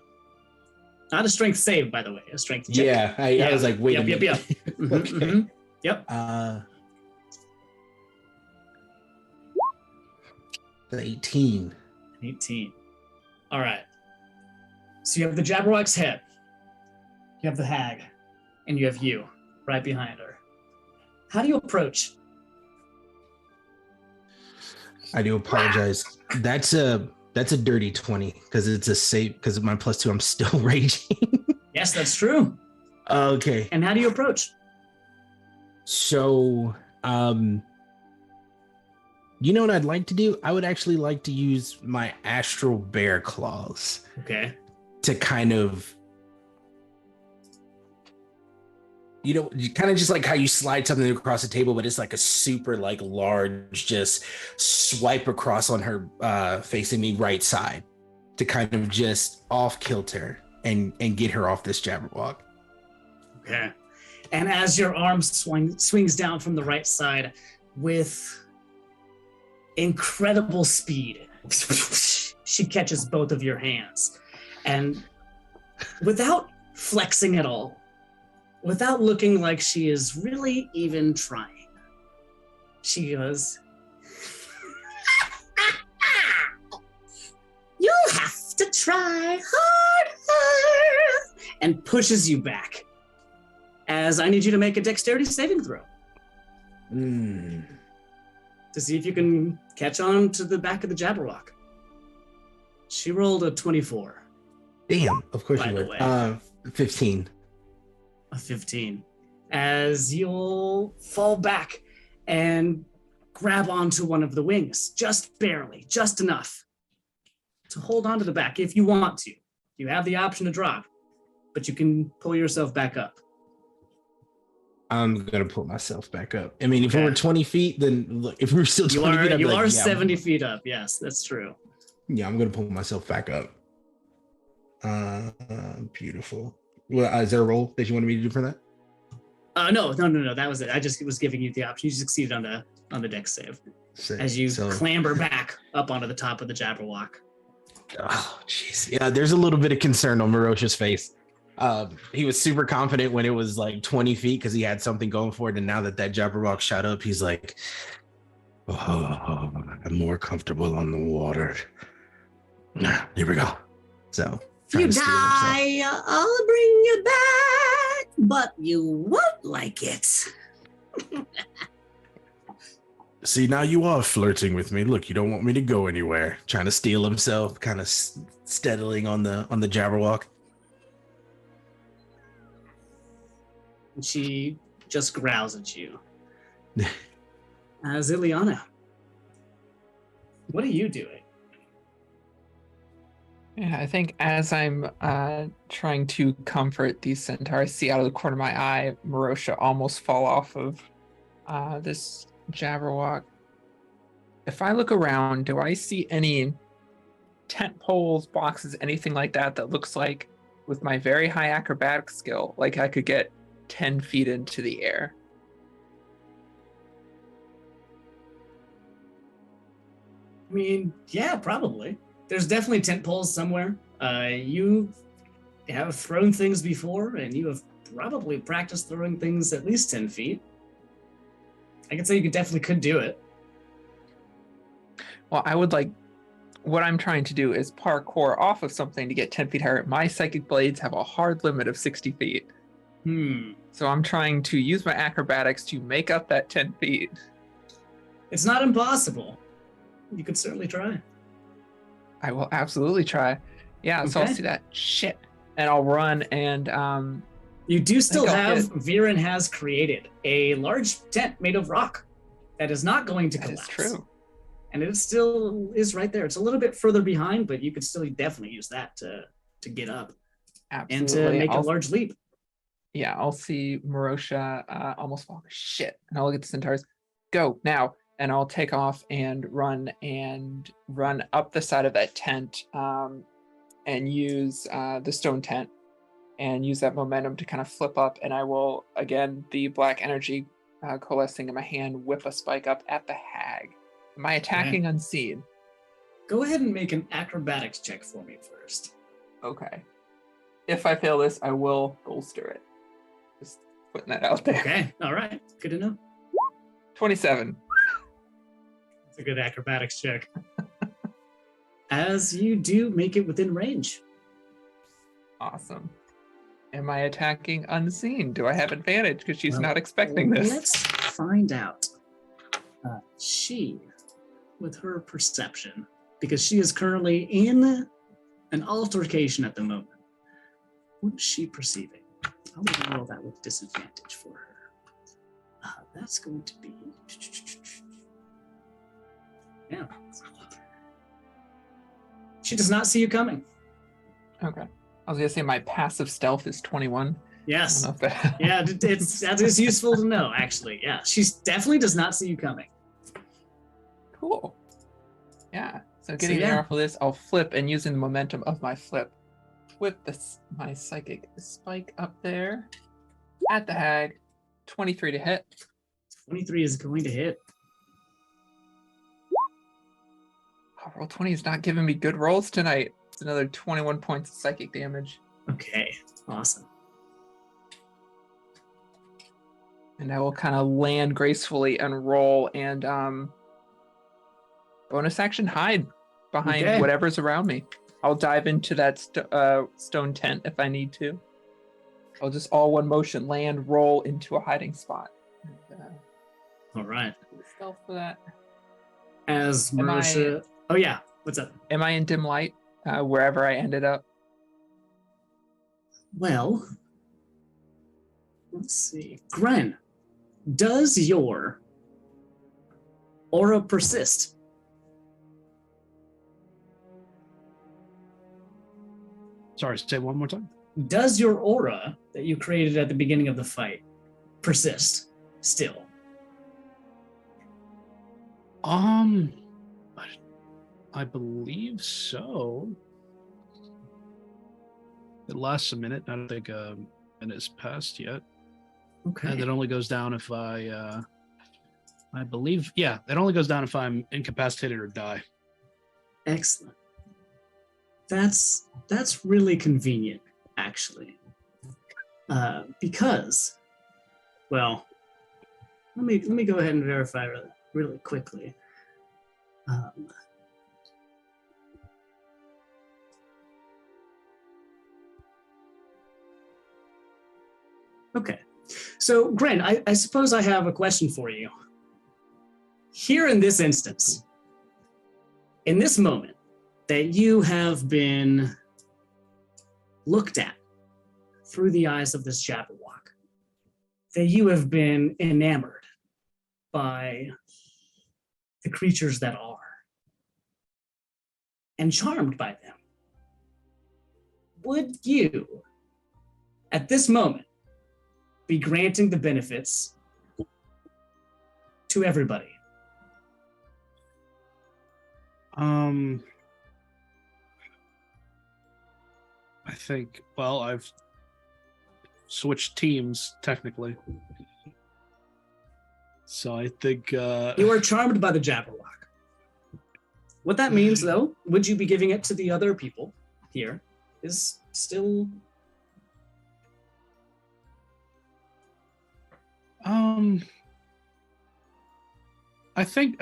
Not a strength save, by the way. A strength check. Yeah, I was like, wait a minute. Yep. Okay. Yep. 18. 18. All right. So you have the Jabberwock's head. You have the hag. And you have you right behind her. How do you approach? I do apologize. That's a dirty 20 because it's a save because of my +2. I'm still raging. Yes, that's true. Okay. And how do you approach? So, you know what I'd like to do? I would actually like to use my astral bear claws Okay. to kind of, you know, kind of just like how you slide something across the table, but it's like a super like large, just swipe across on her facing me right side to kind of just off kilter and get her off this Jabberwock. Okay. And as your arm swings down from the right side with incredible speed, She catches both of your hands, and without flexing at all, without looking like she is really even trying, she goes, "You'll have to try harder," and pushes you back. As I need you to make a dexterity saving throw to see if you can catch on to the back of the Jabberwock. She rolled a 24. Damn, of course By you the would. way. 15. A 15. As you'll fall back and grab onto one of the wings, just barely, just enough to hold onto the back if you want to. You have the option to drop, but you can pull yourself back up. I'm gonna pull myself back up. I mean, if Okay. we were 20 feet, then look, if we were still 20 feet, I'd be You like, are yeah, 70 feet up. Yes, that's true. Yeah, I'm gonna pull myself back up. Beautiful. Well, is there a roll that you wanted me to do for that? No. That was it. I just was giving you the option. You succeeded on the dex save as you clamber back up onto the top of the Jabberwock. Oh, jeez. Yeah, there's a little bit of concern on Marosha's face. He was super confident when it was like 20 feet because he had something going for it, and now that Jabberwock shot up, he's like, "Oh, I'm more comfortable on the water." Here we go. So If you die, I'll bring you back, but you won't like it. See, now you are flirting with me. Look, you don't want me to go anywhere. Trying to steal himself, kind of steadiling on the Jabberwock. And she just growls at you. Ziliana, what are you doing? Yeah, I think as I'm trying to comfort the centaur, I see out of the corner of my eye Marosha almost fall off of this Jabberwock. If I look around, do I see any tent poles, boxes, anything like that looks like, with my very high acrobatic skill, like I could get 10 feet into the air? I mean, yeah, probably. There's definitely tent poles somewhere. You have thrown things before, and you have probably practiced throwing things at least 10 feet. I could say you definitely could do it. Well, I would like, what I'm trying to do is parkour off of something to get 10 feet higher. My psychic blades have a hard limit of 60 feet. So I'm trying to use my acrobatics to make up that 10 feet. It's not impossible. You could certainly try. I will absolutely try. Yeah, so I'll Okay. see that shit, and I'll run and You do still I'll have, get- Viren has created a large tent made of rock that is not going to that collapse. is true. And it still is right there. It's a little bit further behind, but you could still definitely use that to get up Absolutely. and to make a I'll- large leap. Yeah, I'll see Marosha almost fall. Shit. And I'll look at the centaurs. Go now. And I'll take off and run up the side of that tent and use the stone tent and use that momentum to kind of flip up. And I will, again, the black energy coalescing in my hand, whip a spike up at the hag. Am I attacking unseen? Go ahead and make an acrobatics check for me first. Okay. If I fail this, I will bolster it. Just putting that out there. Okay. All right. Good to know. 27. That's a good acrobatics check. As you do make it within range. Awesome. Am I attacking unseen? Do I have advantage because she's not expecting this? Let's find out. She, with her perception, because she is currently in an altercation at the moment, what is she perceiving? I'll roll that with disadvantage for her. That's going to be... Yeah. She does not see you coming. Okay. I was gonna say my passive stealth is 21. Yes. I don't know if that... Yeah, that is useful to know, actually. Yeah, she definitely does not see you coming. Cool. Yeah. So getting yeah. the off of this, I'll flip and using the momentum of my flip, whip my psychic spike up there at the hag. 23 to hit. 23 is going to hit. All Roll 20 is not giving me good rolls tonight. It's another 21 points of psychic damage. Okay, awesome. And I will kind of land gracefully and roll and bonus action hide behind Okay. whatever's around me. I'll dive into that stone tent if I need to. I'll just all one motion land, roll into a hiding spot. And, All right. stealth for that. As Am I- Marosha. Oh yeah. What's up? Am I in dim light wherever I ended up? Well, let's see. Gren, does your aura persist? Sorry, say it one more time. Does your aura that you created at the beginning of the fight persist still? I believe so. It lasts a minute. I don't think a minute has passed yet. Okay. And it only goes down if I believe, yeah, it only goes down if I'm incapacitated or die. Excellent. That's really convenient, actually. Because, well, let me go ahead and verify really quickly. Okay. So, Gren, I suppose I have a question for you. Here in this instance, in this moment that you have been looked at through the eyes of this Jabberwock, that you have been enamored by the creatures that are and charmed by them, would you, at this moment, be granting the benefits to everybody? I think, well, I've switched teams technically. So I think You are charmed by the Jabberwock. What that means, though, would you be giving it to the other people here, is still... I think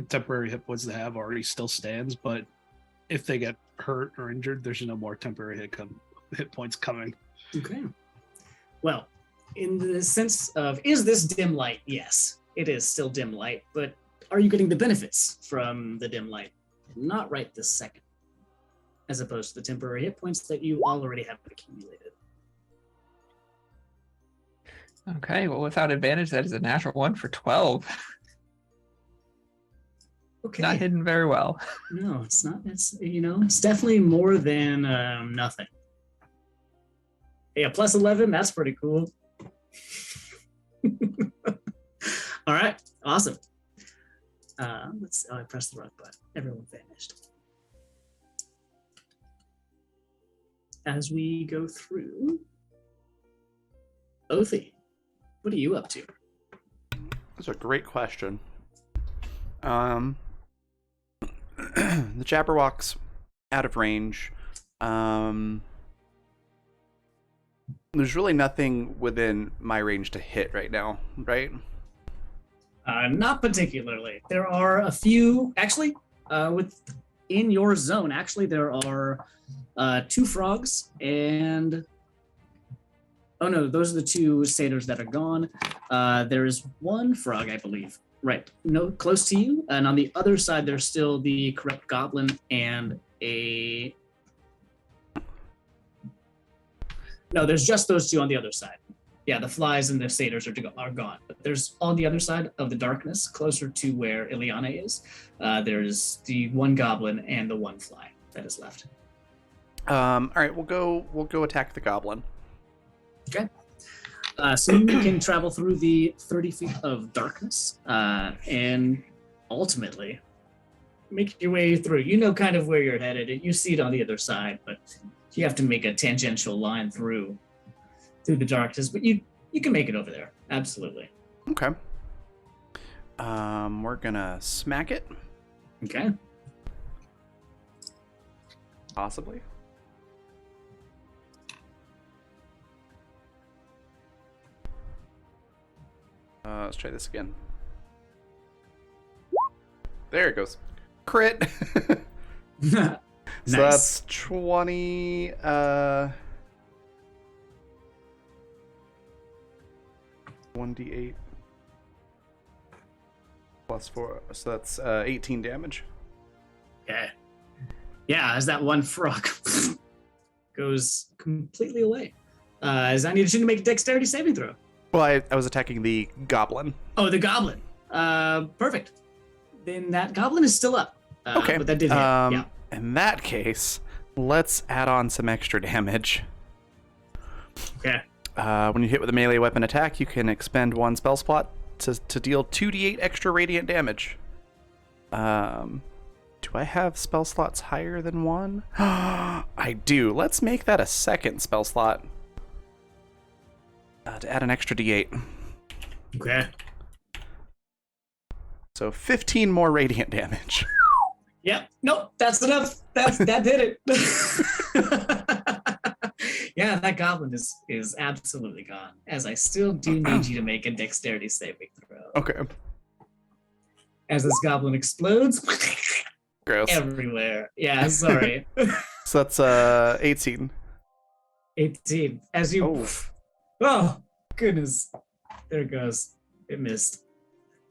temporary hit points they have already still stands, but if they get hurt or injured, there's no more temporary hit points coming. Okay. Well, in the sense of, is this dim light? Yes, it is still dim light, but are you getting the benefits from the dim light? Not right this second, as opposed to the temporary hit points that you already have accumulated. Okay, well, without advantage, that is a natural 1 for 12. Okay. Not hidden very well. No, it's not. It's, it's definitely more than nothing. Yeah, plus 11, that's pretty cool. All right, awesome. Let's. Oh, I pressed the wrong button. Everyone vanished. As we go through, Othi, what are you up to? That's a great question. The Jabberwock's out of range. There's really nothing within my range to hit right now, right? Not particularly. There are a few, actually, in your zone, actually, there are 2 frogs and... Oh no, those are the 2 satyrs that are gone. There is 1 frog, I believe. Right, no, close to you. And on the other side, there's still the corrupt goblin and a... No, there's just those 2 on the other side. Yeah, the flies and the satyrs are gone. But there's on the other side of the darkness, closer to where Ileana is, there's the 1 goblin and the 1 fly that is left. All right, we'll go attack the goblin. Okay. So you can travel through the 30 feet of darkness and ultimately make your way through. You know kind of where you're headed. You see it on the other side, but you have to make a tangential line through the darkness. But you can make it over there. Absolutely. Okay. We're gonna smack it. Okay. Possibly. Let's try this again. There it goes. Crit. Nice. So that's 20. 1d8 plus 4. So that's 18 damage. Okay. Yeah, as that one frog goes completely away. As I need you to make a dexterity saving throw. Well, I was attacking the goblin. Oh, the goblin. Perfect. Then that goblin is still up. Okay. But that did hit. Yeah. In that case, let's add on some extra damage. Okay. When you hit with a melee weapon attack, you can expend one spell slot to deal 2d8 extra radiant damage. Do I have spell slots higher than one? I do. Let's make that a second spell slot. To add an extra d8. Okay. So 15 more radiant damage. Yep. Nope. That's enough. That did it. Yeah, that goblin is absolutely gone. As I still do need you to make a dexterity saving throw. Okay. As this goblin explodes Gross. everywhere. Yeah, sorry. So that's 18. 18. As you. Oh, goodness. There it goes. It missed.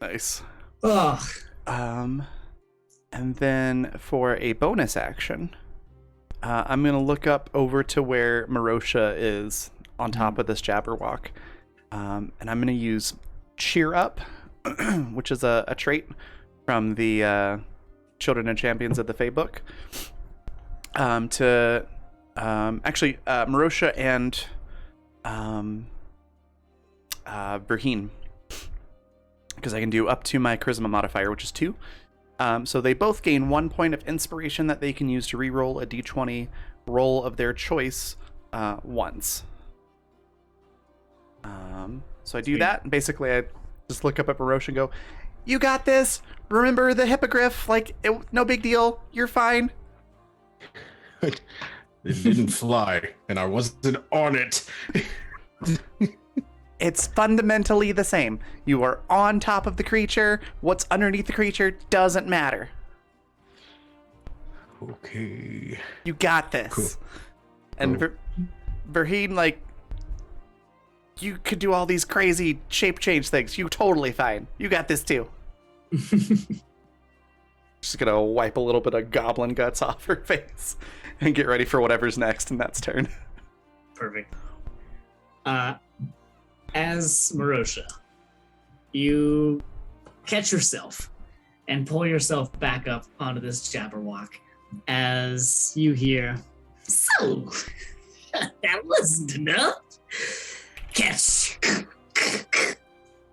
Nice. Oh. And then for a bonus action, I'm going to look up over to where Marosha is on top of this Jabberwock. And I'm going to use Cheer Up, which is a trait from the Children and Champions of the Fae book. Marosha and Braheen. Because I can do up to my charisma modifier, which is 2. So they both gain 1 point of inspiration that they can use to reroll a d20 roll of their choice once. So I do that, and basically I just look up at Barosh and go, "You got this! Remember the hippogriff? No big deal. You're fine." It didn't fly, and I wasn't on it. It's fundamentally the same. You are on top of the creature. What's underneath the creature doesn't matter. Okay. You got this. Cool. And Verheen, you could do all these crazy shape change things. You're totally fine. You got this too. Just gonna wipe a little bit of goblin guts off her face and get ready for whatever's next in that's turn. Perfect. As Marosha, you catch yourself and pull yourself back up onto this Jabberwock as you hear, "So, that wasn't enough. Catch."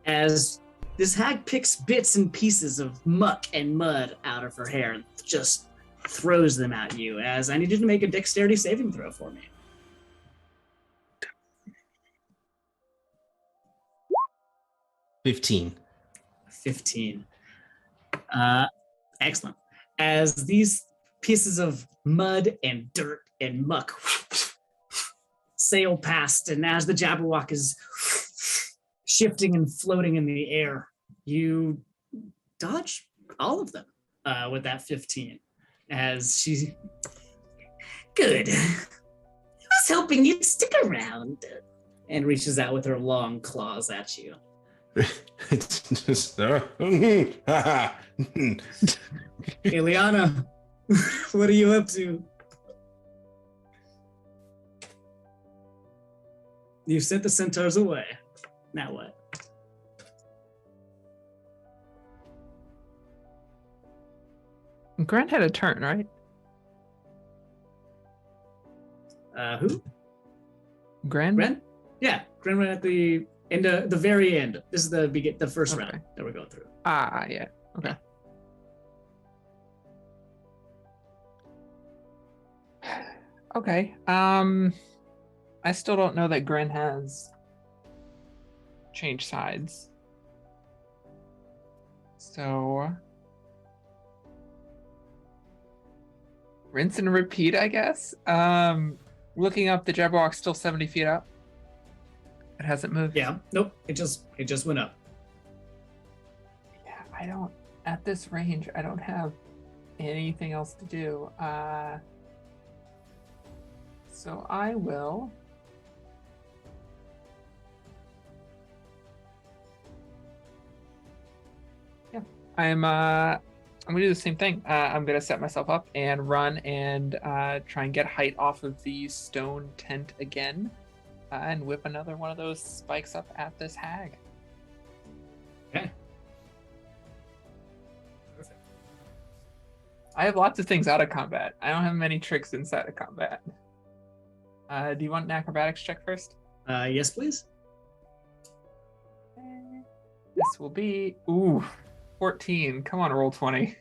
As this hag picks bits and pieces of muck and mud out of her hair and just throws them at you, as I need you to make a dexterity saving throw for me. 15. 15. Excellent. As these pieces of mud and dirt and muck sail past, and as the Jabberwock is shifting and floating in the air, you dodge all of them with that 15. As she... Good. I was hoping you'd stick around. And reaches out with her long claws at you. It's just Ileana, what are you up to? You've sent the centaurs away. Now what? Grant had a turn, right? Who? Gran? Gren? Yeah, Gren went at the end, the very end. This is the first Okay. round that we're going through. Ah, yeah. Okay. Okay. I still don't know that Gren has changed sides. So rinse and repeat, I guess. Looking up, the Jabberwock's still 70 feet up. It hasn't moved. Yeah. Nope. It just went up. Yeah, I don't. At this range, I don't have anything else to do. So I will. Yeah, I'm gonna do the same thing. I'm gonna set myself up and run and try and get height off of the stone tent again, and whip another one of those spikes up at this hag. Okay. I have lots of things out of combat. I don't have many tricks inside of combat. Do you want an acrobatics check first? Yes, please. This will be 14. Come on, roll 20.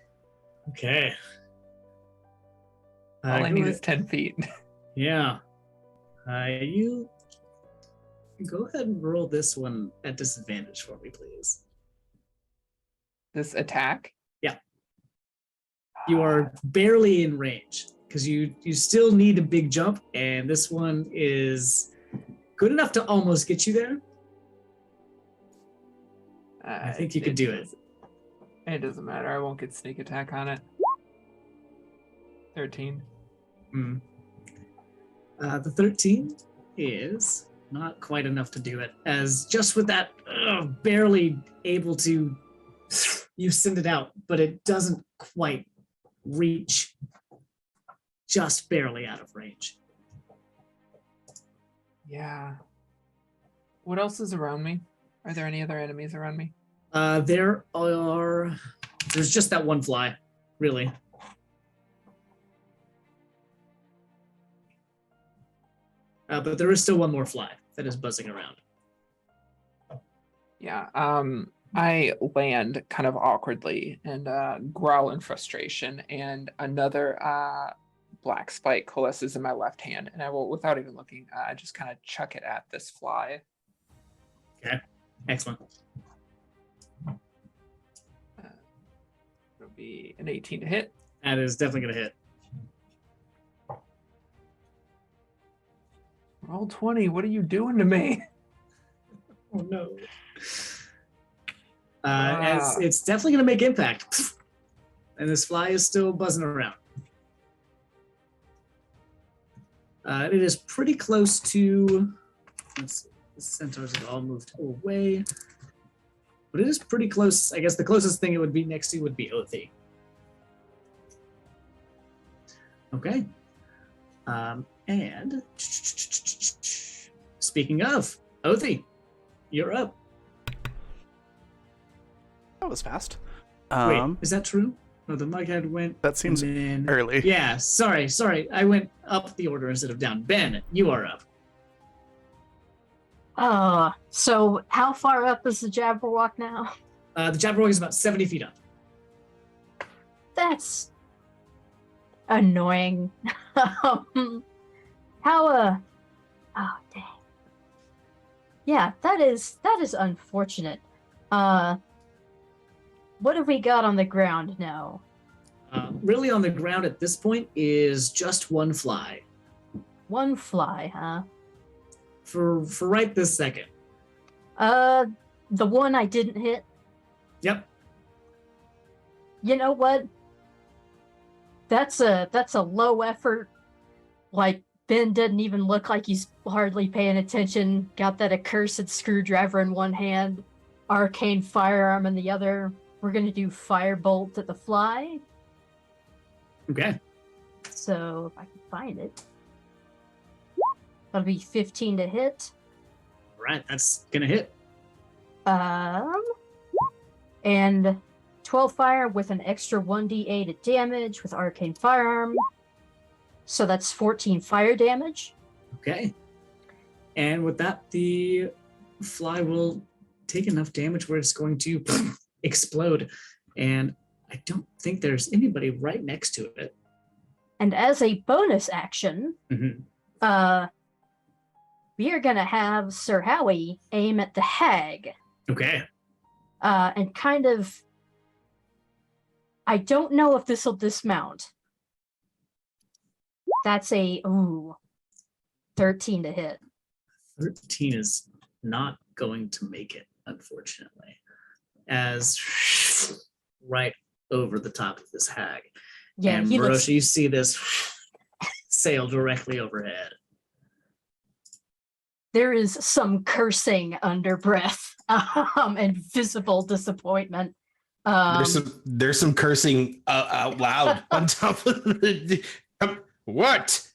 Okay. All I need is 10 feet. Yeah. You go ahead and roll this one at disadvantage for me, please. This attack? Yeah. You are barely in range because you still need a big jump, and this one is good enough to almost get you there. I think you could do it. It doesn't matter. I won't get sneak attack on it. 13. The 13 is not quite enough to do it, as just with that barely able to, you send it out, but it doesn't quite reach, just barely out of range. Yeah. What else is around me? Are there any other enemies around me? There's just that one fly, really. But there is still one more fly that is buzzing around. Yeah. I land kind of awkwardly and growl in frustration, and another black spike coalesces in my left hand, and I will, without even looking, just kind of chuck it at this fly. Okay, excellent. It'll be an 18 to hit. That is definitely going to hit. Roll 20. What are you doing to me? Oh no. As it's definitely going to make impact. And this fly is still buzzing around. It is pretty close to... Let's see. The centaurs have all moved away. But it is pretty close. I guess the closest thing it would be next to would be Othi. Okay. And speaking of, Othi, you're up. That was fast. Wait, is that true? No, the mughead went. That seems early. Yeah, sorry. I went up the order instead of down. Ben, you are up. So how far up is the Jabberwock now? The Jabberwock is about 70 feet up. That's annoying. Oh, dang. Yeah, that is unfortunate. What have we got on the ground now? Really on the ground at this point is just one fly. One fly, huh? For right this second. The one I didn't hit? Yep. You know what? That's a low effort. Like, Ben doesn't even look like he's hardly paying attention. Got that accursed screwdriver in one hand, arcane firearm in the other. We're gonna do firebolt at the fly. Okay. So if I can find it. That'll be 15 to hit. Right, that's gonna hit. And 12 fire with an extra 1d8 of damage with arcane firearm. So that's 14 fire damage. Okay. And with that, the fly will take enough damage where it's going to explode. And I don't think there's anybody right next to it. And as a bonus action, we are going to have Sir Howie aim at the hag. Okay. And kind of... I don't know if this will dismount. That's a 13 to hit. 13 is not going to make it, unfortunately. As right over the top of this hag. Yeah, and he Marosha, looks. you see this sail directly overhead. There is some cursing under breath, and visible disappointment. There's some cursing out loud on top of the. What?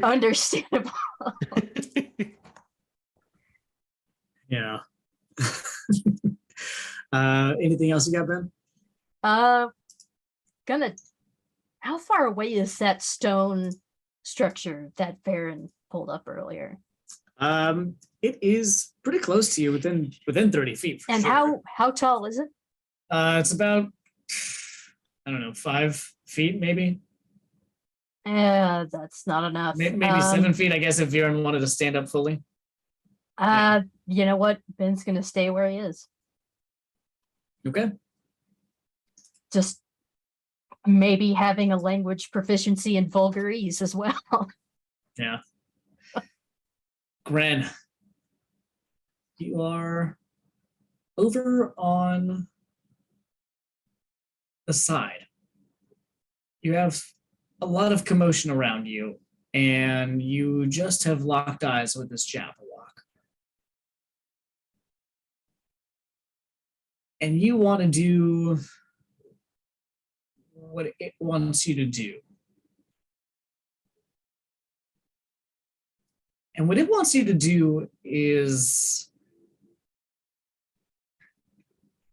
Understandable. Yeah. Anything else you got, Ben? How far away is that stone structure that Baron pulled up earlier? It is pretty close to you, within 30 feet. For And sure. how tall is it? It's about, I don't know, 5 feet maybe. That's not enough. Maybe 7 feet, I guess, if Viren wanted to stand up fully. You know what? Ben's gonna stay where he is. Okay. Just maybe having a language proficiency in Vulgarese as well. Yeah. Gren, you are over on the side. You have a lot of commotion around you, and you just have locked eyes with this Jabberwock. And you want to do what it wants you to do. And what it wants you to do is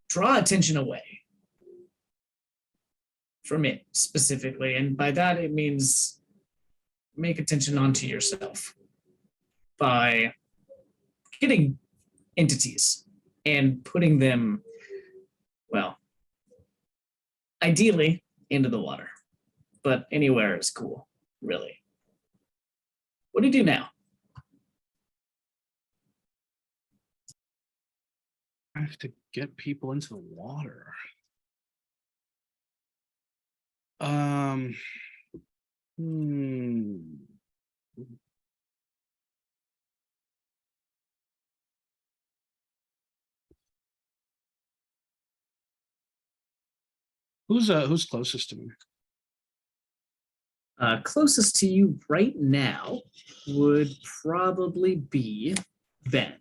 draw attention away from it specifically. And by that, it means make attention onto yourself by getting entities and putting them, well, ideally into the water, but anywhere is cool, really. What do you do now? I have to get people into the water. Who's closest to me? Closest to you right now would probably be Ben.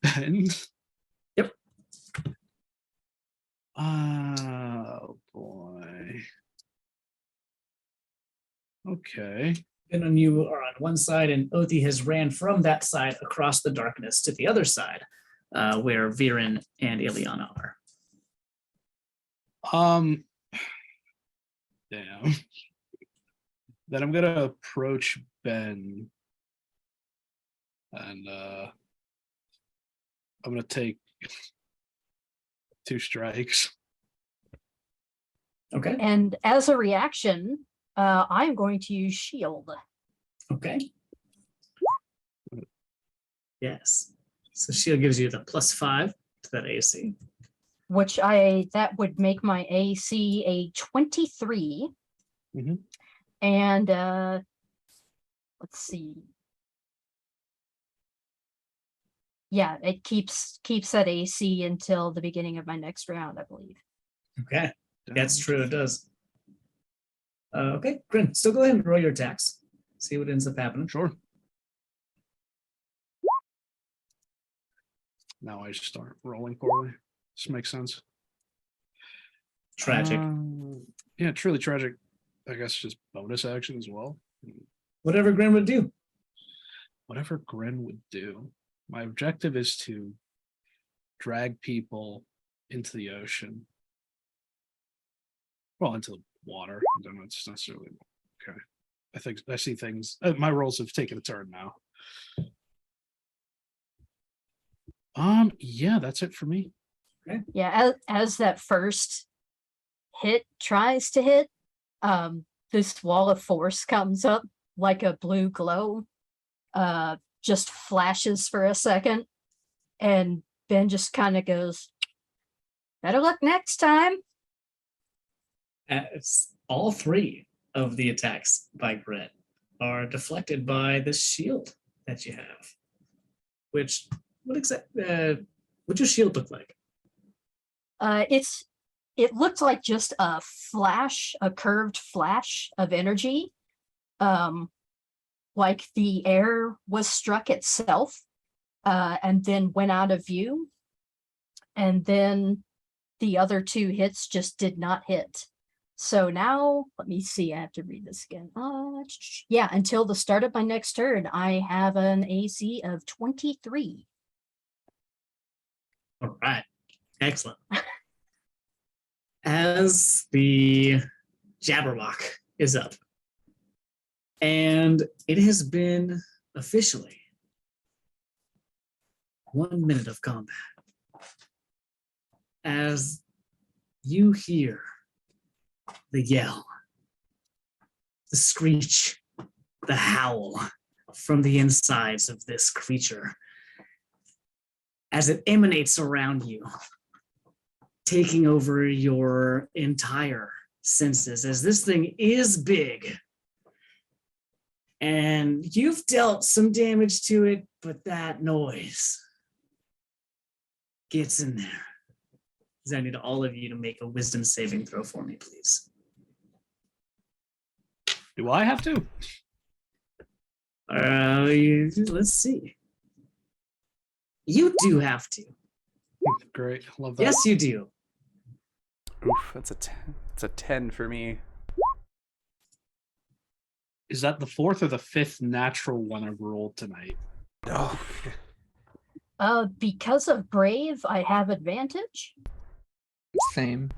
Ben? Yep. Oh boy. Okay. Ben and you are on one side, and Othi has ran from that side across the darkness to the other side, where Viren and Ileana are. Damn. Then I'm gonna approach Ben, and I'm gonna take 2 strikes. Okay. And as a reaction, I'm going to use shield. Okay. Yes. So shield gives you the +5 to that AC. Which that would make my AC a 23. Mhm. And let's see. Yeah, it keeps that AC until the beginning of my next round, I believe. Okay. That's true, it does. Okay, Grin, still go ahead and roll your attacks. See what ends up happening. Sure. Now I just start rolling poorly. This makes sense. Tragic. Yeah, truly tragic. I guess just bonus action as well. Whatever Grin would do. Whatever Gren would do. My objective is to drag people into the ocean. Well, into the water. I don't know, it's necessarily okay. I think I see things. My rolls have taken a turn now. Yeah, that's it for me. Yeah, as that first hit tries to hit, this wall of force comes up like a blue glow, just flashes for a second, and Ben just kind of goes, "Better luck next time." as all three of the attacks by Gret are deflected by the shield that you have. Which, what's your shield look like? It looked like just a flash, a curved flash of energy. Like the air was struck itself, and then went out of view. And then the other two hits just did not hit. So now, let me see, I have to read this again. Yeah, until the start of my next turn, I have an AC of 23. All right, excellent. As the Jabberwock is up, and it has been officially 1 minute of combat. As you hear the yell, the screech, the howl from the insides of this creature, as it emanates around you, taking over your entire senses, as this thing is big. And you've dealt some damage to it, but that noise gets in there. I need all of you to make a wisdom saving throw for me, please. Do I have to? Let's see. You do have to. Great. Love that. Yes, you do. Oof, that's a 10. It's a 10 for me. Is that the fourth or the fifth natural one I've rolled tonight? Oh. Because of Brave, I have advantage. Same.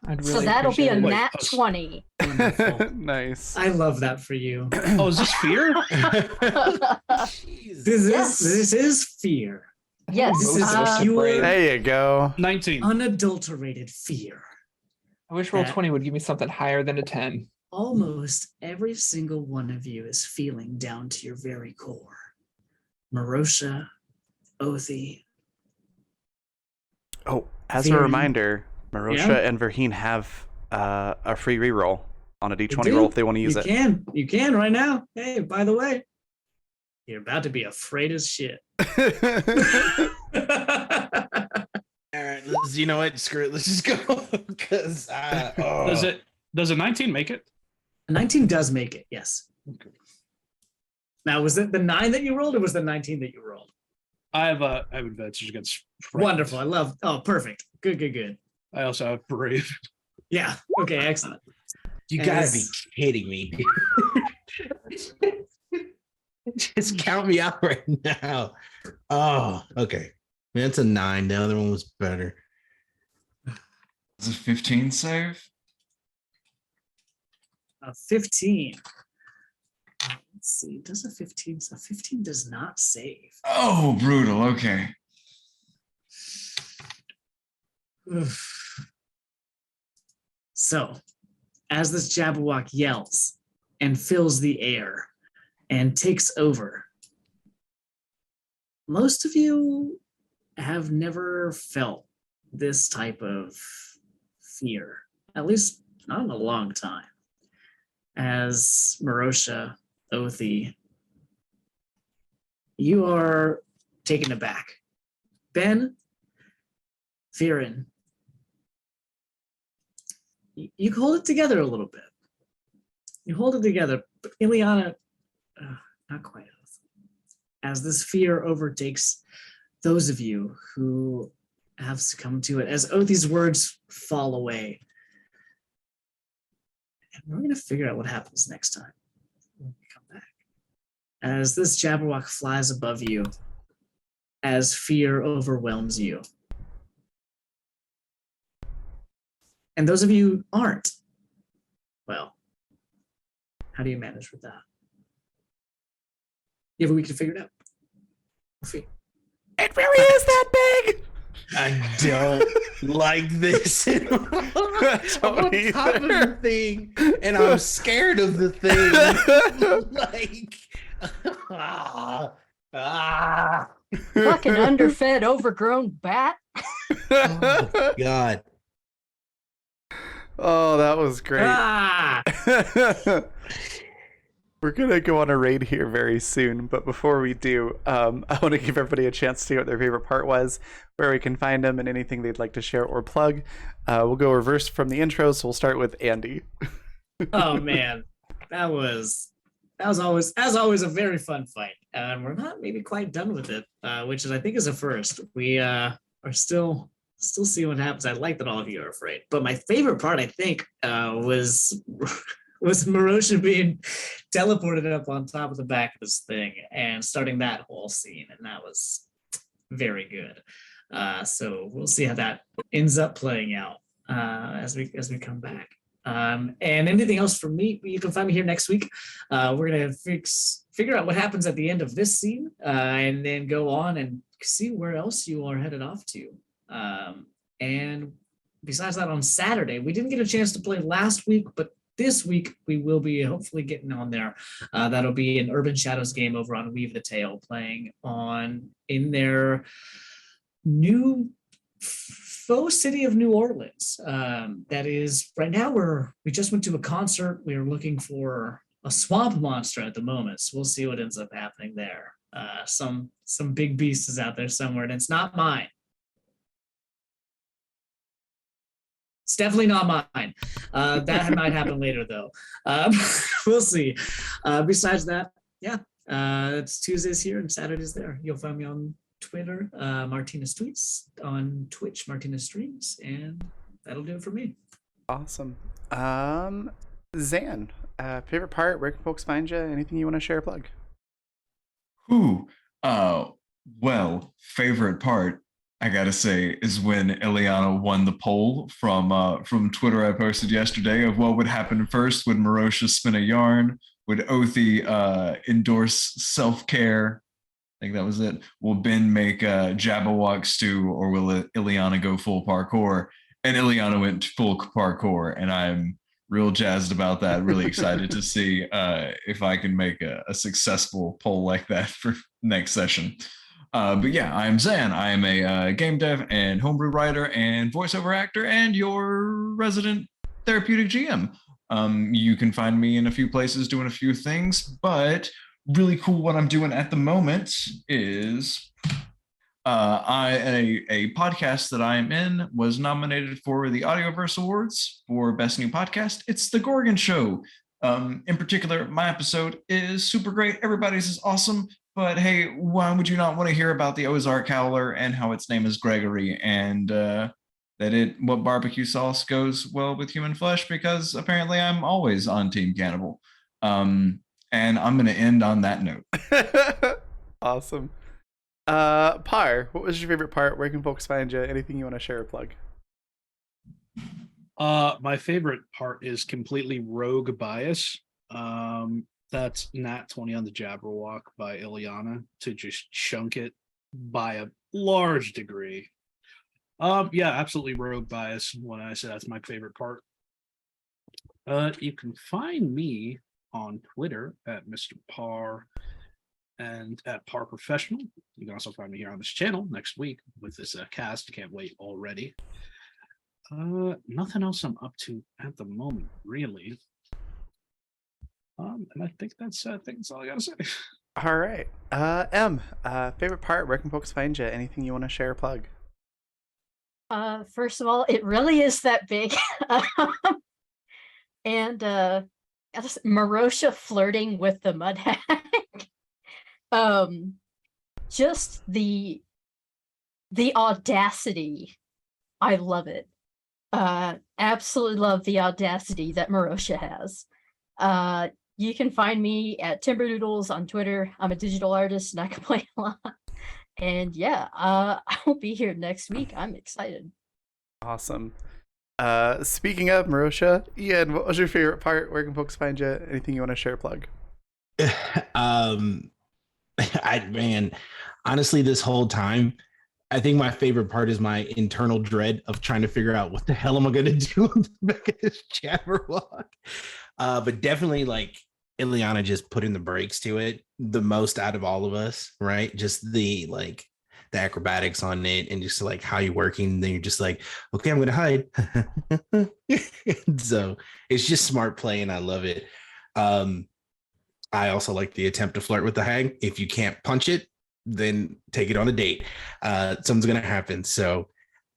I'd really So that'll be a appreciate it. nat 20. Wonderful. Nice. I love that for you. Oh, is this fear? This is fear. Yes. This is Uh, pure, There you go. 19. unadulterated fear. I wish roll 20 would give me something higher than a 10. Almost every single one of you is feeling down to your very core. Marosha, Othi. Oh, as a Very- reminder, Marosha Yeah? and Verheen have a free reroll on a You d20 do? roll if they want to use You it. You can right now. Hey, by the way, you're about to be afraid as shit. All right, you know what? Screw it. Let's just go. Because Does a 19 make it? A 19 does make it, yes. Okay. Now, was it the 9 that you rolled or was the 19 that you rolled? I have advantage against fright. Wonderful. I love. Oh, perfect. Good. I also have brave. Yeah. Okay, excellent. you gotta be As- kidding me. Just count me out right now. Oh, okay. That's a 9. The other one was better. Does a 15 save? 15. Let's see. Does a 15? A 15 does not save. Oh, brutal. Okay. Oof. So, as this Jabberwock yells and fills the air and takes over, most of you have never felt this type of fear, at least not in a long time. As Marosha, Othi, you are taken aback. Ben, Fearin, you hold it together a little bit. You hold it together, but Ileana, not quite. As this fear overtakes those of you who have succumbed to it, as Othi's words fall away. And we're going to figure out what happens next time when we come back. As this Jabberwock flies above you, as fear overwhelms you. And those of you who aren't, well, how do you manage with that? You have a week to figure it out. It really is that big. I don't like this. I'm on top of the thing, and I'm scared of the thing. Like, Fucking underfed, overgrown bat. oh, God. Oh, that was great. Ah! We're gonna go on a raid here very soon, but before we do, I want to give everybody a chance to see what their favorite part was, where we can find them, and anything they'd like to share or plug. We'll go reverse from the intro, so we'll start with Andy. Oh man, that was always, as always, a very fun fight. And we're not maybe quite done with it, which is, I think, is a first. We are still seeing what happens. I like that all of you are afraid, but my favorite part, I think, was Marosha being teleported up on top of the back of this thing and starting that whole scene, and that was very good. So we'll see how that ends up playing out as we come back. And anything else from me, you can find me here next week. We're gonna figure out what happens at the end of this scene, and then go on and see where else you are headed off to. And besides that, on Saturday, we didn't get a chance to play last week, but this week we will be hopefully getting on there. That'll be an Urban Shadows game over on Weave the Tale, playing in their new faux city of New Orleans. That is, right now we just went to a concert. We are looking for a swamp monster at the moment, so we'll see what ends up happening there. Some big beast is out there somewhere, and it's not mine. It's definitely not mine. That might happen later, though. We'll see. Besides that, yeah, it's Tuesdays here and Saturdays there. You'll find me on Twitter, Martinez Tweets, on Twitch, Martinez Streams, and that'll do it for me. Awesome. Zan, favorite part, where can folks find you? Anything you want to share or plug? Well, favorite part, I gotta say, is when Ileana won the poll from Twitter I posted yesterday of what would happen first. Would Marosha spin a yarn? Would Othi endorse self-care? I think that was it. Will Ben make a Jabberwock stew, or will Ileana go full parkour? And Ileana went full parkour, and I'm real jazzed about that. Really excited to see if I can make a successful poll like that for next session. But yeah, I'm Zan. I am a game dev and homebrew writer and voiceover actor and your resident therapeutic GM. You can find me in a few places doing a few things, but really cool what I'm doing at the moment is a podcast that I am in was nominated for the Audioverse Awards for Best New Podcast. It's The Gorgon Show. In particular, my episode is super great. Everybody's is awesome. But hey, why would you not want to hear about the Ozark Howler and how its name is Gregory, and what barbecue sauce goes well with human flesh? Because apparently I'm always on Team Cannibal. And I'm going to end on that note. Awesome. Par, what was your favorite part? Where can folks find you? Anything you want to share or plug? My favorite part is completely rogue bias. That's Nat 20 on the Jabberwock by Ileana to just chunk it by a large degree. Yeah, absolutely rogue bias when I say that's my favorite part. You can find me on Twitter at Mr. Par and at Par Professional. You can also find me here on this channel next week with this cast. Can't wait already. Nothing else I'm up to at the moment, really. And I think that's all I gotta say. All right. M, favorite part, where can folks find you? Anything you want to share or plug? First of all, it really is that big. And Marosha flirting with the mud hag. Just the audacity. I love it. Absolutely love the audacity that Marosha has. You can find me at Timberdoodles on Twitter. I'm a digital artist and I can play a lot. And yeah, I'll be here next week. I'm excited. Awesome. Speaking of Marosha, Ian, what was your favorite part? Where can folks find you? Anything you want to share or plug? Honestly, this whole time, I think my favorite part is my internal dread of trying to figure out what the hell am I going to do on the back of this Jabberwock. But definitely, like, Ileana just putting the brakes to it the most out of all of us, right? Just the acrobatics on it and just like how you're working. Then you're just like, okay, I'm going to hide. So it's just smart play, and I love it. I also like the attempt to flirt with the hag. If you can't punch it, then take it on a date. Something's gonna happen. So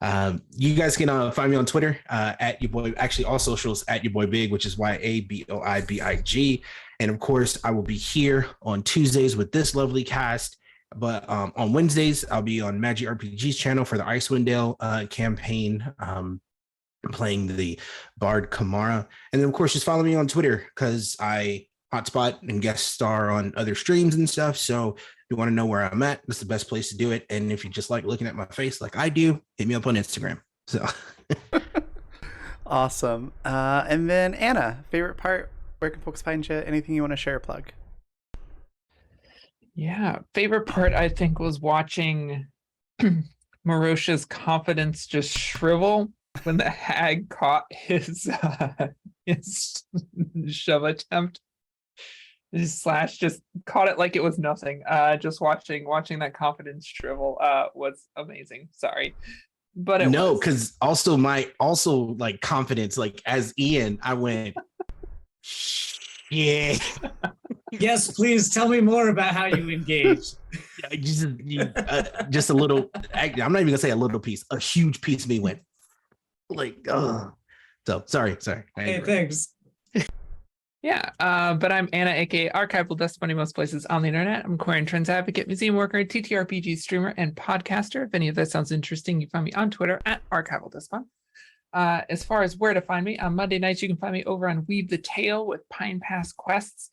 you guys can find me on Twitter at your boy. Actually, all socials at your boy Big, which is YABOIBIG. And of course, I will be here on Tuesdays with this lovely cast. But on Wednesdays, I'll be on Magic RPG's channel for the Icewind Dale campaign. Playing the Bard Kamara. And then, of course, just follow me on Twitter because I hotspot and guest star on other streams and stuff. So if you want to know where I'm at, that's the best place to do it. And if you just like looking at my face like I do, hit me up on Instagram. So awesome. And then Anna, favorite part, where can folks find you? Anything you want to share or plug? Yeah, favorite part I think was watching Marosha's confidence just shrivel when the hag caught his shove attempt. His slash just caught it like it was nothing. Just watching that confidence shrivel was amazing. Sorry. But it no, because also like confidence, like as Ian, I went, yeah. Yes, please tell me more about how you engaged. Just a little. I'm not even gonna say a little piece. A huge piece of me went like, oh. So sorry. Hey, thanks. Yeah, but I'm Anna, aka Archival Dust Bunny most places on the internet. I'm a queer and trans advocate, museum worker, TTRPG streamer, and podcaster. If any of that sounds interesting, you find me on Twitter at Archival Dust Bunny. As far as where to find me, on Monday nights, you can find me over on Weave the Tale with Pine Pass Quests.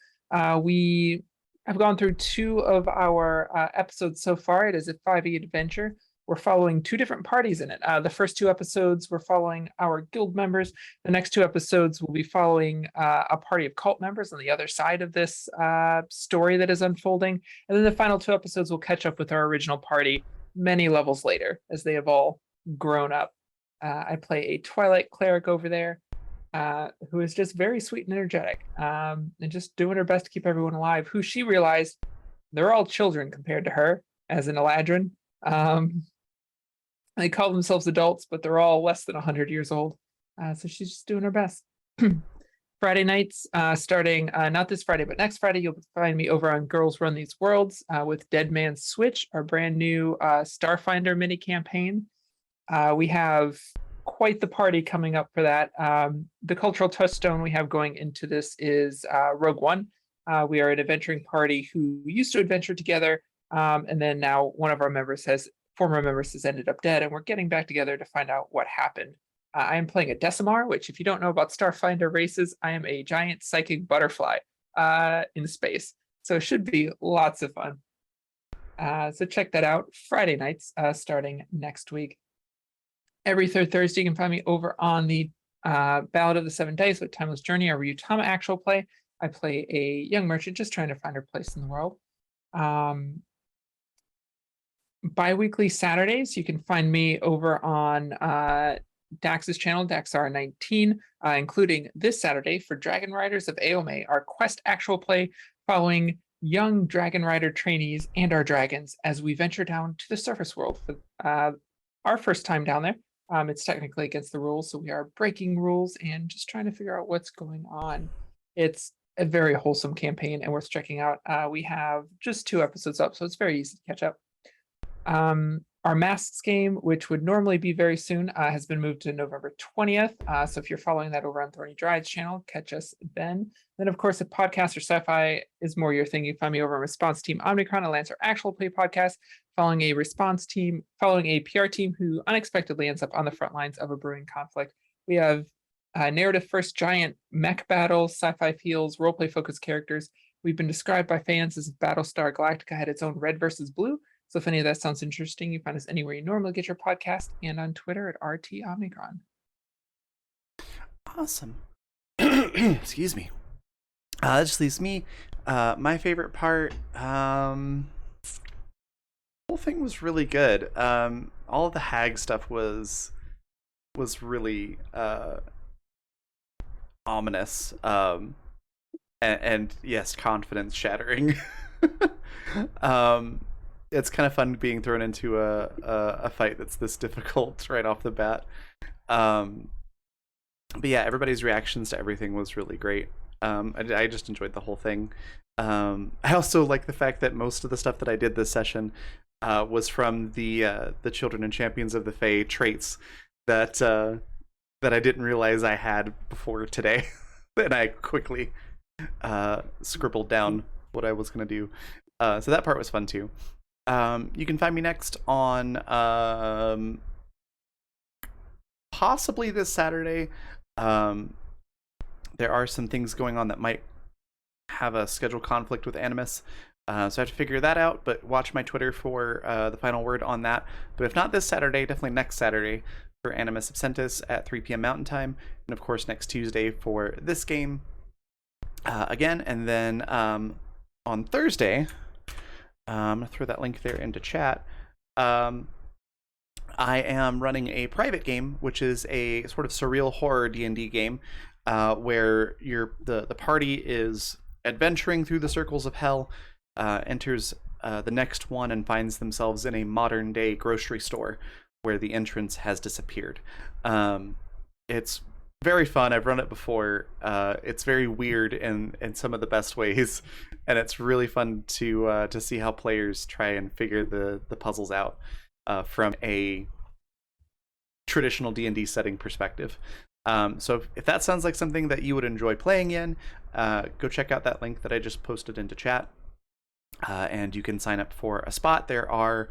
We have gone through 2 of our episodes so far. It is a 5e adventure. We're following 2 different parties in it. The first 2 episodes, we're following our guild members. The next 2 episodes, we'll be following a party of cult members on the other side of this story that is unfolding. And then the final 2 episodes will catch up with our original party many levels later as they have all grown up. I play a Twilight cleric over there who is just very sweet and energetic and just doing her best to keep everyone alive, who she realized they're all children compared to her as an Eladrin. They call themselves adults, but they're all less than 100 years old. So she's just doing her best. Friday nights, starting not this Friday, but next Friday, you'll find me over on Girls Run These Worlds with Dead Man's Switch, our brand new Starfinder mini campaign. We have quite the party coming up for that. The cultural touchstone we have going into this is Rogue One. We are an adventuring party who used to adventure together, and then now one of our former members has ended up dead, and we're getting back together to find out what happened. I am playing a Decimar, which if you don't know about Starfinder races, I am a giant psychic butterfly in space. So it should be lots of fun. So check that out. Friday nights starting next week. Every third Thursday, you can find me over on the Ballad of the 7 Days with Timeless Journey, our Ryutama actual play. I play a young merchant just trying to find her place in the world. Bi-weekly Saturdays, you can find me over on Dax's channel, Daxar19, including this Saturday for Dragon Riders of Aome, our quest actual play following young Dragon Rider trainees and our dragons as we venture down to the surface world for our first time down there. It's technically against the rules, so we are breaking rules and just trying to figure out what's going on. It's a very wholesome campaign and worth checking out. We have just 2 episodes up, so it's very easy to catch up. Our Masks game, which would normally be very soon, has been moved to November 20th. So if you're following that over on Thorny Dried's channel, catch us then. Then, of course, if podcast or sci-fi is more your thing, you find me over on Response Team Omnicron, a Lancer actual play podcast, following a PR team who unexpectedly ends up on the front lines of a brewing conflict. We have narrative first giant mech battles, sci-fi feels, roleplay focused characters. We've been described by fans as if Battlestar Galactica had its own red versus blue. So if any of that sounds interesting, you find us anywhere you normally get your podcast and on Twitter at RT Omnicron. Awesome. Excuse me. That just leaves me. My favorite part, the whole thing was really good. All of the hag stuff was really ominous. And yes, confidence shattering. It's kind of fun being thrown into a fight that's this difficult right off the bat. But yeah, everybody's reactions to everything was really great. I just enjoyed the whole thing. I also like the fact that most of the stuff that I did this session was from the Children and Champions of the Fae traits that that I didn't realize I had before today, and I quickly scribbled down what I was gonna do. So that part was fun too. You can find me next on possibly this Saturday. There are some things going on that might have a schedule conflict with Animus, so I have to figure that out, but watch my Twitter for the final word on that. But if not this Saturday, definitely next Saturday for Animus Absentis at 3 p.m. Mountain Time, and of course next Tuesday for this game again. And then on Thursday, I'm going to throw that link there into chat. I am running a private game, which is a sort of surreal horror D&D game, where the party is adventuring through the circles of hell, enters the next one, and finds themselves in a modern day grocery store where the entrance has disappeared. It's very fun. I've run it before. It's very weird in some of the best ways, and it's really fun to see how players try and figure the puzzles out from a traditional D&D setting perspective. So if that sounds like something that you would enjoy playing in, go check out that link that I just posted into chat, and you can sign up for a spot. There are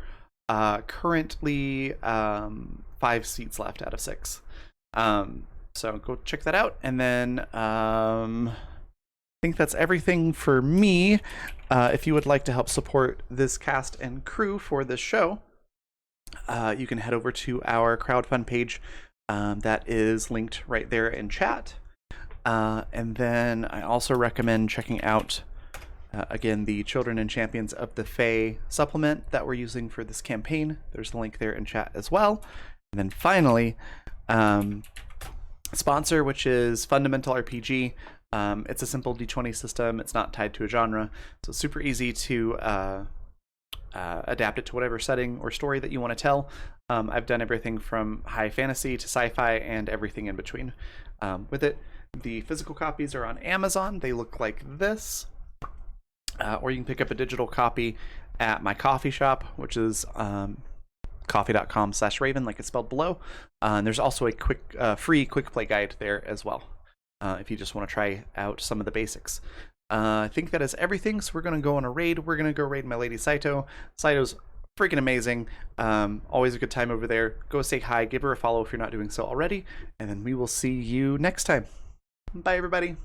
currently 5 seats left out of 6. So go check that out. And then I think that's everything for me. If you would like to help support this cast and crew for this show, you can head over to our crowdfund page that is linked right there in chat. And then I also recommend checking out, again, the Children and Champions of the Fae supplement that we're using for this campaign. There's a link there in chat as well. And then finally, sponsor, which is Fundamental RPG. It's a simple D20 system. It's not tied to a genre, so it's super easy to adapt it to whatever setting or story that you want to tell. I've done everything from high fantasy to sci-fi and everything in between with it. The physical copies are on Amazon. They look like this, or you can pick up a digital copy at my coffee shop, which is coffee.com/raven, like it's spelled below. And there's also a quick free quick play guide there as well, if you just want to try out some of the basics. I think that is everything, so we're going to go on a raid. We're going to go raid my lady Saito. Saito's freaking amazing. Always a good time over there. Go say hi, give her a follow if you're not doing so already, and then we will see you next time. Bye, everybody.